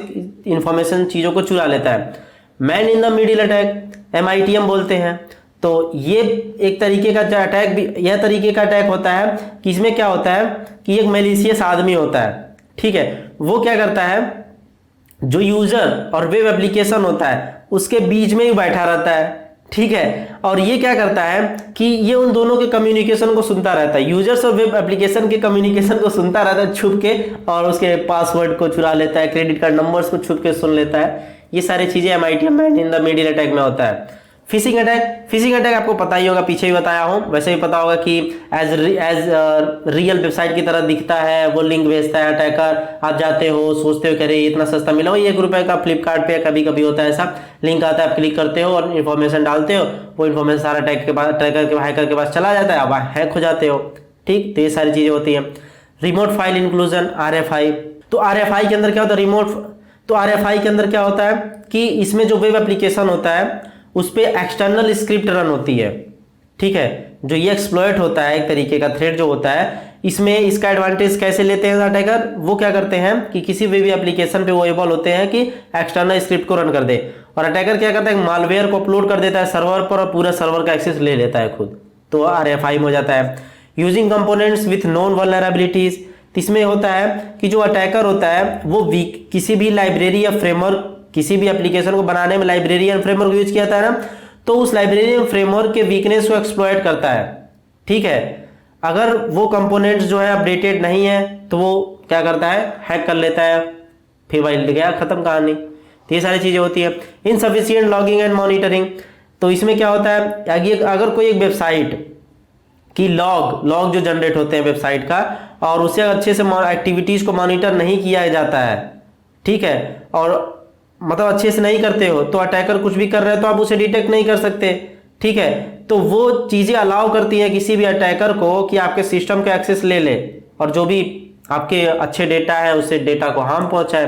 इंफॉर्मेशन चीजों को चुरा लेता है। Man in the middle attack, MITM बोलते हैं। तो ये एक तरीके का अटैक भी, यह तरीके का अटैक होता है कि इसमें क्या होता है कि एक मैलिशियस आदमी होता है। ठीक है, वो क्या करता है, जो यूजर और वेब एप्लीकेशन होता है उसके बीच में ही बैठा रहता है। ठीक है, और ये क्या करता है कि ये उन दोनों के कम्युनिकेशन को सुनता रहता है, यूजर्स और वेब एप्लीकेशन के कम्युनिकेशन को सुनता रहता है छुप के, और उसके पासवर्ड को चुरा लेता है, क्रेडिट कार्ड नंबर्स को छुप के सुन लेता है। ये सारी चीजें MIT man in the middle attack में होता है। फिशिंग अटैक आपको पता ही होगा, पीछे भी बताया हूं, वैसे भी पता होगा कि एज रियल वेबसाइट की तरह दिखता है, वो लिंक भेजता है अटैकर, आप जाते हो सोचते हो कि अरे इतना सस्ता मिला, वही ₹1 का फ्लिपकार्ट पे कभी कभी होता है ऐसा, लिंक आता है, आप क्लिक करते हो और इन्फॉर्मेशन डालते हो, वो इन्फॉर्मेशन सारा हैकर के पास चला जाता है, आप हैक हो जाते हो। ठीक, तो ये सारी चीजें होती हैं। रिमोट फाइल इंक्लूजन RFI, तो RFI के अंदर क्या होता है, तो RFI के अंदर क्या होता है कि इसमें जो वेब एप्लीकेशन होता है उस पर एक्सटर्नल स्क्रिप्ट रन होती है। ठीक है, जो ये एक्सप्लॉइट होता है, एक तरीके का थ्रेड जो होता है, इसमें इसका एडवांटेज कैसे लेते हैं अटैकर, वो क्या करते हैं कि किसी वेब एप्लीकेशन पे वो एबल होते हैं कि एक्सटर्नल स्क्रिप्ट को रन कर दे, और अटैकर क्या करता है मालवेयर को अपलोड कर देता है सर्वर पर और पूरा सर्वर का एक्सेस ले लेता है खुद, तो RFI में हो जाता है। Using components with known vulnerabilities, इसमें होता है कि जो अटैकर होता है वो किसी भी लाइब्रेरी या फ्रेमवर्क, किसी भी एप्लीकेशन को बनाने में लाइब्रेरी या फ्रेमवर्क यूज किया था ना, तो उस लाइब्रेरी या फ्रेमवर्क के वीकनेस को एक्सप्लॉइट करता है। ठीक है, अगर वो कंपोनेंट्स जो है अपडेटेड नहीं है तो वो क्या करता है, हैक कर लेता है, फिर वही गया, खत्म कहानी। तो ये सारी चीजें होती है। इनसफिशिएंट लॉगिंग एंड मॉनिटरिंग, तो इसमें क्या होता है, अगर कोई एक वेबसाइट कि लॉग जो जनरेट होते हैं वेबसाइट का, और उसे अच्छे से एक्टिविटीज को मॉनिटर नहीं किया जाता है, ठीक है, और मतलब अच्छे से नहीं करते हो, तो अटैकर कुछ भी कर रहे हैं तो आप उसे डिटेक्ट नहीं कर सकते। ठीक है, तो वो चीजें अलाउ करती हैं किसी भी अटैकर को कि आपके सिस्टम का एक्सेस ले ले और जो भी आपके अच्छे डेटा है उससे डेटा को हार्म पहुंचाए।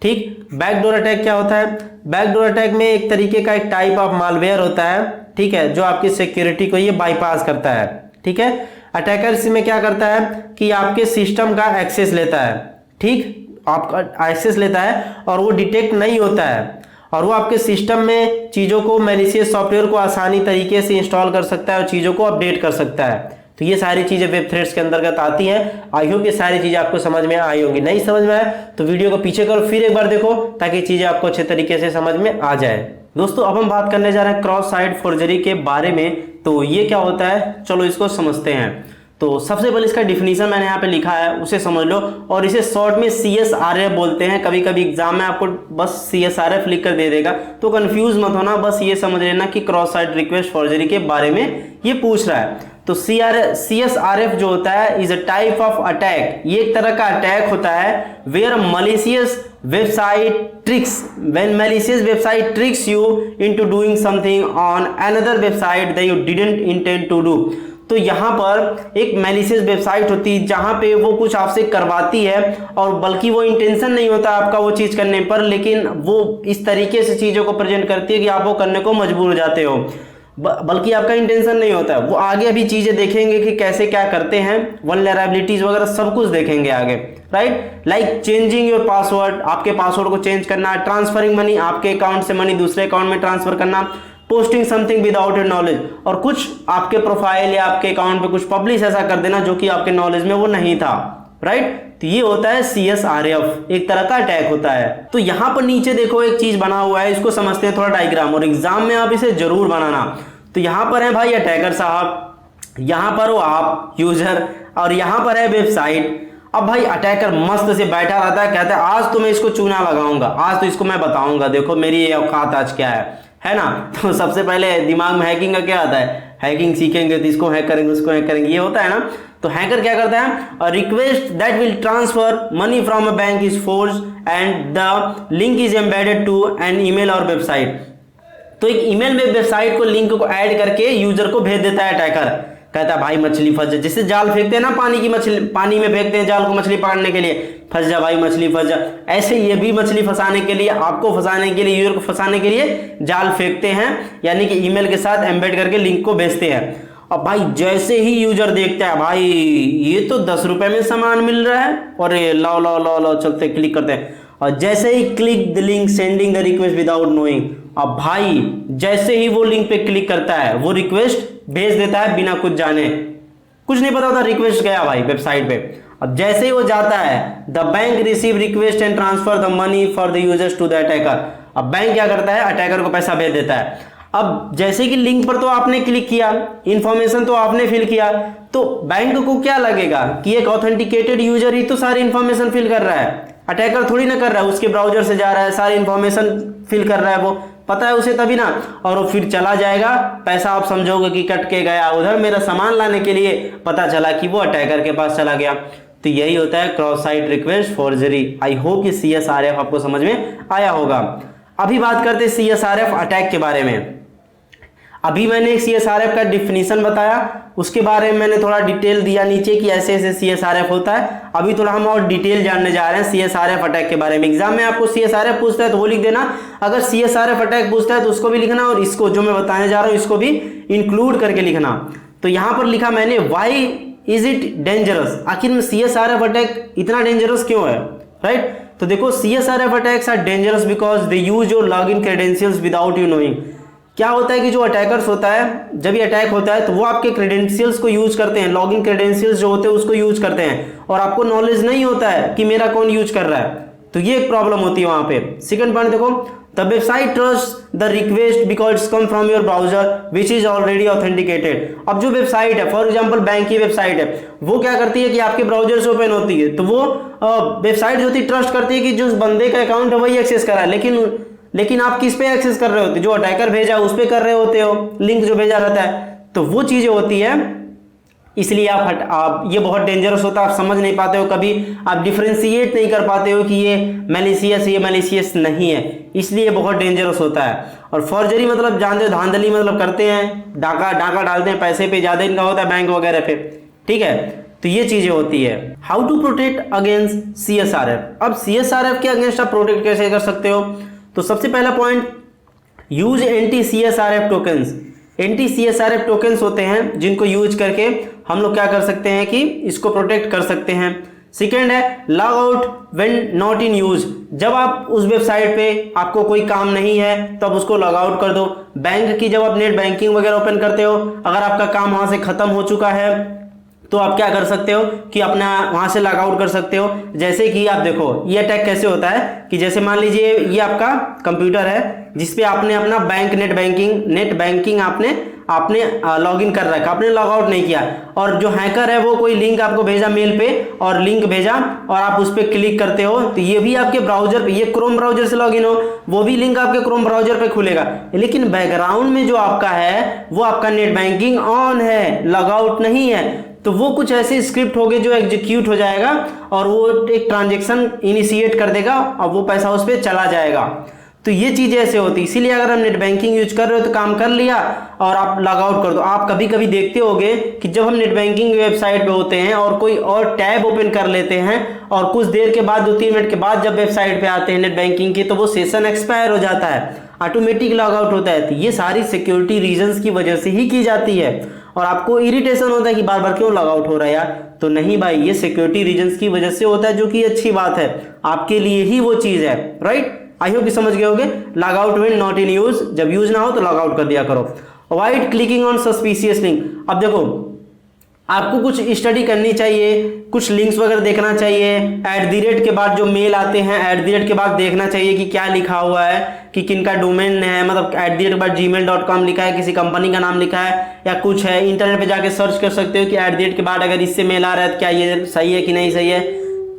ठीक, बैकडोर अटैक क्या होता है, बैकडोर अटैक में एक तरीके का एक टाइप ऑफ मालवेयर होता है, ठीक है, जो आपकी सिक्योरिटी को ये बाईपास करता है। ठीक है, अटैकर इसमें क्या करता है कि आपके सिस्टम का एक्सेस लेता है, ठीक, आपका एक्सेस लेता है और वो डिटेक्ट नहीं होता है, और वो आपके सिस्टम में चीज़ों को, मैलिशियस सॉफ्टवेयर को आसानी तरीके से इंस्टॉल कर सकता है और चीज़ों को अपडेट कर सकता है। तो ये सारी चीज़ें वेब थ्रेड्स के अंतर्गत आती हैं। आई होप ये सारी चीज़ें आपको समझ में आई होंगी। नहीं समझ में आए तो वीडियो को पीछे करो, फिर एक बार देखो, ताकि चीज़ें आपको अच्छे तरीके से समझ में आ जाए। दोस्तों, अब हम बात करने जा रहे हैं क्रॉस साइट फोर्जरी के बारे में। तो ये क्या होता है, चलो इसको समझते हैं। तो सबसे पहले इसका डिफिनीशन मैंने यहाँ पे लिखा है, उसे समझ लो, और इसे शॉर्ट में CSRF बोलते हैं। कभी कभी एग्जाम में आपको बस CSRF लिख कर दे देगा, तो कंफ्यूज मत होना, बस ये समझ लेना कि क्रॉस साइट रिक्वेस्ट फॉर्जरी के बारे में ये पूछ रहा है। तो CSRF जो होता है is a type of attack, ये एक तरह का अटैक होता है where malicious website tricks you into doing something on another website that you didn't intend to do। तो यहाँ पर एक मैलिशियस वेबसाइट होती है जहाँ पे वो कुछ आपसे करवाती है, और बल्कि वो इंटेंशन नहीं होता आपका वो चीज़ करने पर, लेकिन वो इस तरीके से चीज़ों को प्रेजेंट करती है कि आप वो करने को मजबूर हो जाते हो, बल्कि आपका इंटेंशन नहीं होता है। वो आगे अभी चीज़ें देखेंगे कि कैसे क्या करते हैं, वल्नरेबिलिटीज वगैरह सब कुछ देखेंगे आगे, right. Like changing your password, आपके पासवर्ड को चेंज करना, ट्रांसफरिंग मनी, आपके अकाउंट से मनी दूसरे अकाउंट में ट्रांसफर करना, posting something without your knowledge, और कुछ आपके प्रोफाइल या आपके अकाउंट पे कुछ पब्लिश ऐसा कर देना जो कि आपके नॉलेज में वो नहीं था, राइट। तो ये होता है CSRF, एक तरह का अटैक होता है। तो यहाँ पर नीचे देखो एक चीज बना हुआ है, इसको समझते हैं थोड़ा डायग्राम, और एग्जाम में आप इसे जरूर बनाना। तो यहाँ पर है भाई अटैकर साहब, यहाँ पर हो आप यूजर, और यहाँ पर है वेबसाइट। अब भाई अटैकर मस्त से बैठा रहता है, कहता है आज तो मैं इसको चूना लगाऊंगा, आज तो इसको मैं बताऊंगा, देखो मेरी ये औकात आज क्या है ना। तो सबसे पहले दिमाग में हैकिंग का क्या आता है, हैकिंग सीखेंगे तो इसको हैक करेंगे, उसको हैक करेंगे, ये होता है ना। तो हैकर क्या करता है, a request that will transfer money from a bank is forced and the link is embedded to an email or website. तो एक ईमेल में वेबसाइट को लिंक को ऐड करके यूजर को भेज देता है अटैकर, कहता है भाई मछली फंस जा, जिससे जाल फेंकते हैं ना, पानी में फेंकते हैं जाल को मछली पकड़ने के लिए, फंस जा भाई मछली फंस जा, ऐसे ये भी मछली फंसाने के लिए, आपको फंसाने के लिए, यूजर को फंसाने के लिए जाल फेंकते हैं, यानी कि ईमेल के साथ एम्बेड करके लिंक को भेजते हैं। अब भाई जैसे ही यूजर देखता है भाई ये तो 10 रुपए में सामान मिल रहा है, और लो चलते क्लिक करते हैं, और जैसे ही click the link sending the request without knowing, अब भाई जैसे ही वो लिंक पे क्लिक करता है वो रिक्वेस्ट भेज देता है बिना कुछ जाने, कुछ नहीं पता होता, रिक्वेस्ट गया भाई वेबसाइट पे। अब जैसे ही वो जाता है, the bank receive request and transfer the money for the users to the attacker. अब बैंक क्या करता है, अटैकर को पैसा भेज देता है। अब जैसे कि लिंक पर तो आपने क्लिक किया, इंफॉर्मेशन तो आपने फिल किया, तो बैंक को क्या लगेगा कि एक ऑथेंटिकेटेड यूजर ही तो सारी इंफॉर्मेशन फिल कर रहा है, अटैकर थोड़ी ना कर रहा है, उसके ब्राउजर से जा रहा है, सारी इंफॉर्मेशन फिल कर रहा है, वो पता है उसे तभी ना, और वो फिर चला जाएगा, पैसा आप समझोगे कि कट के गया, उधर मेरा सामान लाने के लिए पता चला कि वो अटैकर के पास चला गया। तो यही होता है cross site request forgery. I hope कि CSRF आपको समझ में आया होगा। अभी बात करते हैं CSRF अटैक के बारे में। अभी मैंने एक CSRF का डिफिनीशन बताया, उसके बारे में मैंने थोड़ा डिटेल दिया नीचे कि ऐसे ऐसे CSRF होता है। अभी थोड़ा हम और डिटेल जानने जा रहे हैं CSRF अटैक के बारे में। एग्जाम में आपको CSRF पूछता है तो वो लिख देना, अगर CSRF अटैक पूछता है तो उसको भी लिखना, और इसको जो मैं बताने जा रहा हूँ इसको भी इंक्लूड करके लिखना। तो यहाँ पर लिखा मैंने व्हाई इज इट डेंजरस, आखिर में CSRF अटैक इतना डेंजरस क्यों है, राइट। तो देखो CSRF attacks are dangerous because they use your login credentials without you knowing. क्या होता है कि जो अटैकर्स होता है, जब ये अटैक होता है तो वो आपके क्रेडेंशियल्स को यूज करते हैं, लॉगिन क्रेडेंशियल्स जो होते हैं उसको यूज करते हैं, और आपको नॉलेज नहीं होता है कि मेरा कौन यूज कर रहा है। तो ये एक प्रॉब्लम होती है वहां पे। सेकंड पॉइंट देखो, the website trust the request because it's come from your browser which is already authenticated. अब जो वेबसाइट है, फॉर एग्जांपल बैंक की वेबसाइट है, वो क्या करती है कि आपके ब्राउजर से ओपन होती है, तो वो वेबसाइट जो होती है ट्रस्ट करती है कि जो उस बंदे का अकाउंट है वही एक्सेस करा है, लेकिन आप किस पे एक्सेस कर रहे होते, जो अटैकर भेजा उस पे कर रहे होते हो, लिंक जो भेजा रहता है, तो वो चीजें होती है। इसलिए आप ये बहुत डेंजरस होता है, आप समझ नहीं पाते हो, कभी आप डिफरेंशिएट नहीं कर पाते हो कि ये मैलिशियस ये मैलिशियस नहीं है, इसलिए बहुत डेंजरस होता है। और फॉर्जरी मतलब जानते हो, धांधली मतलब करते हैं, डाका डालते हैं, पैसे पे ज्यादा इनका होता है बैंक वगैरह पे, ठीक है। तो ये चीजें होती है। How to protect against CSRF। अब CSRF के अगेंस्ट आप प्रोटेक्ट कैसे कर सकते हो, तो सबसे पहला point, use anti CSRF tokens. Anti CSRF tokens होते हैं जिनको यूज करके हम लोग क्या कर सकते हैं कि इसको प्रोटेक्ट कर सकते हैं। सेकेंड है log out when not in use. जब आप उस वेबसाइट पे आपको कोई काम नहीं है तो आप उसको लॉग आउट कर दो। बैंक की जब आप नेट बैंकिंग वगैरह ओपन करते हो, अगर आपका काम वहां से खत्म हो चुका है तो आप क्या कर सकते हो कि अपना वहां से लॉग आउट कर सकते हो। जैसे कि आप देखो ये अटैक कैसे होता है कि जैसे मान लीजिए ये आपका कंप्यूटर है जिसपे आपने अपना बैंक नेट बैंकिंग आपने लॉगिन कर रखा, आपने लॉग आउट नहीं किया, और जो हैकर है वो कोई लिंक आपको भेजा मेल पे, और लिंक भेजा और आप उस पर क्लिक करते हो, तो ये भी आपके ब्राउजर पे, ये क्रोम ब्राउजर से लॉगिन हो, वो भी लिंक आपके क्रोम ब्राउजर पे खुलेगा, लेकिन बैकग्राउंड में जो आपका है वो आपका नेट बैंकिंग ऑन है, लॉग आउट नहीं है। तो वो कुछ ऐसे स्क्रिप्ट होंगे जो एग्जीक्यूट हो जाएगा और वो एक ट्रांजैक्शन इनिशिएट कर देगा और वो पैसा उस पर चला जाएगा। तो ये चीजें ऐसे होती है, इसीलिए अगर हम नेट बैंकिंग यूज कर रहे हो तो काम कर लिया और आप लॉग आउट कर दो। आप कभी कभी देखते होगे कि जब हम नेट बैंकिंग वेबसाइट पे होते हैं और कोई और टैब ओपन कर लेते हैं और कुछ देर के बाद 2-3 मिनट के बाद जब वेबसाइट पे आते हैं नेट बैंकिंग की, तो वो सेशन एक्सपायर हो जाता है, ऑटोमेटिक लॉग आउट होता है। तो ये सारी सिक्योरिटी रीजंस की वजह से ही की जाती है, और आपको इरिटेशन होता है कि बार बार क्यों लॉग आउट हो रहा है यार, तो नहीं भाई, ये सिक्योरिटी रीजंस की वजह से होता है, जो कि अच्छी बात है, आपके लिए ही वो चीज है, राइट। आई होप कि समझ गए होगे। Log out when not in use, जब यूज ना हो तो लॉग आउट कर दिया करो। Avoid clicking on suspicious link. अब देखो आपको कुछ स्टडी करनी चाहिए, कुछ लिंक्स वगैरह देखना चाहिए, @ के बाद जो मेल आते हैं @ के बाद देखना चाहिए कि क्या लिखा हुआ है, कि किनका डोमेन है, मतलब @ के बाद gmail.com लिखा है, किसी कंपनी का नाम लिखा है या कुछ है। इंटरनेट पे जाके सर्च कर सकते हो कि @ के बाद अगर इससे मेल आ रहा है तो क्या ये सही है कि नहीं सही है,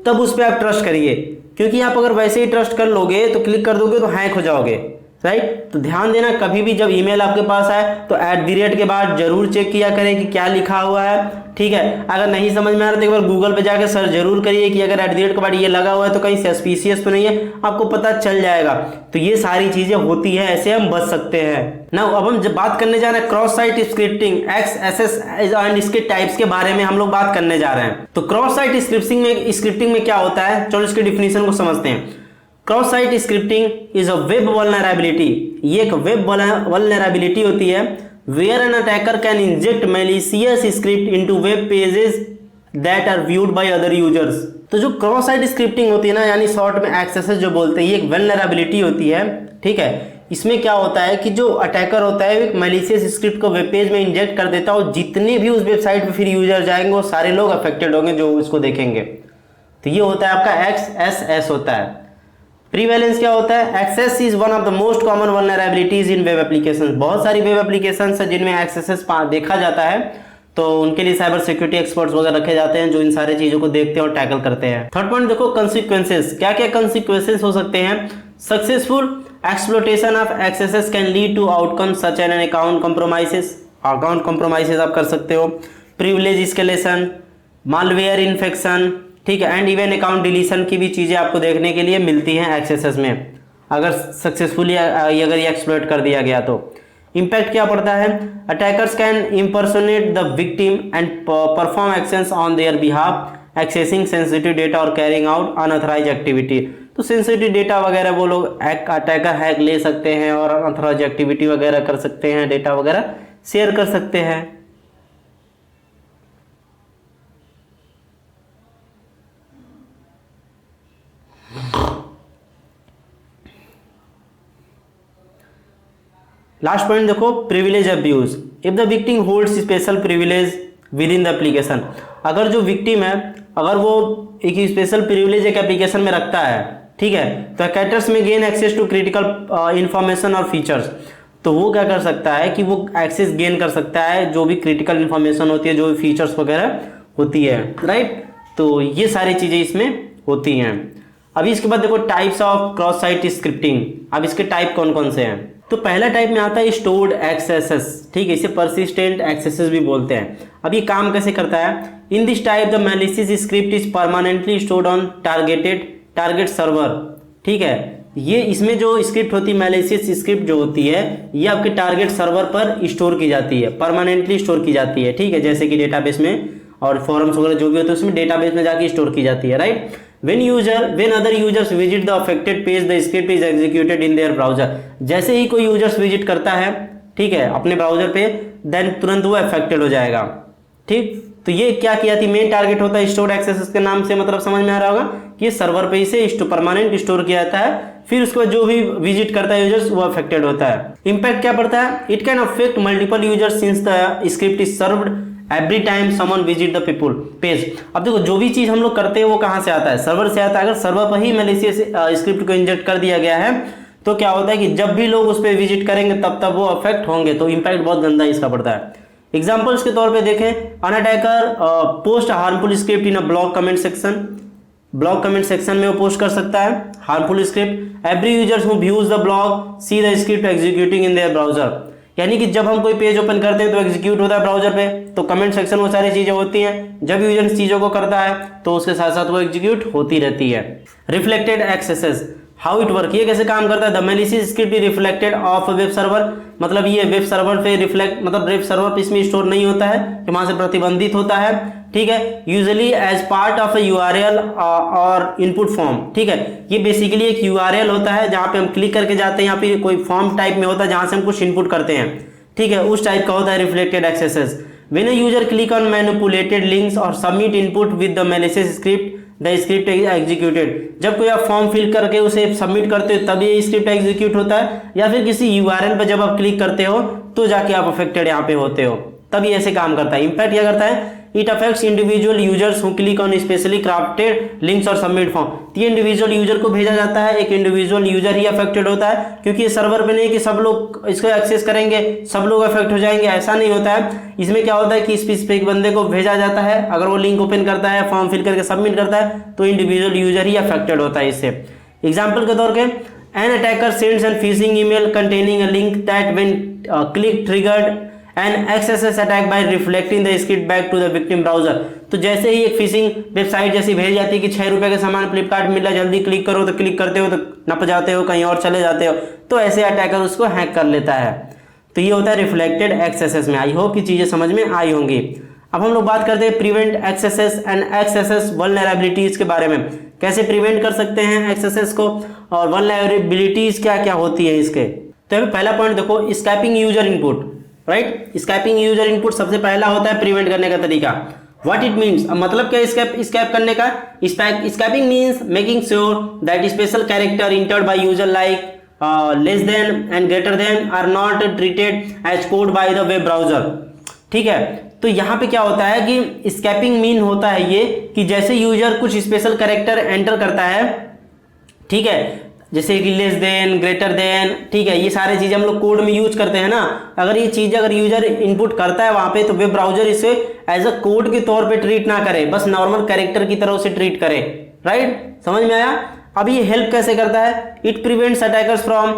तब उस पर आप ट्रस्ट करिए, क्योंकि आप अगर वैसे ही ट्रस्ट कर लोगे तो क्लिक कर दोगे तो हैक हो जाओगे, राइट। तो ध्यान देना, कभी भी जब ईमेल आपके पास आए तो @ के बाद जरूर चेक किया करें कि क्या लिखा हुआ है, ठीक है। अगर नहीं समझ में आ रहा तो एक बार गूगल पे जाकर सर्च जरूर करिए कि अगर @ के बाद ये लगा हुआ है तो कहीं सस्पिशियस तो नहीं है, आपको पता चल जाएगा। तो ये सारी चीजें होती है, ऐसे हम बच सकते हैं ना। अब हम जब बात करने जा रहे हैं cross site scripting, XSS and इसके टाइप्स के बारे में हम लोग बात करने जा रहे हैं। तो क्रॉस साइट स्क्रिप्टिंग में क्या होता है, चलो इसके डिफिनीशन को समझते हैं। Cross site scripting is a web vulnerability, ये एक वेब वल्नरेबिलिटी होती है where an attacker can inject malicious script into web pages that are viewed by other users. तो जो क्रॉस साइट स्क्रिप्टिंग होती है ना, यानी शॉर्ट में XSS जो बोलते हैं, ये एक वल्नरेबिलिटी होती है, ठीक है। इसमें क्या होता है कि जो अटैकर होता है एक मैलिशियस स्क्रिप्ट को वेब पेज में इंजेक्ट कर देता है, और जितने भी उस वेबसाइट पे फिर यूजर जाएंगे वो सारे लोग अफेक्टेड होंगे जो उसको देखेंगे। तो ये होता है आपका XSS होता है। प्रीवैलेंस क्या होता है, XSS is one of the most common vulnerabilities in web applications. बहुत सारी वेब एप्लीकेशंस है जिनमें XSS देखा जाता है। तो उनके लिए साइबर सिक्योरिटी एक्सपर्ट्स वगैरह रखे जाते हैं जो इन सारी चीज़ों को देखते हैं और टैकल करते हैं। थर्ड पॉइंट देखो कंसिक्वेंसेस, क्या क्या कंसिक्वेंसेस हो सकते हैं। Successful exploitation of XSS can lead to outcome such an account compromises आप कर सकते हो, प्रिविलेज एस्केलेशन, मालवेयर इन्फेक्शन, ठीक है, एंड इवन अकाउंट डिलीशन की भी चीज़ें आपको देखने के लिए मिलती हैं एक्सेसेस में, अगर सक्सेसफुली अगर ये एक्सप्लॉइट कर दिया गया तो। इम्पैक्ट क्या पड़ता है, attackers can impersonate the victim and perform actions on their behalf, accessing sensitive data और कैरिंग आउट अनऑथराइज एक्टिविटी। तो सेंसिटिव डेटा वगैरह वो लोग अटैकर हैक ले सकते हैं और अनऑथराइज एक्टिविटी वगैरह कर सकते हैं, डेटा वगैरह शेयर कर सकते हैं। लास्ट पॉइंट देखो privilege abuse, if the victim holds special privilege with in the application, अगर जो विक्टिम है अगर वो एक स्पेशल प्रिविलेज एक एप्लीकेशन में रखता है, ठीक है, तो hackers may gain access to critical information or features, तो वो क्या कर सकता है कि वो एक्सेस गेन कर सकता है जो भी क्रिटिकल इंफॉर्मेशन होती है, जो भी फीचर्स वगैरह होती है, राइट। तो ये सारी चीज़ें इसमें होती हैं। अभी इसके बाद देखो types of cross site scripting, अब इसके टाइप कौन कौन से हैं। तो पहला टाइप में आता है स्टोर्ड एक्सेसेस, ठीक है, इसे परसिस्टेंट एक्सेसेस भी बोलते हैं। अब ये काम कैसे करता है, in this type the malicious script is permanently stored on target server, ठीक है, ये इसमें जो स्क्रिप्ट होती है मैलिशियस स्क्रिप्ट जो होती है ये आपके टारगेट सर्वर पर स्टोर की जाती है, परमानेंटली स्टोर की जाती है, ठीक है, जैसे कि डेटाबेस में और फॉरम्स वगैरह जो भी होते हैं उसमें डेटाबेस में जाके स्टोर की जाती है, right. when other users visit the affected page the script is executed in their browser, जैसे ही कोई यूजर्स विजिट करता है, ठीक है, अपने ब्राउजर पे, देन तुरंत वो अफेक्टेड हो जाएगा, ठीक। तो ये क्या किया थी, मेन टारगेट होता है स्टोर्ड एक्सेसेस के नाम से, मतलब समझ में आ रहा होगा कि ये सर्वर पे इसे परमानेंट स्टोर किया जाता है, फिर उसके बाद जो भी विजिट करता है यूजर्स वो अफेक्टेड होता है। इंपैक्ट क्या पड़ता है, it can affect multiple users since the script is served every time someone visit the people page. अब देखो जो भी चीज हम लोग करते हैं वो कहाँ से आता है, सर्वर से आता है। अगर सर्वर पर ही मैलिशियस स्क्रिप्ट को इंजेक्ट कर दिया गया है तो क्या होता है कि जब भी लोग उस पर विजिट करेंगे तब तब वो अफेक्ट होंगे, तो इम्पैक्ट बहुत गंदा इसका पड़ता है। एग्जाम्पल्स के तौर पे देखें, an attacker post harmful script in a blog comment section में वो पोस्ट कर सकता है harmful script. Every users who views the blog see the script executing in their browser, यानी कि जब हम कोई पेज ओपन करते हैं तो एग्जीक्यूट होता है ब्राउजर पे, तो कमेंट सेक्शन वो सारी चीजें होती हैं, जब यूजर चीजों को करता है तो उसके साथ साथ वो एग्जीक्यूट होती रहती है। Reflected axes, how it work, ये कैसे काम करता है, the malicious script is reflected of web server, मतलब ये वेब सर्वर पे रिफ्लेक्ट, मतलब वेब सर्वर पे इसमें स्टोर नहीं होता है, कि वहां से प्रतिबंधित होता है, ठीक है, usually as part of a URL or input form, ठीक है, ये बेसिकली एक यूआरएल होता है जहां पे हम क्लिक करके जाते हैं, या फिर कोई फॉर्म टाइप में होता है जहां से हम कुछ इनपुट करते हैं, ठीक है, उस टाइप का होता है reflected accesses. When a user click on manipulated links और submit input with the malicious script the script is executed, जब कोई आप फॉर्म फिल करके उसे सबमिट करते हो तब ये स्क्रिप्ट एग्जीक्यूट होता है, या फिर किसी यूआरएल पर जब आप क्लिक करते हो तो जाके आप अफेक्टेड यहाँ पे होते हो, तब ये ऐसे काम करता है। इंपैक्ट क्या करता है, it affects individual users who click on specially crafted links और सबमिट फॉर्म, ये इंडिविजुअल यूजर को भेजा जाता है, एक इंडिविजुअल यूजर ही अफेक्टेड होता है, क्योंकि ये सर्वर पे नहीं कि सब लोग इसको एक्सेस करेंगे सब लोग अफेक्ट हो जाएंगे, ऐसा नहीं होता है। इसमें क्या होता है कि स्पेसिफिक बंदे को भेजा जाता है, अगर वो लिंक ओपन करता है, फॉर्म फिल करके सबमिट करता है तो इंडिविजुअल यूजर ही अफेक्टेड होता है इससे। एग्जाम्पल के तौर पे, an attacker sends an phishing email containing a link that when click triggered an XSS attack by reflecting the script back to the victim browser, तो जैसे ही एक फिशिंग वेबसाइट जैसी भेज जाती है कि 6 रुपए का सामान फ्लिपकार्ट मिल रहा है जल्दी क्लिक करो, तो क्लिक करते हो तो नप जाते हो, कहीं और चले जाते हो, तो ऐसे अटैकर उसको हैक कर लेता है। तो ये होता है रिफ्लेक्टेड एक्सेसेस में। आई होप कि चीजें समझ में आई होंगी। अब हम लोग बात करते हैं prevent axes and axes vulnerabilities के बारे में, कैसे प्रिवेंट कर सकते हैं एक्सेसेस को और वल्नरेबिलिटीज क्या क्या होती है इसके। तो पहला पॉइंट देखो, scaping user input, right, scaping user input सबसे पहला होता है प्रिवेंट करने का तरीका। व्हाट इट मीन्स, मतलब क्या स्कैप करने का, escaping means making sure that special character entered by user like less than and greater than are not treated as code by the web browser, ठीक है। तो यहाँ पे क्या होता है कि स्कैपिंग मीन होता है ये कि जैसे यूजर कुछ स्पेशल कैरेक्टर एंटर करता है, ठीक है, जैसे कि लेस देन, ग्रेटर देन, ठीक है, ये सारी चीज़ें हम लोग कोड में यूज करते हैं ना। अगर ये चीज़ अगर यूजर इनपुट करता है वहाँ पे, तो वेब ब्राउजर इसे एज अ कोड के तौर पे ट्रीट ना करे, बस नॉर्मल कैरेक्टर की तरह उसे ट्रीट करे। राइट, समझ में आया? अब ये हेल्प कैसे करता है? It prevents attackers from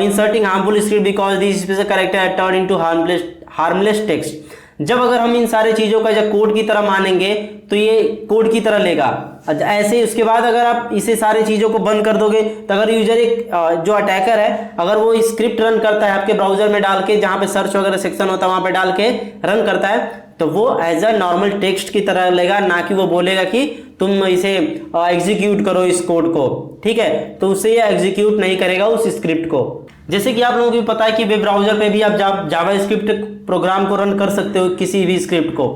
inserting harmful script because this special character have turn into harmless text. जब अगर हम इन सारे चीज़ों का जब कोड की तरह मानेंगे तो ये कोड की तरह लेगा। ऐसे ही उसके बाद अगर आप इसे सारी चीज़ों को बंद कर दोगे, तो अगर यूजर एक जो अटैकर है अगर वो स्क्रिप्ट रन करता है आपके ब्राउजर में डाल के, जहाँ पे सर्च वगैरह सेक्शन होता है वहाँ पे डाल के रन करता है, तो वो एज अ नॉर्मल टेक्स्ट की तरह लेगा, ना कि वो बोलेगा कि तुम इसे एग्जीक्यूट करो इस कोड को। ठीक है, तो उससे ये एग्जीक्यूट नहीं करेगा उस स्क्रिप्ट को। जैसे कि आप लोगों को भी पता है कि वेब ब्राउजर पे भी आप जावा स्क्रिप्ट प्रोग्राम को रन कर सकते हो, किसी भी स्क्रिप्ट को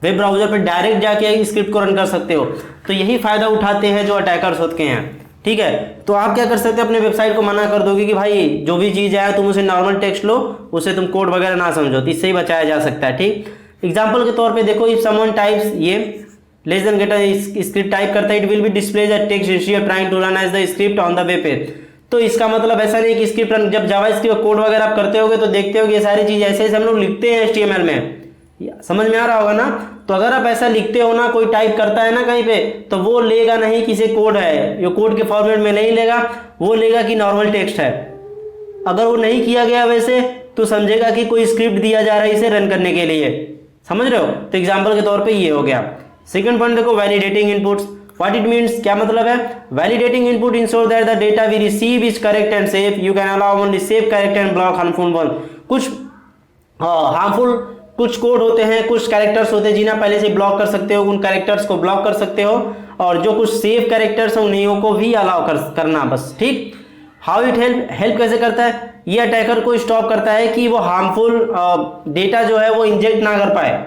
वेब ब्राउजर पे डायरेक्ट जाके स्क्रिप्ट को रन कर सकते हो। तो यही फायदा उठाते हैं जो अटैकर्स होते हैं। ठीक है, तो आप क्या कर सकते हैं, अपने वेबसाइट को मना कर दोगे कि भाई जो भी चीज़ है तुम उसे नॉर्मल टेक्स्ट लो, उसे तुम कोड वगैरह ना समझो, तो इससे ही बचाया जा सकता है। ठीक, एग्जाम्पल के तौर पर देखो, इफ समवन टाइप्स ये less than greater script type करता है, it will be displays a text instead of trying to run as the script on the web page. तो इसका मतलब ऐसा नहीं कि स्क्रिप्ट रन, जब जावा स्क्रिप्ट कोड वगैरह आप करते होगे तो देखते होगे ये सारी चीज़ ऐसे ऐसे हम लोग लिखते हैं HTML में, समझ में आ रहा होगा ना। तो अगर आप ऐसा लिखते हो ना, कोई टाइप करता है ना कहीं पे, तो वो लेगा नहीं कि इसे कोड है, ये कोड के फॉर्मेट में नहीं लेगा, वो लेगा कि नॉर्मल टेक्स्ट है। अगर वो नहीं किया गया वैसे तो समझेगा कि कोई स्क्रिप्ट दिया जा रहा है इसे रन करने के लिए, समझ रहे हो। तो एग्जाम्पल के तौर पर ये हो गया। सेकेंड पॉइंट देखो, validating inputs. What it means, क्या मतलब है? Validating input ensure that the data we receive is correct and safe. You can allow only safe correct and block harmful one. कुछ हार्मफुल कुछ कोड होते हैं, कुछ कैरेक्टर्स होते हैं जिन्हें पहले से ब्लॉक कर सकते हो, उन कैरेक्टर्स को ब्लॉक कर सकते हो, और जो कुछ सेफ कैरेक्टर्स हैं उन्हीं को भी अलाउ करना बस। ठीक, हाउ इट हेल्प कैसे करता है? ये अटैकर को स्टॉप करता है कि वो हार्मफुल डेटा जो है वो इंजेक्ट ना कर पाए।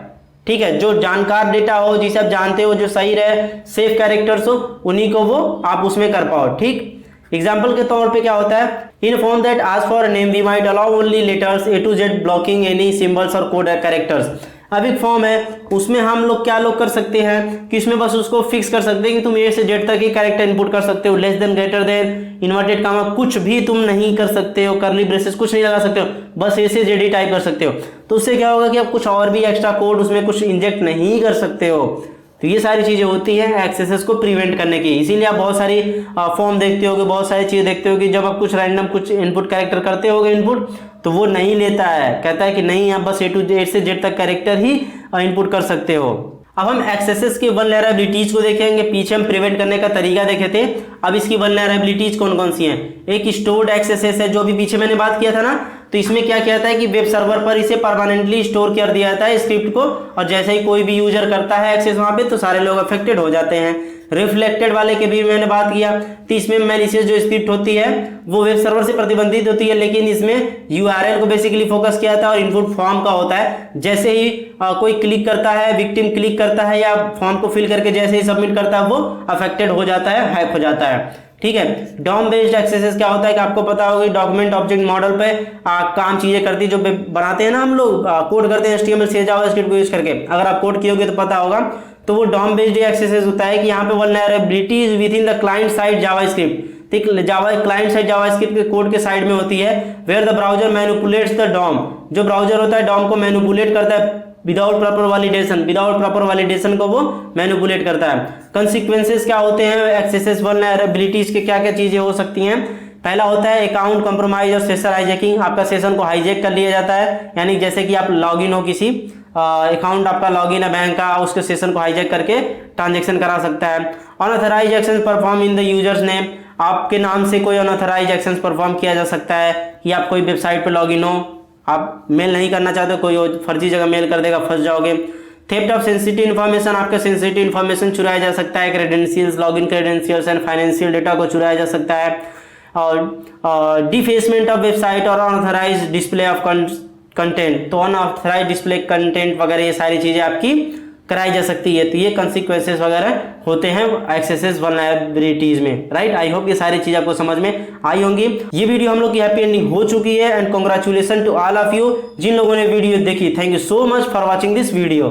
ठीक है, जो जानकार डेटा हो, जिसे आप जानते हो, जो सही रहे, सेफ कैरेक्टर्स हो, उन्हीं को वो आप उसमें कर पाओ। ठीक, एग्जाम्पल के तौर पे क्या होता है, in form that ask for name we might allow only letters A to Z blocking any symbols or code characters. अब एक फॉर्म है, उसमें हम लोग क्या लोग कर सकते हैं कि उसमें बस उसको फिक्स कर सकते हैं कि तुम A से Z तक ही कैरेक्टर इनपुट कर सकते हो, less than, greater than, inverted comma कुछ भी तुम नहीं कर सकते हो, करली ब्रेसेस कुछ नहीं लगा सकते हो, बस A से Z ही टाइप कर सकते हो। तो उससे क्या होगा कि आप कुछ और भी एक्स्ट्रा कोड उसमें कुछ इंजेक्ट नहीं कर सकते हो। तो ये सारी चीज़ें होती हैं एक्सेसेस को प्रिवेंट करने की। इसीलिए आप बहुत सारी फॉर्म देखते होगे, बहुत सारी चीज़ें देखते होगे, जब आप कुछ रैंडम कुछ इनपुट कैरेक्टर करते होगे इनपुट, तो वो नहीं लेता है, कहता है कि नहीं आप बस A to Z से Z तक कैरेक्टर ही इनपुट कर सकते हो। अब हम एक्सेसेस की वल्नरेबिलिटीज को देखेंगे। पीछे हम प्रिवेंट करने का तरीका देखे थे, अब इसकी वल्नरेबिलिटीज कौन कौन सी हैं। एक स्टोर्ड एक्सेसेस है, जो भी पीछे मैंने बात किया था ना, तो इसमें क्या कहता है कि वेब सर्वर पर इसे परमानेंटली स्टोर कर दिया जाता है स्क्रिप्ट को, और जैसे ही कोई भी यूजर करता है एक्सेस वहां पे, तो सारे लोग अफेक्टेड हो जाते हैं। रिफ्लेक्टेड वाले के भी मैंने बात किया, तो इसमें मैलिशियस जो स्क्रिप्ट होती है वो वेब सर्वर से प्रतिबंधित होती है, लेकिन इसमें यूआरएल को बेसिकली फोकस किया था और इनपुट फॉर्म का होता है। जैसे ही कोई क्लिक करता है, विक्टिम क्लिक करता है या फॉर्म को फिल करके जैसे ही सबमिट करता है, वो अफेक्टेड हो जाता है, हैक हो जाता है। ठीक है, डॉम बेस्ड एक्सेसेस क्या होता है कि आपको पता होगा, डॉक्यूमेंट ऑब्जेक्ट मॉडल पे काम चीजें करती है, जो बनाते हैं ना हम लोग, कोड करते हैं HTML से जावास्क्रिप्ट को यूज करके, अगर आप कोड किए होगे तो पता होगा। तो वो डॉम बेस्ड एक्सेसेस होता है कि यहाँ पे vulnerabilities within the client side JavaScript, ठीक, जावा क्लाइंट साइड जावास्क्रिप्ट के कोड के साइड में होती है, where the browser manipulates the DOM, जो ब्राउजर होता है डॉम को मैनिपुलेट करता है विदाउट प्रॉपर वैलिडेशन को वो मैनिपुलेट करता है। कंसिक्वेंसेस क्या होते हैं एक्सेसेस वल्नरेबिलिटीज के, क्या क्या चीजें हो सकती हैं। पहला होता है अकाउंट कॉम्प्रोमाइज और सेशन हाईजैकिंग, आपका सेशन को हाईजैक कर लिया जाता है, यानी जैसे कि आप लॉगिन हो किसी अकाउंट आपका लॉगिन है बैंक का, उसके सेशन को हाईजैक करके ट्रांजेक्शन करा सकता है। Unauthorized action perform in the users name, आपके नाम से कोई अनऑथराइज्ड एक्शन परफॉर्म किया जा सकता है कि आप कोई वेबसाइट पर लॉगिन हो, आप मेल नहीं करना चाहते, कोई फर्जी जगह मेल कर देगा, फंस जाओगे। थेफ्ट ऑफ सेंसिटिव इन्फॉर्मेशन, आपका सेंसिटिव इन्फॉर्मेशन चुराया जा सकता है, credentials, login credentials and financial data को चुराया जा सकता है। और डिफेसमेंट ऑफ वेबसाइट और अनऑथराइज्ड डिस्प्ले ऑफ कंटेंट, तो अनऑथराइज्ड डिस्प्ले कंटेंट वगैरह ये सारी चीज़ें आपकी कराई जा सकती है। तो ये कंसिक्वेंसेस वगैरह होते हैं एक्सेसेस वल्नरेबिलिटीज में, राइट। आई होप ये सारी चीज़ आपको समझ में आई होंगी। ये वीडियो हम लोग की हैप्पी एंडिंग हो चुकी है, and congratulation to all of you जिन लोगों ने वीडियो देखी। Thank you so much for watching this video.